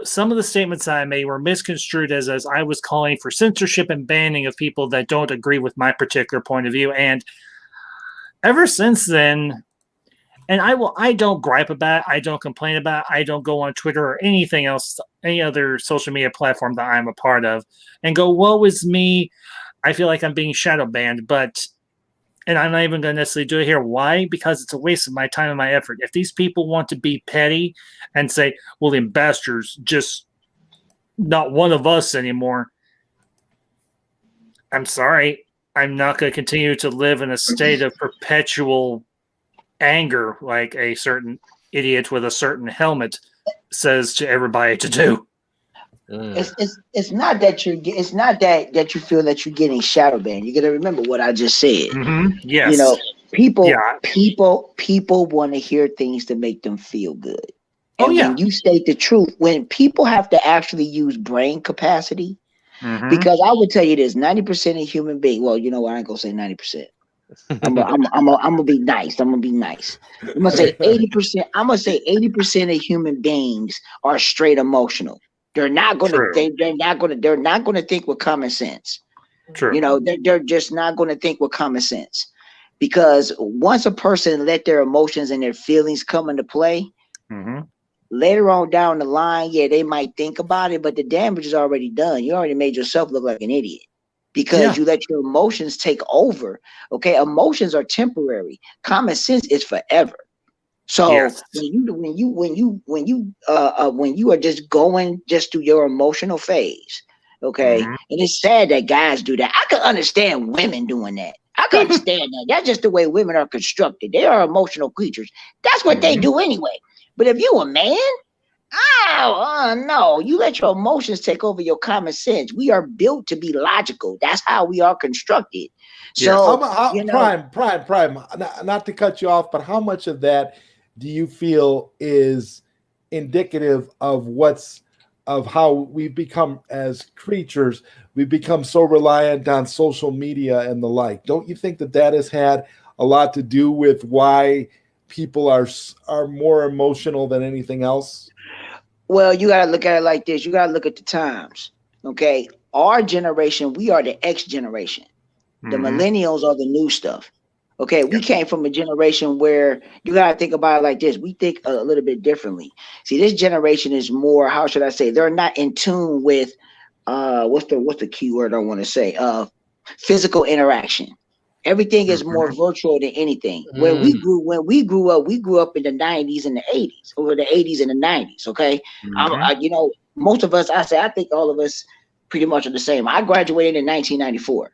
some of the statements I made were misconstrued as I was calling for censorship and banning of people that don't agree with my particular point of view. And ever since then, and I don't gripe about it, I don't complain about it, I don't go on Twitter or anything else, any other social media platform that I'm a part of, and go, woe is me, I feel like I'm being shadow banned, and I'm not even going to necessarily do it here. Why? Because it's a waste of my time and my effort. If these people want to be petty and say, well, the ambassador's just not one of us anymore, I'm sorry, I'm not going to continue to live in a state of perpetual anger like a certain idiot with a certain helmet says to everybody to do. It's not that you feel that you're getting shadow banned. You got to remember what I just said. Mm-hmm. Yes. People want to hear things to make them feel good, And when you state the truth, when people have to actually use brain capacity, because I would tell you this, 90% of human beings, well, you know what, I ain't gonna say 90%. I'm gonna be nice. I'm gonna be nice. I'm gonna say 80%. I'm gonna say 80% of human beings are straight emotional. They're not gonna they're not gonna think with common sense. True. You know, they're just not gonna think with common sense. Because once a person let their emotions and their feelings come into play, later on down the line, yeah, they might think about it, but the damage is already done. You already made yourself look like an idiot because you let your emotions take over. Okay, emotions are temporary. Common sense is forever. So when you are just going just through your emotional phase, okay, and it's sad that guys do that. I can understand women doing that. I can understand that. That's just the way women are constructed. They are emotional creatures. That's what they do anyway. But if you a man, no, you let your emotions take over your common sense. We are built to be logical. That's how we are constructed. So, Prime, not to cut you off, but how much of that do you feel is indicative of how we've become as creatures? We've become so reliant on social media and the like. Don't you think that has had a lot to do with why people are more emotional than anything else? Well, you got to look at it like this. You got to look at the times. Okay. Our generation, we are the X generation. The millennials are the new stuff. Okay. We came from a generation where you got to think about it like this. We think a little bit differently. See, this generation is more, how should I say, they're not in tune with, what's the key word I want to say? Physical interaction. Everything is more virtual than anything. When we grew up in the 90s and the 80s, or the 80s and the 90s. Okay, you know, most of us, I think all of us pretty much are the same. I graduated in 1994.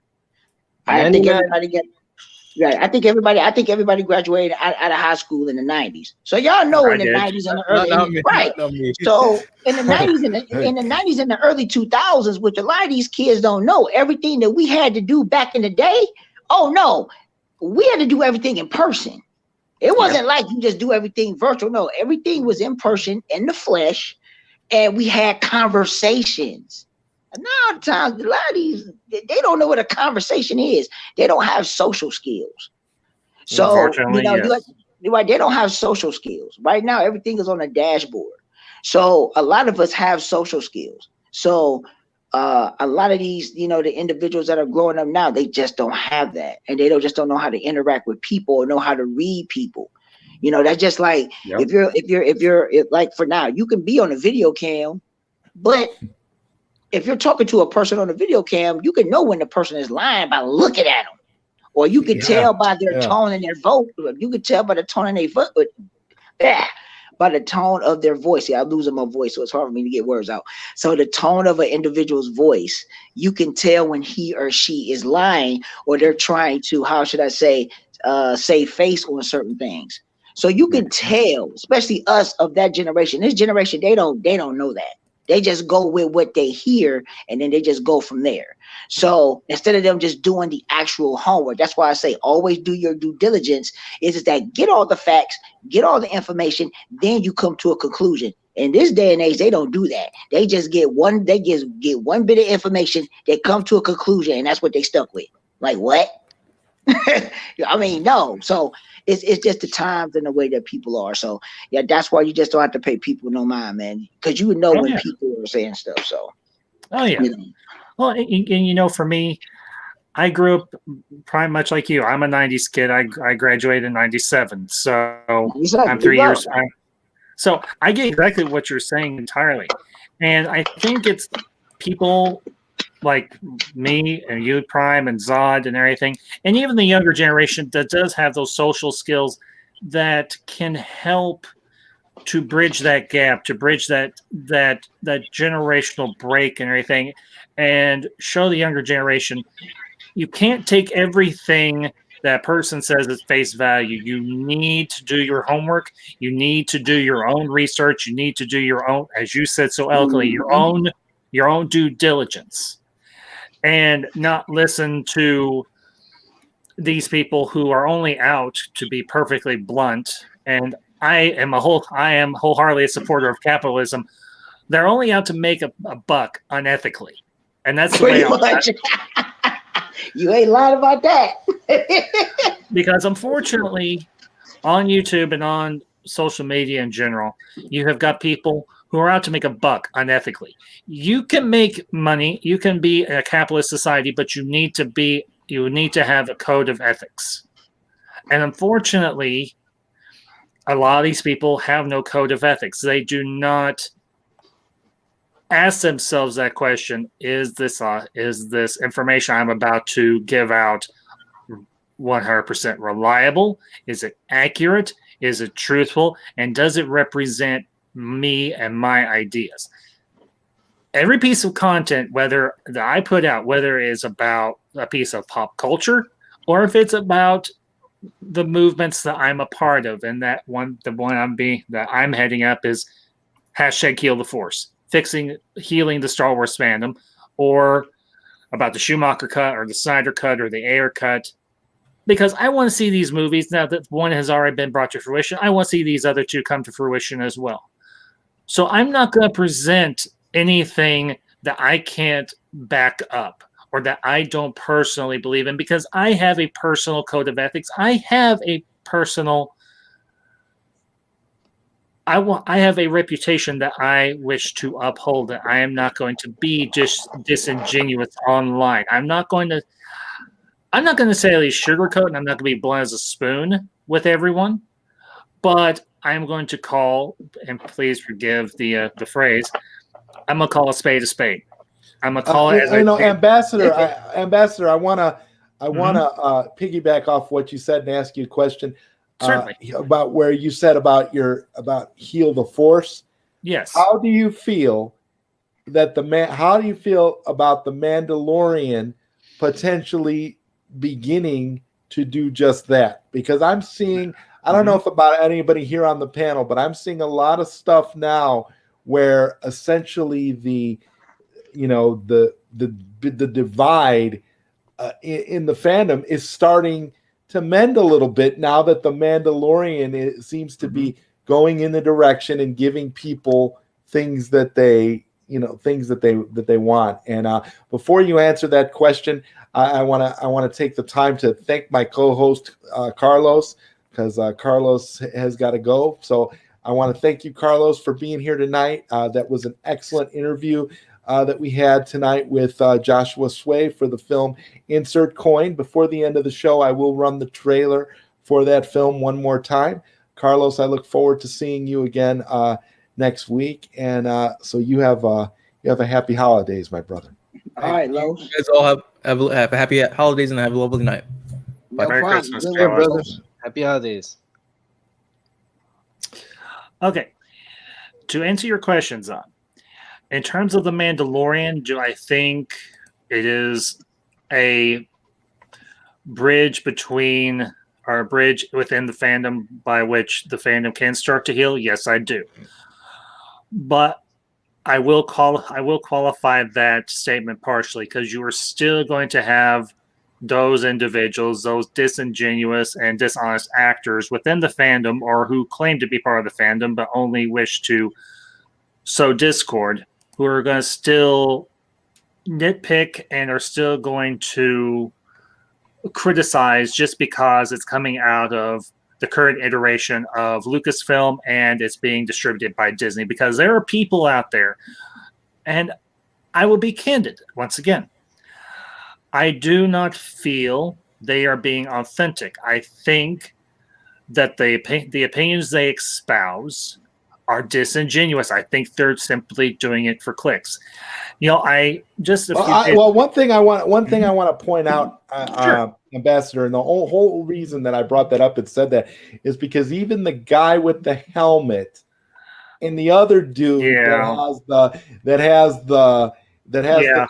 I think everybody graduated out of high school in the 90s. So y'all know in the 90s and the early right. So in the 90s in the 90s and the early 2000s, which a lot of these kids don't know, everything that we had to do back in the day. Oh no, we had to do everything in person. It wasn't like you just do everything virtual. No, everything was in person, in the flesh, and we had conversations. And now times a lot of these, they don't know what a conversation is. They don't have social skills. So you know, they don't have social skills. Right now, everything is on a dashboard. So a lot of us have social skills. So a lot of these, you know, the individuals that are growing up now, they just don't have that, and they just don't know how to interact with people or know how to read people. You know, that's just like if you're like, for now, you can be on a video cam, but if you're talking to a person on a video cam, you can know when the person is lying by looking at them, or you can tell by their tone and their vote. You can tell by the tone and their vote. By the tone of their voice. See, I'm losing my voice, so it's hard for me to get words out. So the tone of an individual's voice, you can tell when he or she is lying, or they're trying to, how should I say, save face on certain things. So you can tell, especially us of that generation. This generation, they don't know that. They just go with what they hear, and then they just go from there. So instead of them just doing the actual homework, that's why I say always do your due diligence, is that get all the facts, get all the information, then you come to a conclusion. In this day and age, they don't do that. They just get one bit of information, they come to a conclusion, and that's what they stuck with. Like, what? I mean, no. So it's just the times and the way that people are. So yeah, that's why you just don't have to pay people no mind, man, because you would know when people are saying stuff. So you know. Well, and you know, for me, I grew up pretty much like you. I'm a 90s kid. I graduated in 97. So I'm 3 years. So I get exactly what you're saying entirely. And I think it's people like me and you, Prime, and Zod and everything, and even the younger generation that does have those social skills that can help to bridge that gap, to bridge that generational break and everything, and show the younger generation you can't take everything that person says at face value. You need to do your homework. You need to do your own research. You need to do your own, as you said so eloquently, your own due diligence, and not listen to these people who are only out to be perfectly blunt and I am wholeheartedly a supporter of capitalism. They're only out to make a buck unethically, and that's the way. Much. You ain't lying about that. Because unfortunately, on YouTube and on social media in general, you have got people who are out to make a buck unethically. You can make money, you can be in a capitalist society, but you need to have a code of ethics. And unfortunately, a lot of these people have no code of ethics. They do not ask themselves that question: is this information I'm about to give out 100% reliable? Is it accurate? Is it truthful? And does it represent me and my ideas? Every piece of content, whether that I put out, whether it's about a piece of pop culture or if it's about the movements that I'm a part of, and the one I'm heading up is #Heal the Force, healing the Star Wars fandom, or about the Schumacher cut or the Snyder cut or the Ayer cut, because I want to see these movies now that one has already been brought to fruition. I want to see these other two come to fruition as well. So I'm not going to present anything that I can't back up or that I don't personally believe in, because I have a personal code of ethics. I have a reputation that I wish to uphold, that I am not going to be just disingenuous online. I'm not going to necessarily sugarcoat, and I'm not going to be blunt as a spoon with everyone, but I'm going to call, and please forgive the phrase, I'm going to call a spade a spade. I'm going to call it as Ambassador, I want to piggyback off what you said and ask you a question. Certainly. About where you said about heal the force. Yes. How do you feel about the Mandalorian potentially beginning to do just that? Because I'm seeing, I don't know if about anybody here on the panel, but I'm seeing a lot of stuff now where essentially the divide in the fandom is starting to mend a little bit now that the Mandalorian seems to be going in the direction and giving people things that they want. And before you answer that question, I want to take the time to thank my co-host Carlos, because Carlos has got to go. So I want to thank you, Carlos, for being here tonight. That was an excellent interview that we had tonight with Joshua Tsui for the film Insert Coin. Before the end of the show, I will run the trailer for that film one more time. Carlos, I look forward to seeing you again next week. And so you have a happy holidays, my brother. All right, Los. You guys all have a happy holidays and have a lovely night. Merry Christmas, brothers. Happy holidays. Okay. To answer your questions in terms of The Mandalorian, do I think it is a bridge within the fandom by which the fandom can start to heal? Yes, I do. But I will qualify that statement partially, because you are still going to have those individuals, those disingenuous and dishonest actors within the fandom, or who claim to be part of the fandom but only wish to sow discord, who are going to still nitpick and are still going to criticize just because it's coming out of the current iteration of Lucasfilm and it's being distributed by Disney. Because there are people out there, and I will be candid once again, I do not feel they are being authentic. I think that the opinions they espouse are disingenuous. I think they're simply doing it for clicks. One thing I want to point out, Sure. Ambassador, and the whole reason that I brought that up and said that is because even the guy with the helmet and the other dude that has the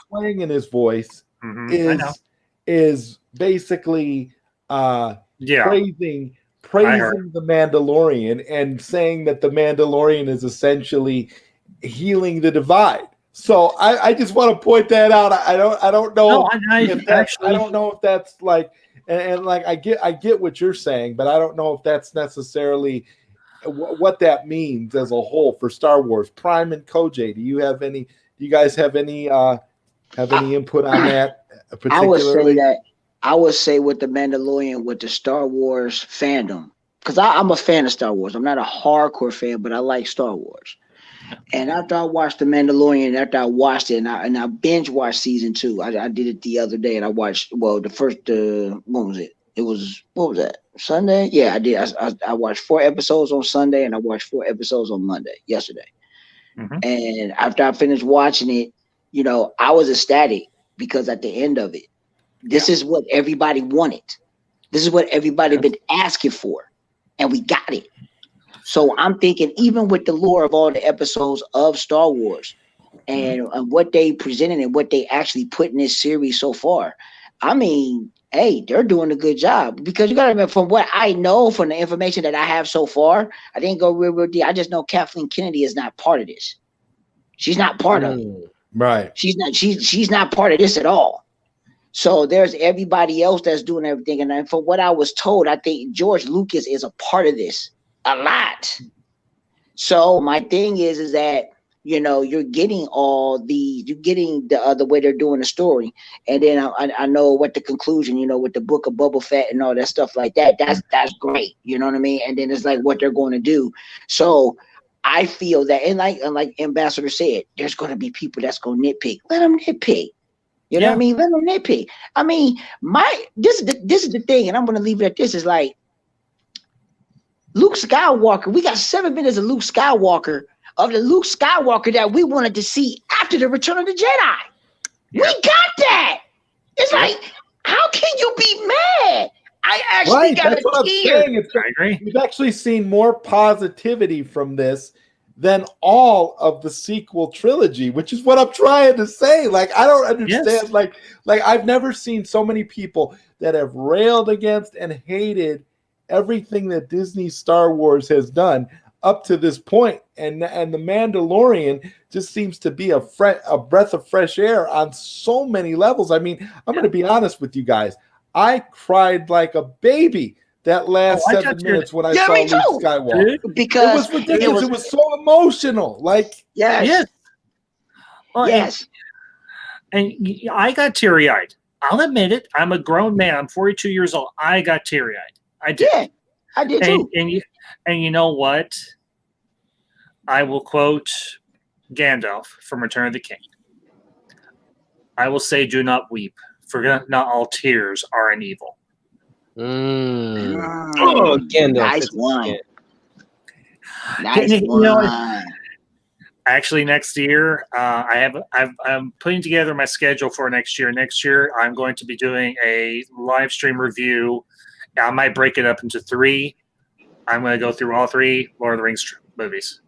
twang in his voice is basically praising the Mandalorian and saying that the Mandalorian is essentially healing the divide. So I just want to point that out. I don't know. I don't know if that's like, and like I get what you're saying, but I don't know if that's necessarily what that means as a whole for Star Wars. Prime and Koj, do you guys have any input on that particularly? I would say with the Mandalorian, with the Star Wars fandom, because I'm a fan of Star Wars. I'm not a hardcore fan, but I like Star Wars. And after I watched The Mandalorian, after I watched it, and I binge watched season 2. I did it the other day, and I watched the first. When was it? What was that? Sunday? Yeah, I did. I watched 4 episodes on Sunday, and I watched 4 episodes on Monday, yesterday. Mm-hmm. And after I finished watching it, I was ecstatic because at the end of it, this is what everybody wanted. This is what everybody been asking for, and we got it. So I'm thinking, even with the lore of all the episodes of Star Wars and what they presented and what they actually put in this series so far, I mean, hey, they're doing a good job. Because you got to remember, from what I know, from the information that I have so far, I didn't go real deep. I just know Kathleen Kennedy is not part of this. She's not part of it. Right. She's not part of this at all. So there's everybody else that's doing everything. And from what I was told, I think George Lucas is a part of this a lot. So my thing is that, you're getting the way they're doing the story. And then I know what the conclusion, with the book of Boba Fett and all that stuff like that. That's great. You know what I mean? And then it's like what they're going to do. So I feel that, and like Ambassador said, there's going to be people that's going to nitpick. Let them nitpick. You know what I mean? Let them nitpick. I mean, this is the thing, and I'm going to leave it at this. Is like Luke Skywalker. We got 7 minutes of Luke Skywalker, of the Luke Skywalker that we wanted to see after the Return of the Jedi. We got that. It's like, how can you be mad? I actually got a tear. I agree. We've actually seen more positivity from this than all of the sequel trilogy, which is what I'm trying to say. Like, I don't understand. Yes. Like I've never seen so many people that have railed against and hated everything that Disney Star Wars has done up to this point. And the Mandalorian just seems to be a breath of fresh air on so many levels. I mean, I'm going to be honest with you guys. I cried like a baby that last 7 minutes when I saw Luke Skywalker. Because it was ridiculous. It was so emotional. Like, yes. Well, yes. And I got teary-eyed. I'll admit it. I'm a grown man. I'm 42 years old. I got teary-eyed. I did. Yeah, I did too. And you know what? I will quote Gandalf from Return of the King. I will say, do not weep, for not all tears are an evil. Oh, Gandalf. Nice one. Nice one. Actually, next year, I'm putting together my schedule for next year. Next year, I'm going to be doing a live stream review. I might break it up into 3. I'm going to go through all 3 Lord of the Rings movies.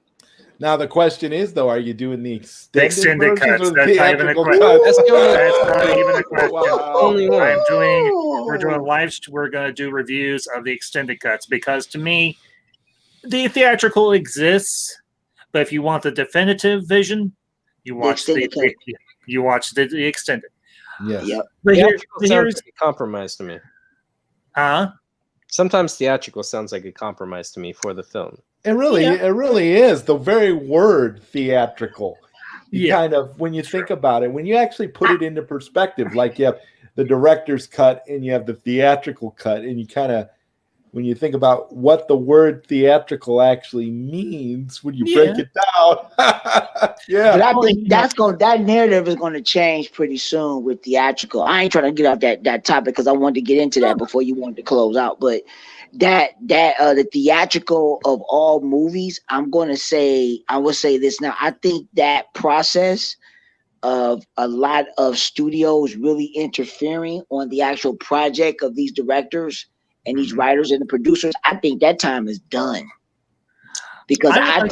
Now the question is, though, are you doing the extended cuts? That's not even a question. That's not even a question. Wow. We're doing live. We're going to do reviews of the extended cuts because, to me, the theatrical exists, but if you want the definitive vision, you watch the extended. Yes. Yep. But here's like a compromise to me. Huh? Sometimes theatrical sounds like a compromise to me for the film. It really is. The very word theatrical. Kind of, when you think about it, when you actually put it into perspective, like you have the director's cut and you have the theatrical cut, and you kind of, when you think about what the word theatrical actually means, when you break it down. But I think that narrative is going to change pretty soon with theatrical. I ain't trying to get off that topic because I wanted to get into that before you wanted to close out. But the theatrical of all movies, I would say this now. I think that process of a lot of studios really interfering on the actual project of these directors and these writers and the producers, I think that time is done. Because Go ahead.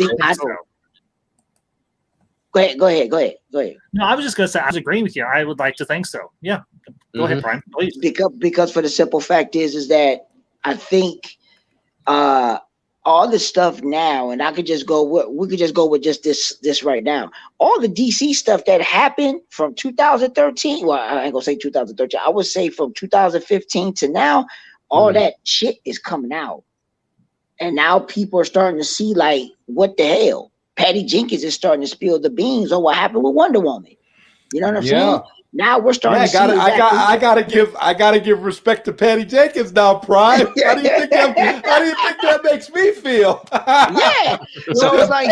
No, I was just going to say, I was agreeing with you. I would like to think so. Yeah. Go ahead, Brian, please. Because for the simple fact is that I think all the stuff now, and we could just go with just this right now. All the DC stuff that happened from 2013, well, I ain't gonna say 2013, I would say from 2015 to now, all that shit is coming out. And now people are starting to see like, what the hell? Patty Jenkins is starting to spill the beans on what happened with Wonder Woman. You know what I'm saying? Now we're starting to see. I gotta give respect to Patty Jenkins now, Prime. How do you think that makes me feel? Yeah. So it's like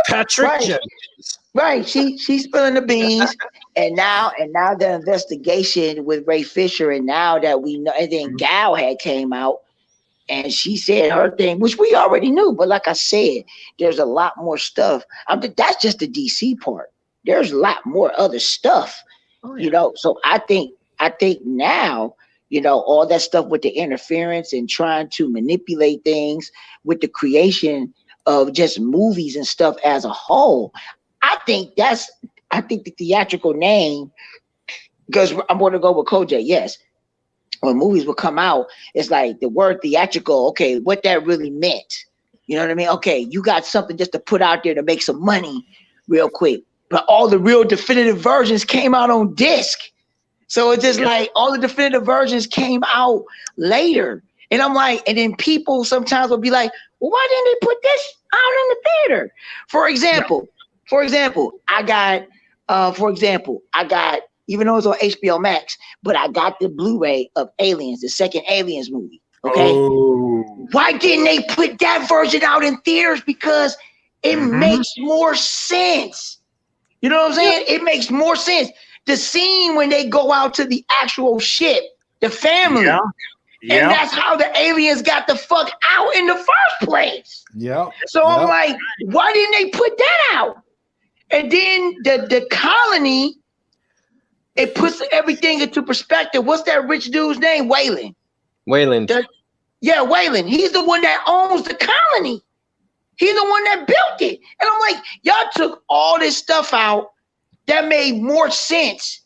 Patrick Jenkins. Right. She's spilling the beans. And now the investigation with Ray Fisher, and now that we know, and then Gal had came out and she said her thing, which we already knew. But like I said, there's a lot more stuff. That's just the DC part. There's a lot more other stuff, you know. So I think now, you know, all that stuff with the interference and trying to manipulate things with the creation of just movies and stuff as a whole. I think the theatrical name, because I'm going to go with Kojak. Yes. When movies would come out, it's like the word theatrical, okay, what that really meant. You know what I mean? Okay, you got something just to put out there to make some money real quick. But all the real definitive versions came out on disc. So it's just like all the definitive versions came out later. And I'm like, and then people sometimes will be like, well, why didn't they put this out in the theater? For example, I got, even though it's on HBO Max, but I got the Blu-ray of Aliens, the second Aliens movie. Okay. Oh. Why didn't they put that version out in theaters? Because it makes more sense. You know what I'm saying? It makes more sense. The scene when they go out to the actual ship, the family. Yeah. And that's how the aliens got the fuck out in the first place. Yeah. So I'm like, why didn't they put that out? And then the colony, it puts everything into perspective. What's that rich dude's name? Wayland. Wayland. Wayland. He's the one that owns the colony. He's the one that built it. And I'm like, y'all took all this stuff out that made more sense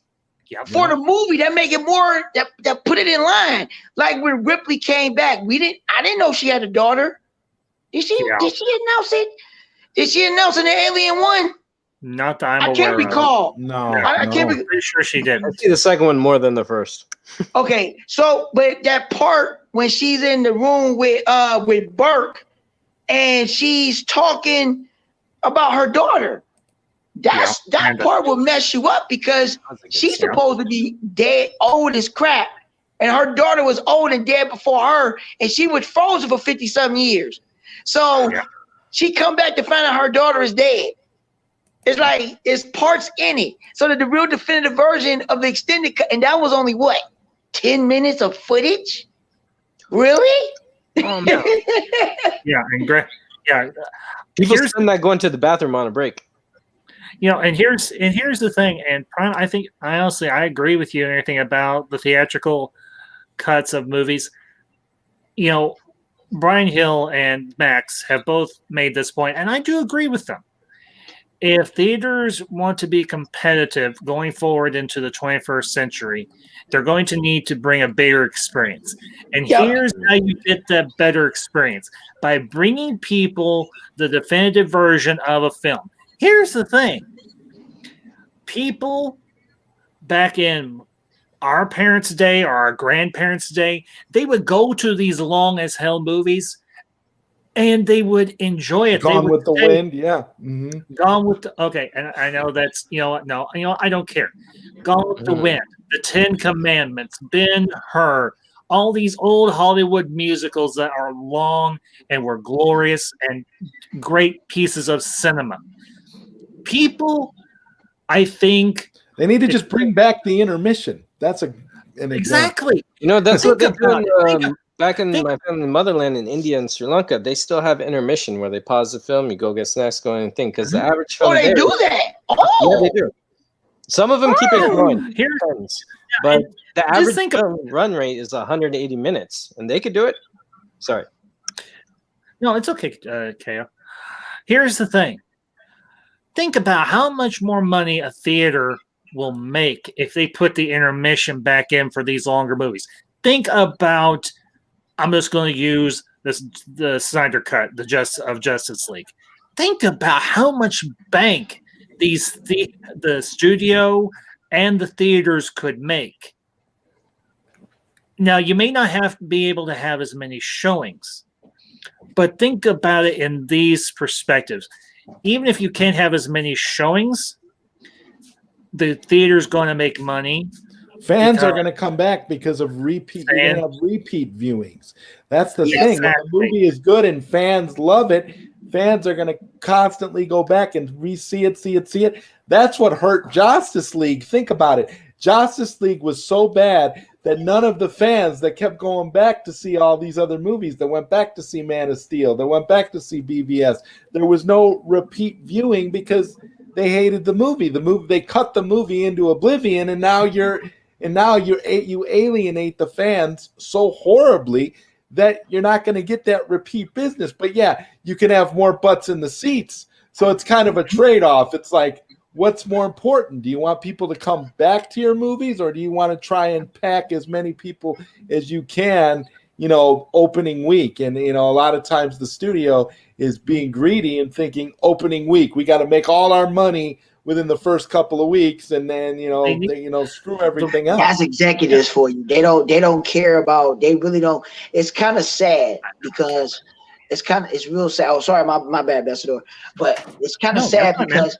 for the movie. That make it more, that put it in line. Like when Ripley came back, I didn't know she had a daughter. Did she announce it? Did she announce in the Alien one? Not that I'm I can't recall. No, I can't be pretty sure she did. I see the second one more than the first. Okay, so but that part when she's in the room with Burke and she's talking about her daughter, that part will mess you up because she's supposed to be dead, old as crap, and her daughter was old and dead before her, and she was frozen for 50-something years. So she come back to find out her daughter is dead. It's like it's parts in it. So that the real definitive version of the extended cut, and that was only what, 10 minutes of footage? Really? Yeah, and people spend that going to the bathroom on a break. You know, and here's the thing, and Prime, I agree with you and everything about the theatrical cuts of movies. You know, Brian Hill and Max have both made this point, and I do agree with them. If theaters want to be competitive going forward into the 21st century, they're going to need to bring a better experience. And here's how you get that better experience: by bringing people the definitive version of a film. Here's the thing. People back in our parents' day or our grandparents' day, they would go to these long as hell movies and they would enjoy it. Gone with the Wind, Gone with the, okay, and I know that's, I don't care. Gone with the Wind, the 10 Commandments, Ben-Hur, all these old Hollywood musicals that are long and were glorious and great pieces of cinema. People, I think they need to just bring back the intermission. That's an exactly. You know, that's what they're doing. Back in my family motherland in India and Sri Lanka, they still have intermission where they pause the film, you go get snacks, go in and think, because the average film. Oh, they do that. Oh, yeah, they do. Some of them keep it going. But the average film run rate is 180 minutes, and they could do it. Sorry. No, it's okay, Keo. Here's the thing. Think about how much more money a theater will make if they put the intermission back in for these longer movies. Think about, I'm just going to use the Snyder Cut, the Justice League. Think about how much bank the studio and the theaters could make. Now, you may not be able to have as many showings, But think about it in these perspectives. Even if you can't have as many showings, the theater's going to make money. Fans are going to come back because of repeat. You're going to have repeat viewings. That's the thing. When the movie is good and fans love it, fans are going to constantly go back and see it. That's what hurt Justice League. Think about it. Justice League was so bad that none of the fans that kept going back to see all these other movies, that went back to see Man of Steel, that went back to see BVS, there was no repeat viewing because they hated the movie. They cut the movie into oblivion, and now you alienate the fans so horribly that you're not going to get that repeat business. But yeah, you can have more butts in the seats. So it's kind of a trade-off. It's like, what's more important? Do you want people to come back to your movies, or do you want to try and pack as many people as you can, opening week? And, a lot of times the studio is being greedy and thinking opening week, we got to make all our money within the first couple of weeks, and then screw everything else. That's executives for you. They don't care about. They really don't. It's kind of sad because it's real sad. Oh, sorry, my bad, Ambassador. But it's kind of sad because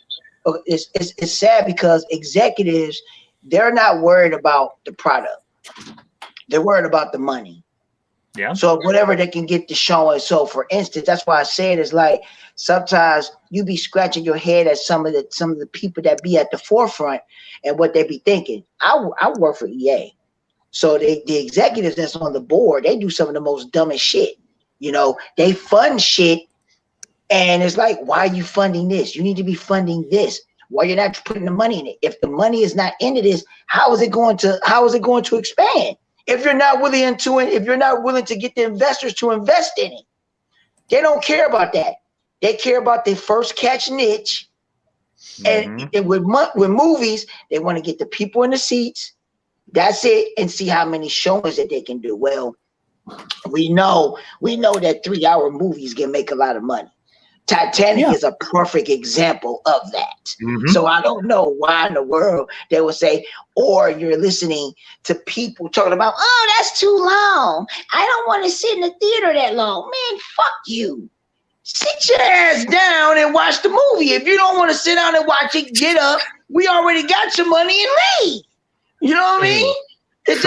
it's sad because executives, they're not worried about the product. They're worried about the money. Yeah. So whatever they can get to show. So for instance, that's why I said it's like sometimes you be scratching your head at some of the people that be at the forefront and what they be thinking. I work for EA. So the executives that's on the board, they do some of the most dumbest shit. They fund shit, and it's like, why are you funding this? You need to be funding this. Why you're not putting the money in it? If the money is not into this, how is it going to expand? If you're not willing to get the investors to invest in it, they don't care about that. They care about their first catch niche. And with movies, they want to get the people in the seats. That's it, and see how many showings that they can do. Well, we know that 3-hour movies can make a lot of money. Titanic is a perfect example of that. So I don't know why in the world they would say, or you're listening to people talking about, oh, that's too long. I don't want to sit in the theater that long. Man, fuck you. Sit your ass down and watch the movie. If you don't want to sit down and watch it, get up. We already got your money and leave. You know what I mean? It's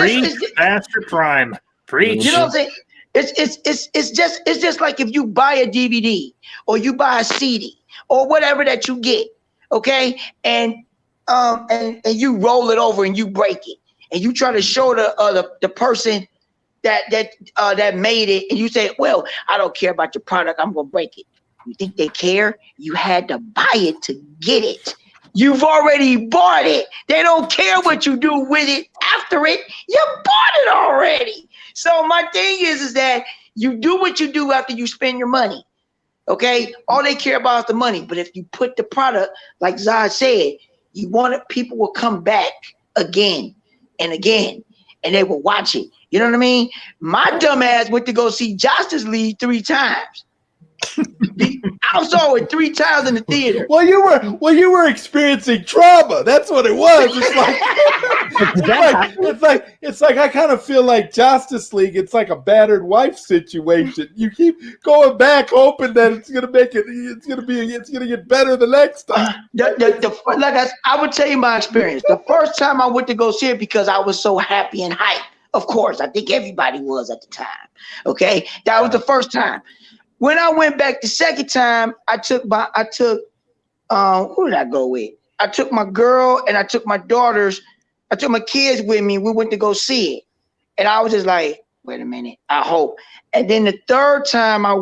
Master Prime. Preach. You know what I'm saying? It's just like if you buy a DVD or you buy a CD or whatever that you get, okay, and you roll it over and you break it, and you try to show the person that made it, and you say, well, I don't care about your product, I'm gonna break it. You think they care? You had to buy it to get it. You've already bought it. They don't care what you do with it after it. You bought it already. So my thing is that you do what you do after you spend your money. Okay? All they care about is the money. But if you put the product, like Zod said, you want it, people will come back again and again, and they will watch it. You know what I mean? My dumb ass went to go see Justice League 3 times. I saw it 3 times in the theater. Well, you were experiencing trauma. That's what it was. It's like I kind of feel like Justice League. It's like a battered wife situation. You keep going back, hoping that it's gonna make it. It's gonna get better the next time. I would tell you my experience. The first time I went to go see it because I was so happy and hyped. Of course, I think everybody was at the time. Okay, that was the first time. When I went back the second time, who did I go with? I took my girl and I took my daughters. I took my kids with me. We went to go see it. And I was just like, wait a minute, I hope. And then the third time I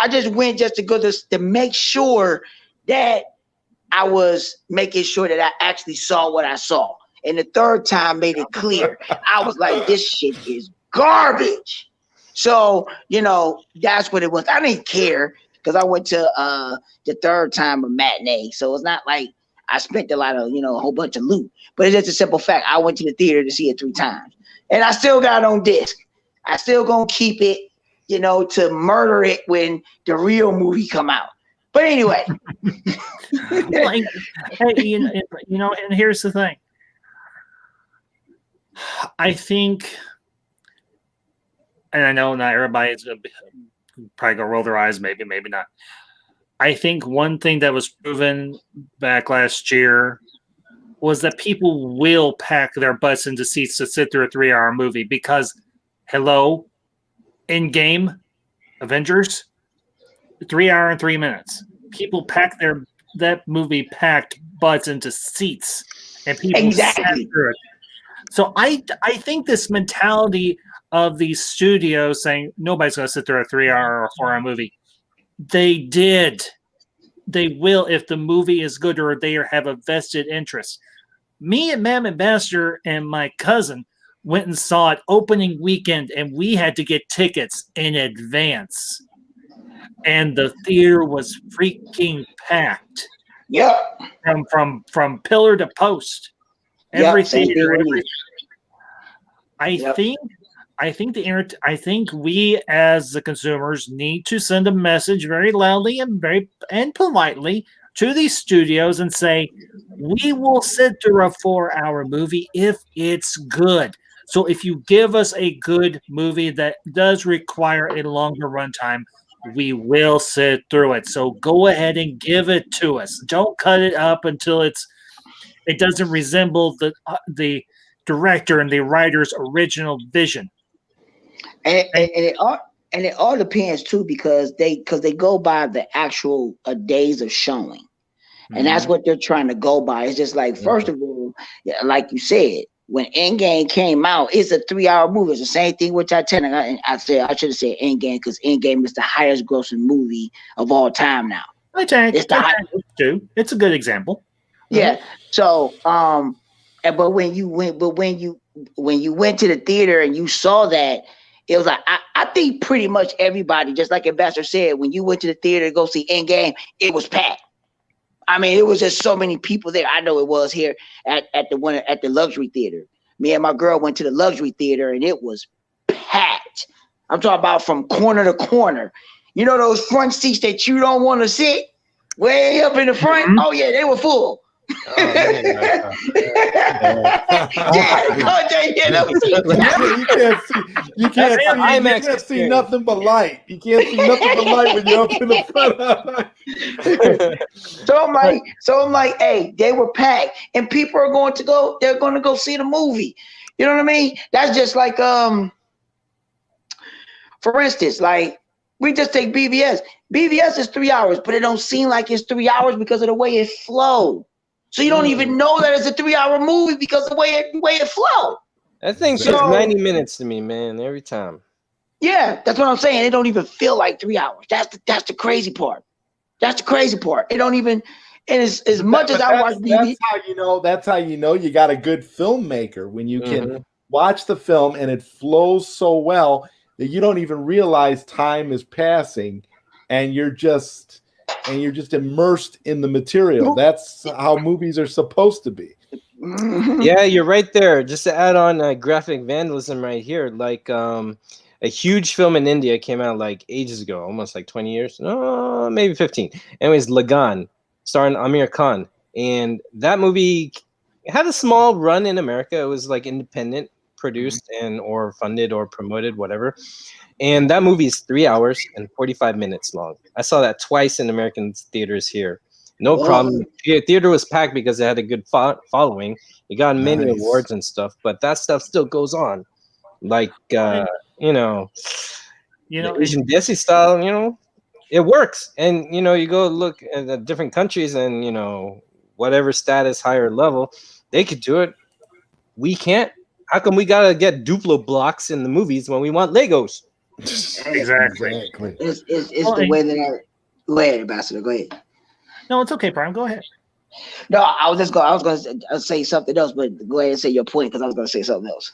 just went just to go to make sure that I was making sure that I actually saw what I saw. And the third time made it clear. I was like, this shit is garbage. So, that's what it was. I didn't care because I went to the third time a matinee. So it's not like I spent a lot of, a whole bunch of loot. But it's just a simple fact. I went to the theater to see it 3 times. And I still got it on disc. I still gonna keep it, to murder it when the real movie come out. But anyway. Hey, and here's the thing. I think, and I know not everybody is going to probably gonna roll their eyes, maybe not. I think one thing that was proven back last year was that people will pack their butts into seats to sit through a 3-hour movie because, hello, in-game Avengers, 3 hour and 3 minutes. People pack that movie packed butts into seats, and people sat through it. So I think this mentality of these studios saying nobody's going to sit through a 3-hour or 4-hour movie, they did. They will if the movie is good or they have a vested interest. Me and Mam Ambassador and my cousin went and saw it opening weekend, and we had to get tickets in advance. And the theater was freaking packed. Yeah. From pillar to post. Every theater. I think we as the consumers need to send a message very loudly and politely to these studios and say, we will sit through a 4-hour movie if it's good. So if you give us a good movie that does require a longer runtime, we will sit through it. So go ahead and give it to us. Don't cut it up until it doesn't resemble the director and the writer's original vision. And it all depends too, because they go by the actual days of showing, and that's what they're trying to go by. It's just like, first of all, like you said, when Endgame came out, it's a 3-hour movie. It's the same thing with Titanic. I should have said Endgame because Endgame is the highest grossing movie of all time now. It's a good example. Yeah. So but when you went to the theater and you saw that, it was like I think pretty much everybody, just like Ambassador said, when you went to the theater to go see Endgame, it was packed. I mean, it was just so many people there. I know it was here at the luxury theater. Me and my girl went to the luxury theater and it was packed. I'm talking about from corner to corner. You know those front seats that you don't want to sit way up in the front? Oh yeah, they were full. You can't see nothing but light. You can't see nothing but light when you're up in the front. So I'm like, hey, they were packed, and people are going to go. They're going to go see the movie. You know what I mean? That's just like for instance, like we just take BVS. BVS is 3 hours, but it don't seem like it's 3 hours because of the way it flowed. So you don't even know that it's a 3-hour movie because of the way it flowed. That thing's just 90 minutes to me, man, every time. Yeah, that's what I'm saying. It don't even feel like 3 hours. That's the crazy part. That's the crazy part. It don't even. And as much as I watch BVS, that's how you know you got a good filmmaker, when you can watch the film and it flows so well that you don't even realize time is passing, and you're just immersed in the material. That's how movies are supposed to be. Yeah, you're right there. Just to add on graphic vandalism right here, like a huge film in India came out like ages ago, almost like 20 years, no, maybe 15. Anyways, Lagan, starring Amir Khan, and that movie had a small run in America. It was like independent produced and or funded or promoted, whatever. And that movie is 3 hours and 45 minutes long. I saw that twice in American theaters here. No problem. The theater was packed because it had a good following. It got many awards and stuff, but that stuff still goes on. Like, the Asian Desi style, it works. And, you go look at the different countries and, whatever status, higher level, they could do it. We can't. How come we got to get Duplo blocks in the movies when we want Legos? Exactly. It's the way that I. Go ahead, Ambassador. Go ahead. No, it's okay, Brian. Go ahead. No, I was going to say something else, but go ahead and say your point because I was going to say something else.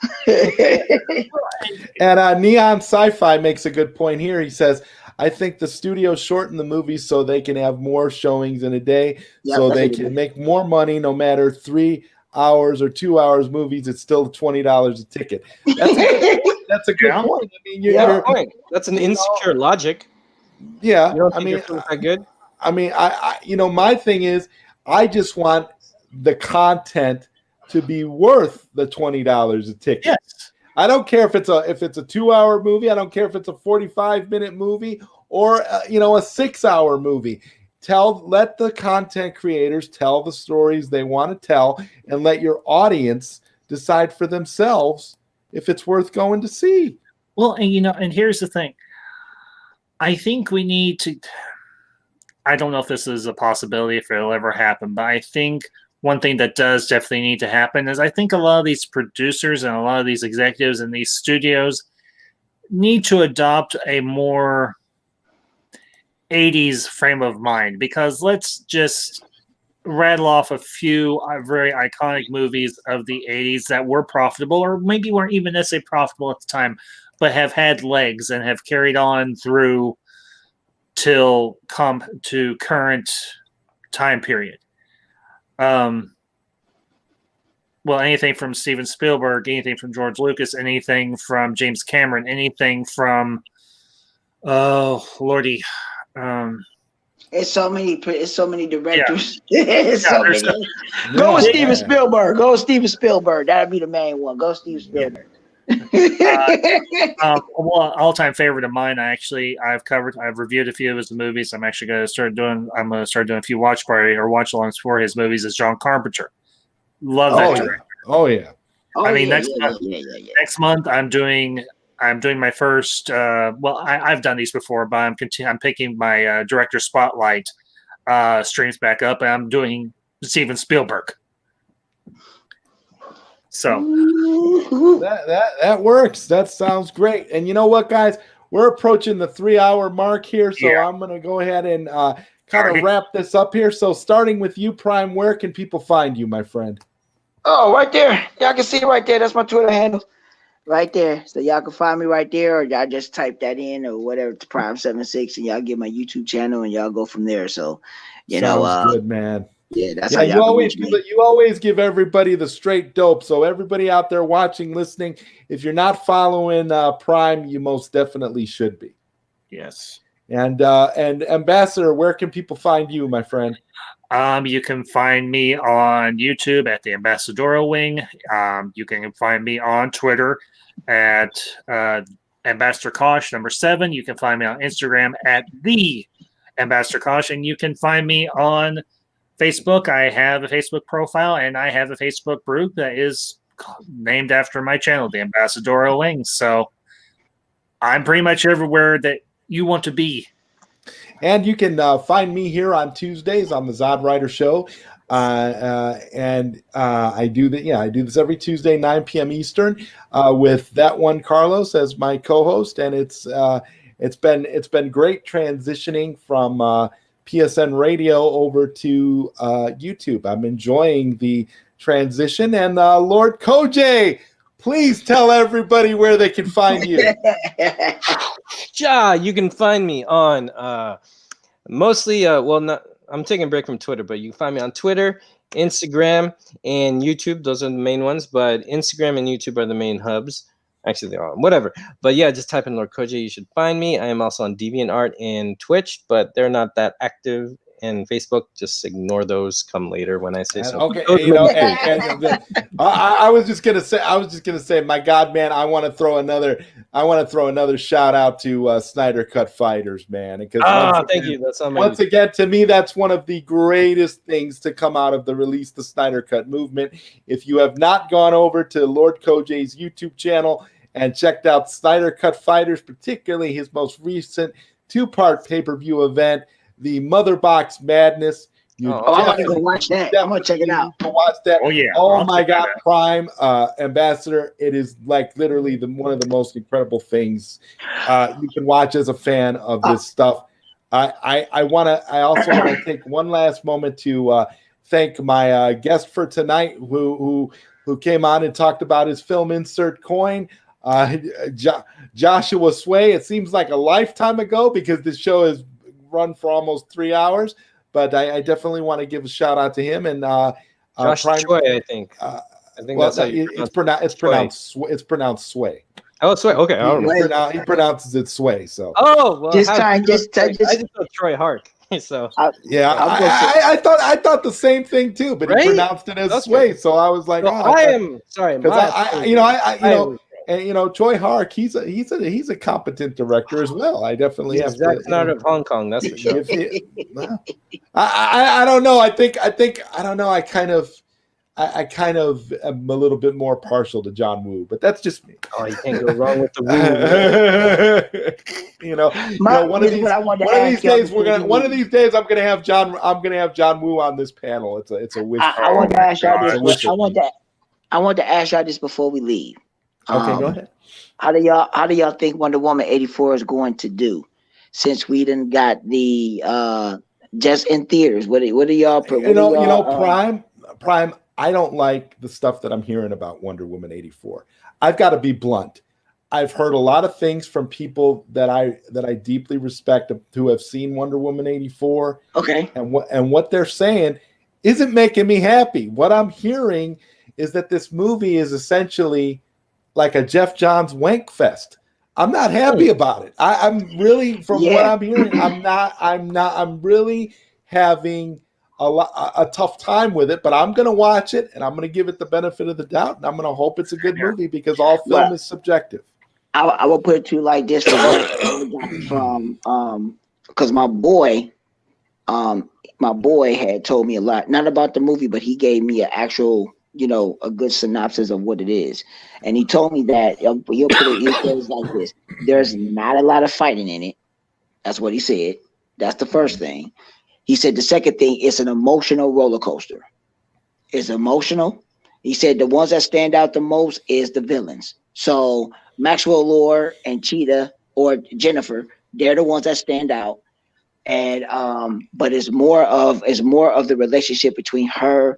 And Neon Sci-Fi makes a good point here. He says, I think the studios shorten the movies so they can have more showings in a day, so they can make more money no matter 3 hours or 2 hours movies. It's still $20 a ticket. That's a good point. I mean, that's an insecure logic. Yeah, you don't think your film's that good? I mean, I my thing is, I just want the content to be worth the $20 a ticket. Yes. I don't care if it's a 2-hour movie. I don't care if it's a 45-minute movie or a 6-hour movie. Let the content creators tell the stories they want to tell, and let your audience decide for themselves if it's worth going to see. Well, and here's the thing. I think we need to. I don't know if this is a possibility, if it'll ever happen, but I think one thing that does definitely need to happen is I think a lot of these producers and a lot of these executives in these studios need to adopt a more 80s frame of mind, because let's just rattle off a few very iconic movies of the 80s that were profitable, or maybe weren't even necessarily profitable at the time, but have had legs and have carried on through till come to current time period. Well, anything from Steven Spielberg, anything from George Lucas, anything from James Cameron, anything from Lordy. It's so many directors. Yeah. So many. Go with Steven Spielberg. Go with Steven Spielberg. That'd be the main one. Go Steven Spielberg. Well, all-time favorite of mine. I've reviewed a few of his movies. I'm actually going to start doing a few watch alongs for his movies. Is John Carpenter. Love that director. Oh yeah. Next month I'm doing my first. I've done these before, but I'm picking my director spotlight streams back up, and I'm doing Steven Spielberg. So that works. That sounds great. And you know what, guys? We're approaching the 3-hour mark here, so I'm going to go ahead and kind of wrap this up here. So starting with you, Prime, where can people find you, my friend? Oh, right there. Y'all can see it right there. That's my Twitter handle. Right there. So y'all can find me right there, or y'all just type that in or whatever to Prime76, and y'all get my YouTube channel, and y'all go from there. So, Sounds good, man. Yeah, that's how you always give everybody the straight dope. So everybody out there watching, listening, if you're not following Prime, you most definitely should be. Yes. And Ambassador, where can people find you, my friend? You can find me on YouTube at the Ambassador Wing. You can find me on Twitter at Ambassador Kosh #7. You can find me on Instagram at the Ambassador Kosh, and you can find me on Facebook. I have a Facebook profile, and I have a Facebook group that is named after my channel, the Ambassador Wing. So I'm pretty much everywhere that you want to be. And you can find me here on Tuesdays on the ZodWriter Show. And I do this every Tuesday, 9 p.m. Eastern, with that one Carlos as my co-host. And it's been great transitioning from PSN Radio over to YouTube. I'm enjoying the transition. And Lord Kojay, please tell everybody where they can find you. You can find me on mostly, I'm taking a break from Twitter, but you can find me on Twitter, Instagram, and YouTube. Those are the main ones, but Instagram and YouTube are the main hubs. Actually, they're all, whatever. But yeah, just type in Lord Kojay, you should find me. I am also on DeviantArt and Twitch, but they're not that active. And Facebook, just ignore those. Come later when I say so. Okay, I was just gonna say, my God, man, I want to throw another shout out to Snyder Cut Fighters, man. Because thank you. That's once again, to me, that's one of the greatest things to come out of the Release the Snyder Cut movement. If you have not gone over to Lord Kojay's YouTube channel and checked out Snyder Cut Fighters, particularly his most recent 2-part pay-per-view event, the Mother Box Madness. I'm gonna go watch that. I'm gonna check it out. Watch that. Oh yeah. Oh my God, Prime Ambassador. It is like literally one of the most incredible things you can watch as a fan of this stuff. I also want to take one last moment to thank my guest for tonight, who came on and talked about his film Insert Coin. Joshua Tsui. It seems like a lifetime ago because this show is run for almost 3 hours, but I definitely want to give a shout out to him and Josh Tsui, I think. I think that's how it's pronounced Tsui. Oh, Tsui. Okay, I don't know. He pronounces it Sway. So just I just know Troy Hark. So I thought the same thing too, but he pronounced it as Sway. So I was like, I am sorry. And Choi Hark, he's a competent director as well. I definitely have Zack to. Snyder of Hong Kong. That's for sure. I don't know. I don't know. I kind of am a little bit more partial to John Woo, but that's just me. Oh, you can't go wrong with the Woo. One of these days I'm gonna have John Woo on this panel. It's a wish. I want to ask y'all this. I want to ask y'all this before we leave. Okay, go ahead. How do y'all think Wonder Woman 84 is going to do? Since we done got the just in theaters, what do y'all? Prime. I don't like the stuff that I'm hearing about Wonder Woman 84. I've got to be blunt. I've heard a lot of things from people that I deeply respect who have seen Wonder Woman 84. Okay. And what they're saying isn't making me happy. What I'm hearing is that this movie is essentially like a Jeff Johns wank fest. I'm not happy about it. I'm really, from what I'm hearing, I'm really having a tough time with it, but I'm going to watch it and I'm going to give it the benefit of the doubt. And I'm going to hope it's a good movie because all film is subjective. I will put it to you like this from because my boy had told me a lot, not about the movie, but he gave me an actual, a good synopsis of what it is. And he told me that he'll put it like this: there's not a lot of fighting in it. That's what he said. That's the first thing. He said the second thing is an emotional roller coaster. It's emotional. He said the ones that stand out the most is the villains. So Maxwell Lord and Cheetah or Jennifer, they're the ones that stand out. And but it's more of the relationship between her,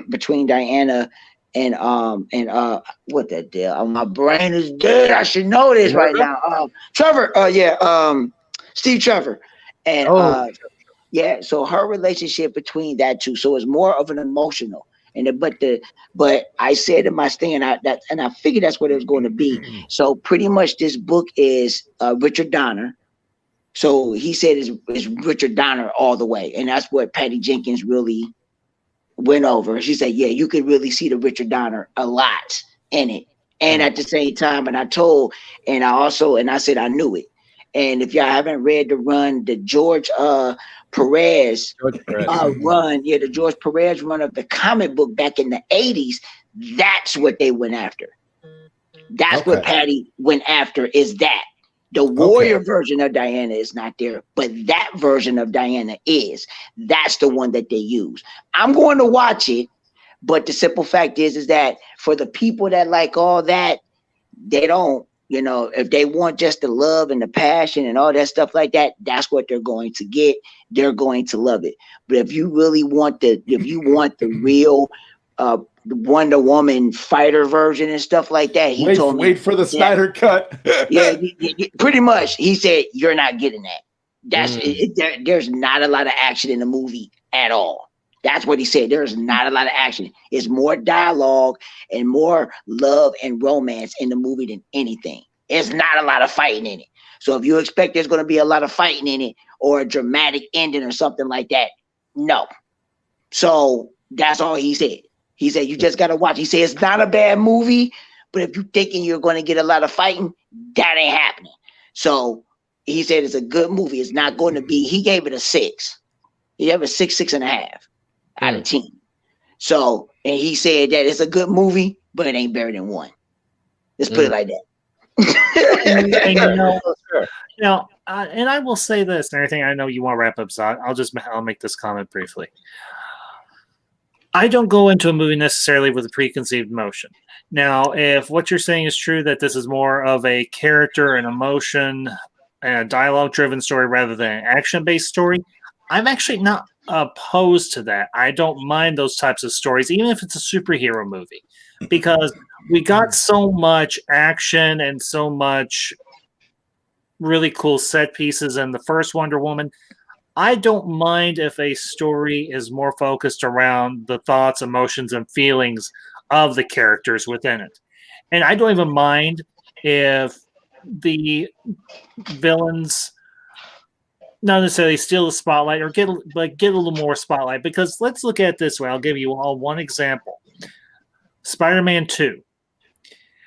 between Diana and what the deal? My brain is dead. I should know this right now. Trevor, Steve Trevor. And so her relationship between that two. So it's more of an emotional. But I said in my thing, and I figured that's what it was going to be. So pretty much this book is Richard Donner. So he said it's Richard Donner all the way, and that's what Patty Jenkins really went over. She said, yeah, you could really see the Richard Donner a lot in it. And at the same time, I said I knew it. And if y'all haven't read the run, the George Perez run, the George Perez run of the comic book back in the 80s, that's what they went after. That's what Patty went after, is that. The warrior version of Diana is not there, but that version of Diana is. That's the one that they use. I'm going to watch it, but the simple fact is that for the people that like all that, they don't, if they want just the love and the passion and all that stuff like that, that's what they're going to get. They're going to love it. But if you really want the real Wonder Woman fighter version and stuff like that, he told me, wait for the Snyder cut. Pretty much. He said, you're not getting that. That's there's not a lot of action in the movie at all. That's what he said. There's not a lot of action. It's more dialogue and more love and romance in the movie than anything. It's not a lot of fighting in it. So if you expect there's going to be a lot of fighting in it or a dramatic ending or something like that, no. So that's all he said. He said, you just got to watch. He said, it's not a bad movie, but if you're thinking you're going to get a lot of fighting, that ain't happening. So he said, it's a good movie. It's not going to be, he gave it a 6. He gave it a 6.5 out of 10. So, and he said that it's a good movie, but it ain't better than 1. Let's put it like that. And I will say this, and everything, I know you want to wrap up, so I'll make this comment briefly. I don't go into a movie necessarily with a preconceived notion. Now, if what you're saying is true, that this is more of a character and emotion and a dialogue-driven story rather than an action-based story, I'm actually not opposed to that. I don't mind those types of stories, even if it's a superhero movie, because we got so much action and so much really cool set pieces in the first Wonder Woman. I don't mind if a story is more focused around the thoughts, emotions, and feelings of the characters within it. And I don't even mind if the villains not necessarily steal the spotlight or get a little more spotlight, because let's look at it this way. I'll give you all one example. Spider-Man 2.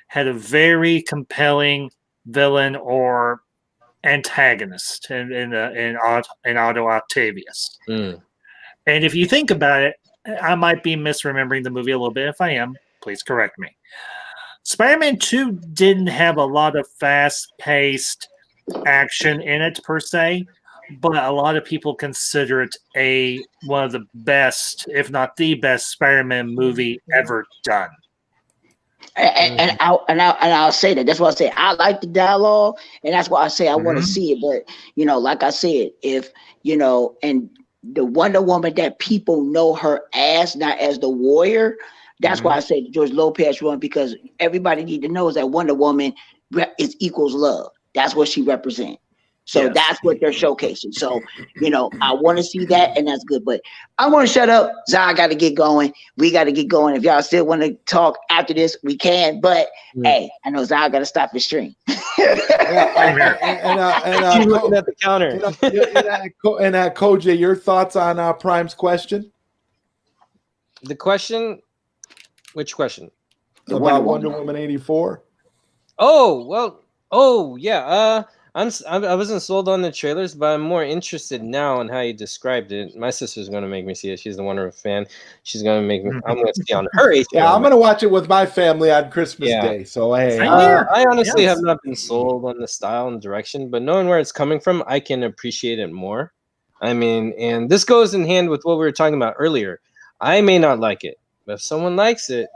had a very compelling villain or antagonist in Otto Octavius. Mm. And if you think about it, I might be misremembering the movie a little bit. If I am, please correct me. Spider-Man 2 didn't have a lot of fast-paced action in it per se, but a lot of people consider it one of the best, if not the best, Spider-Man movie ever done. And I'll say that. That's why I say I like the dialogue, and that's why I say I want to see it. But like I said, if and the Wonder Woman that people know her as, not as the warrior. That's why I say the George Lopez run, because everybody need to know is that Wonder Woman is equals love. That's what she represents. So that's what they're showcasing. So, I want to see that, and that's good. But I want to shut up. Zah got to get going. We got to get going. If y'all still want to talk after this, we can. But hey, I know Zah got to stop the stream. Looking at the counter. And Koji, your thoughts on Prime's question? The question. Which question? About Wonder Woman 84. Oh well. Oh yeah. I wasn't sold on the trailers, but I'm more interested now in how you described it. My sister's going to make me see it. She's the Wonder Woman fan. She's going to make me. I'm going to see on her. Yeah, I'm going to watch it with my family on Christmas Day. So hey, I honestly have not been sold on the style and direction, but knowing where it's coming from, I can appreciate it more. I mean, and this goes in hand with what we were talking about earlier. I may not like it, but if someone likes it,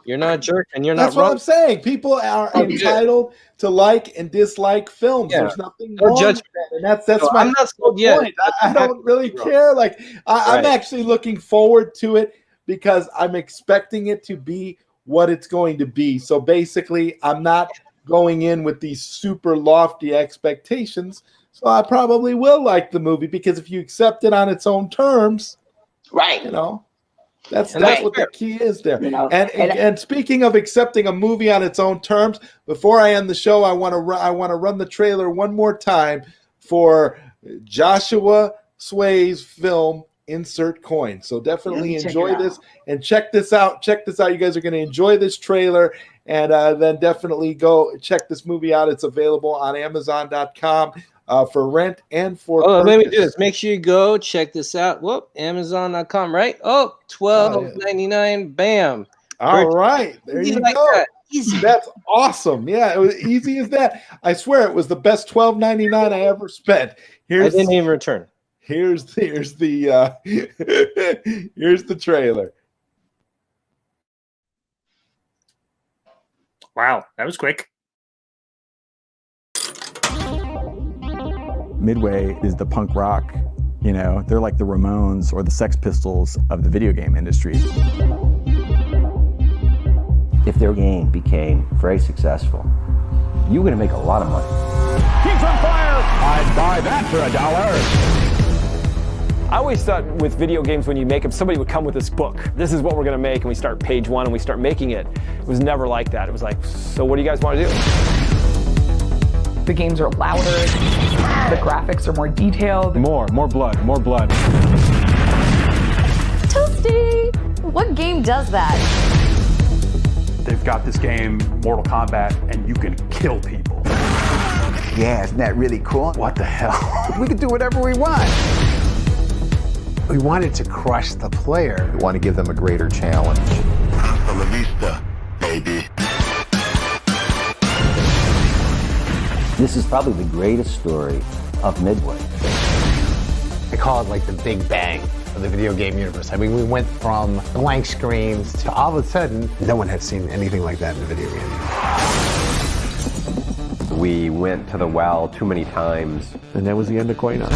you're not a jerk, and you're not That's wrong. what I'm saying. People are entitled to like and dislike films. Yeah. There's nothing wrong with that. And that's my I'm not sold yet. point. I don't really care. Like I'm actually looking forward to it because I'm expecting it to be what it's going to be. So basically, I'm not going in with these super lofty expectations. So I probably will like the movie, because if you accept it on its own terms, right? That's what the key is there. And speaking of accepting a movie on its own terms, before I end the show, I want to run the trailer one more time for Joshua Tsui's film Insert Coin. So definitely enjoy this and check this out. Check this out. You guys are going to enjoy this trailer, and then definitely go check this movie out. It's available on Amazon.com. For rent and for purchase. Let me do this. Make sure you go check this out. Whoop, Amazon.com, right? Oh, $12.99. Bam. All right. There you go. Easy. That's awesome. Yeah, it was easy as that. I swear it was the best $12.99 I ever spent. I didn't even return. Here's the here's the trailer. Wow, that was quick. Midway is the punk rock, they're like the Ramones or the Sex Pistols of the video game industry. If their game became very successful, you're going to make a lot of money. Keeps on fire! I'd buy that for $1. I always thought with video games, when you make them, somebody would come with this book. This is what we're going to make, and we start page 1 and we start making it. It was never like that. It was like, so what do you guys want to do? The games are louder, the graphics are more detailed. More blood, more blood. Toasty! What game does that? They've got this game, Mortal Kombat, and you can kill people. Yeah, isn't that really cool? What the hell? We can do whatever we want. We wanted to crush the player. We want to give them a greater challenge. Hasta la vista, baby. This is probably the greatest story of Midway. I call it like the big bang of the video game universe. I mean, we went from blank screens to all of a sudden, no one had seen anything like that in the video game. We went to the well too many times. And that was the end of Coin Op.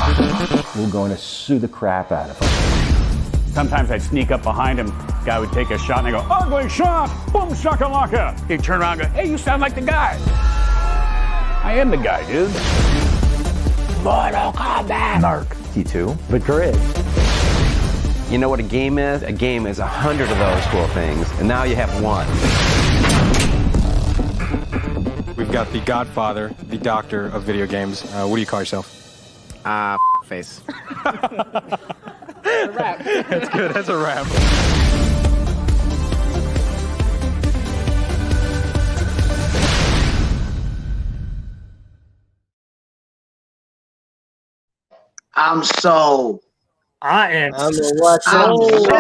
We're going to sue the crap out of him. Sometimes I'd sneak up behind him. Guy would take a shot and I go, ugly shot! Boom shakalaka! He'd turn around and go, hey, you sound like the guy. I am the guy, dude. Mortal Kombat. Narc. T2. The grid. You know what a game is? A game is 100 of those cool things, and now you have one. We've got the Godfather, the doctor of video games. What do you call yourself? Face. A wrap. That's good. That's a wrap. I'm so. I am I'm gonna watch I'm it. so.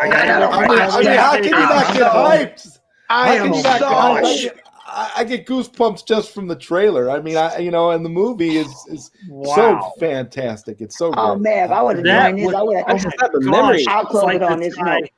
I gotta I mean, how can you not get hyped? I am so. I get goosebumps just from the trailer. I mean, and the movie is so fantastic. It's so Oh great. man, if I would have joined this, I would I just have. have a memory. I'll close like it on the this tie. note.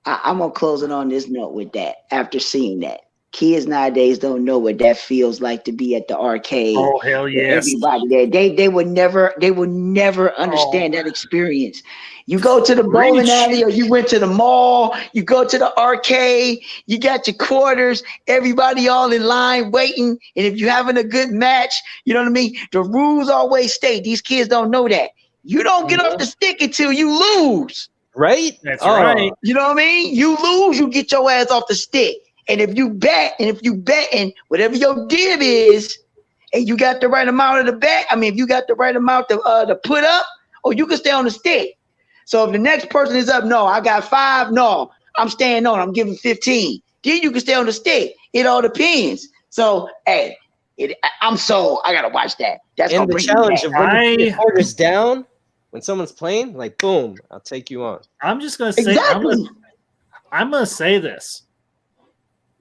I'm gonna close it on this note with that. After seeing that, kids nowadays don't know what that feels like to be at the arcade. Oh hell with yes! everybody there. They would never understand that experience. You go to the bowling alley, or you went to the mall. You go to the arcade. You got your quarters. Everybody all in line waiting. And if you're having a good match, you know what I mean. The rules always stay. These kids don't know that. You don't get off the stick until you lose. Right? That's right. You know what I mean? You lose, you get your ass off the stick. And if you betting whatever your dib is, and you got the right amount of the bet, if you got the right amount to put up, or you can stay on the stick. So if the next person is up, no, I got 5, no, I'm staying on, I'm giving 15. Then you can stay on the stick. It all depends. So, hey, I'm sold. I gotta watch that. That's And gonna the bring challenge me of back. when the quarters down, when someone's playing, like boom, I'll take you on. I'm just gonna say, Exactly. I'm gonna say this.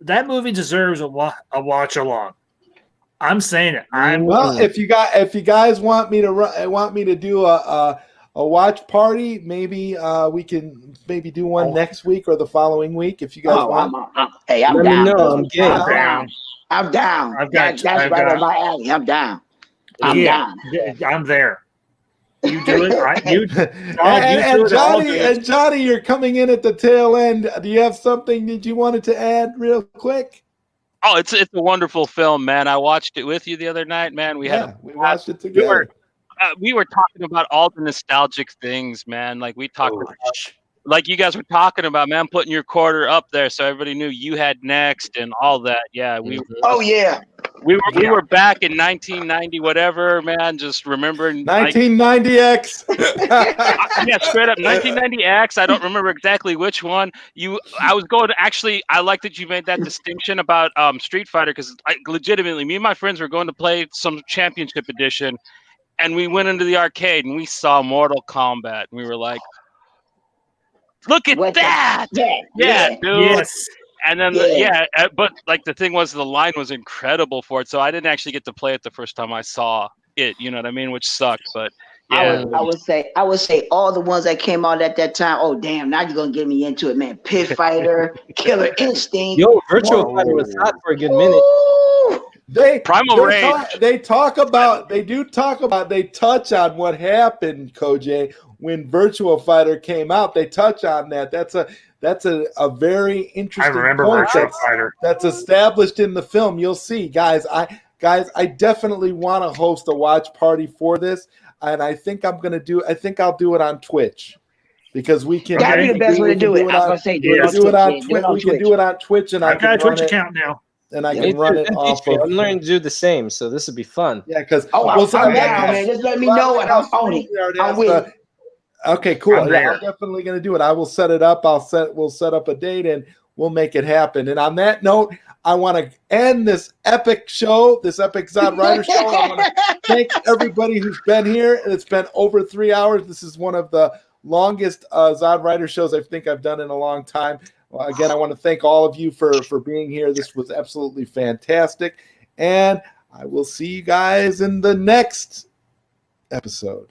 That movie deserves a watch along. I'm saying it. Well, if you guys want me to do a watch party, maybe we can do one next week or the following week if you guys want. I'm Let me down. know, I'm game. I'm down. That's right on my alley. I'm down. I'm down. I'm there. You do it. And Johnny, you're coming in at the tail end. Do you have something that you wanted to add real quick? Oh, it's a wonderful film, man. I watched it with you the other night, man. We watched it together. We were talking about all the nostalgic things, man. Like we talked about, like you guys were talking about, man, putting your quarter up there so everybody knew you had next and all that. Yeah, we. Oh yeah. We were back in 1990, whatever, man. Just remembering 1990X. Yeah, straight up 1990X. I don't remember exactly which one. I was going to actually. I like that you made that distinction about Street Fighter because legitimately, me and my friends were going to play some Championship Edition, and we went into the arcade and we saw Mortal Kombat, and we were like, "Look at that!" Yeah, dude. Yes. And then, but like the thing was, the line was incredible for it, so I didn't actually get to play it the first time I saw it. You know what I mean? Which sucked, but yeah. I would say all the ones that came out at that time. Oh damn! Now you're gonna get me into it, man. Pit Fighter, Killer Instinct. Yo, Virtual Fighter was hot for a good minute. They touch on what happened, Kojay, when Virtual Fighter came out. They touch on that. That's a very interesting point that's established in the film. You'll see, guys. I definitely want to host a watch party for this, and I think I'll do it on Twitch because we can. That'd be the best way to do it. I was gonna say, do it on Twitch. We can do it on Twitch, and I've got a Twitch account now. And I can run it off of. I'm learning to do the same, so this would be fun. Yeah, because I'm down, man. Just let me know, and I'm on it. I'm with it. Okay, cool. I'm definitely going to do it. I will set it up. We'll set up a date and we'll make it happen. And on that note, I want to end this epic show, this epic ZodWriter show. I want to thank everybody who's been here. It's been over 3 hours. This is one of the longest ZodWriter shows I think I've done in a long time. Well, again, I want to thank all of you for being here. This was absolutely fantastic. And I will see you guys in the next episode.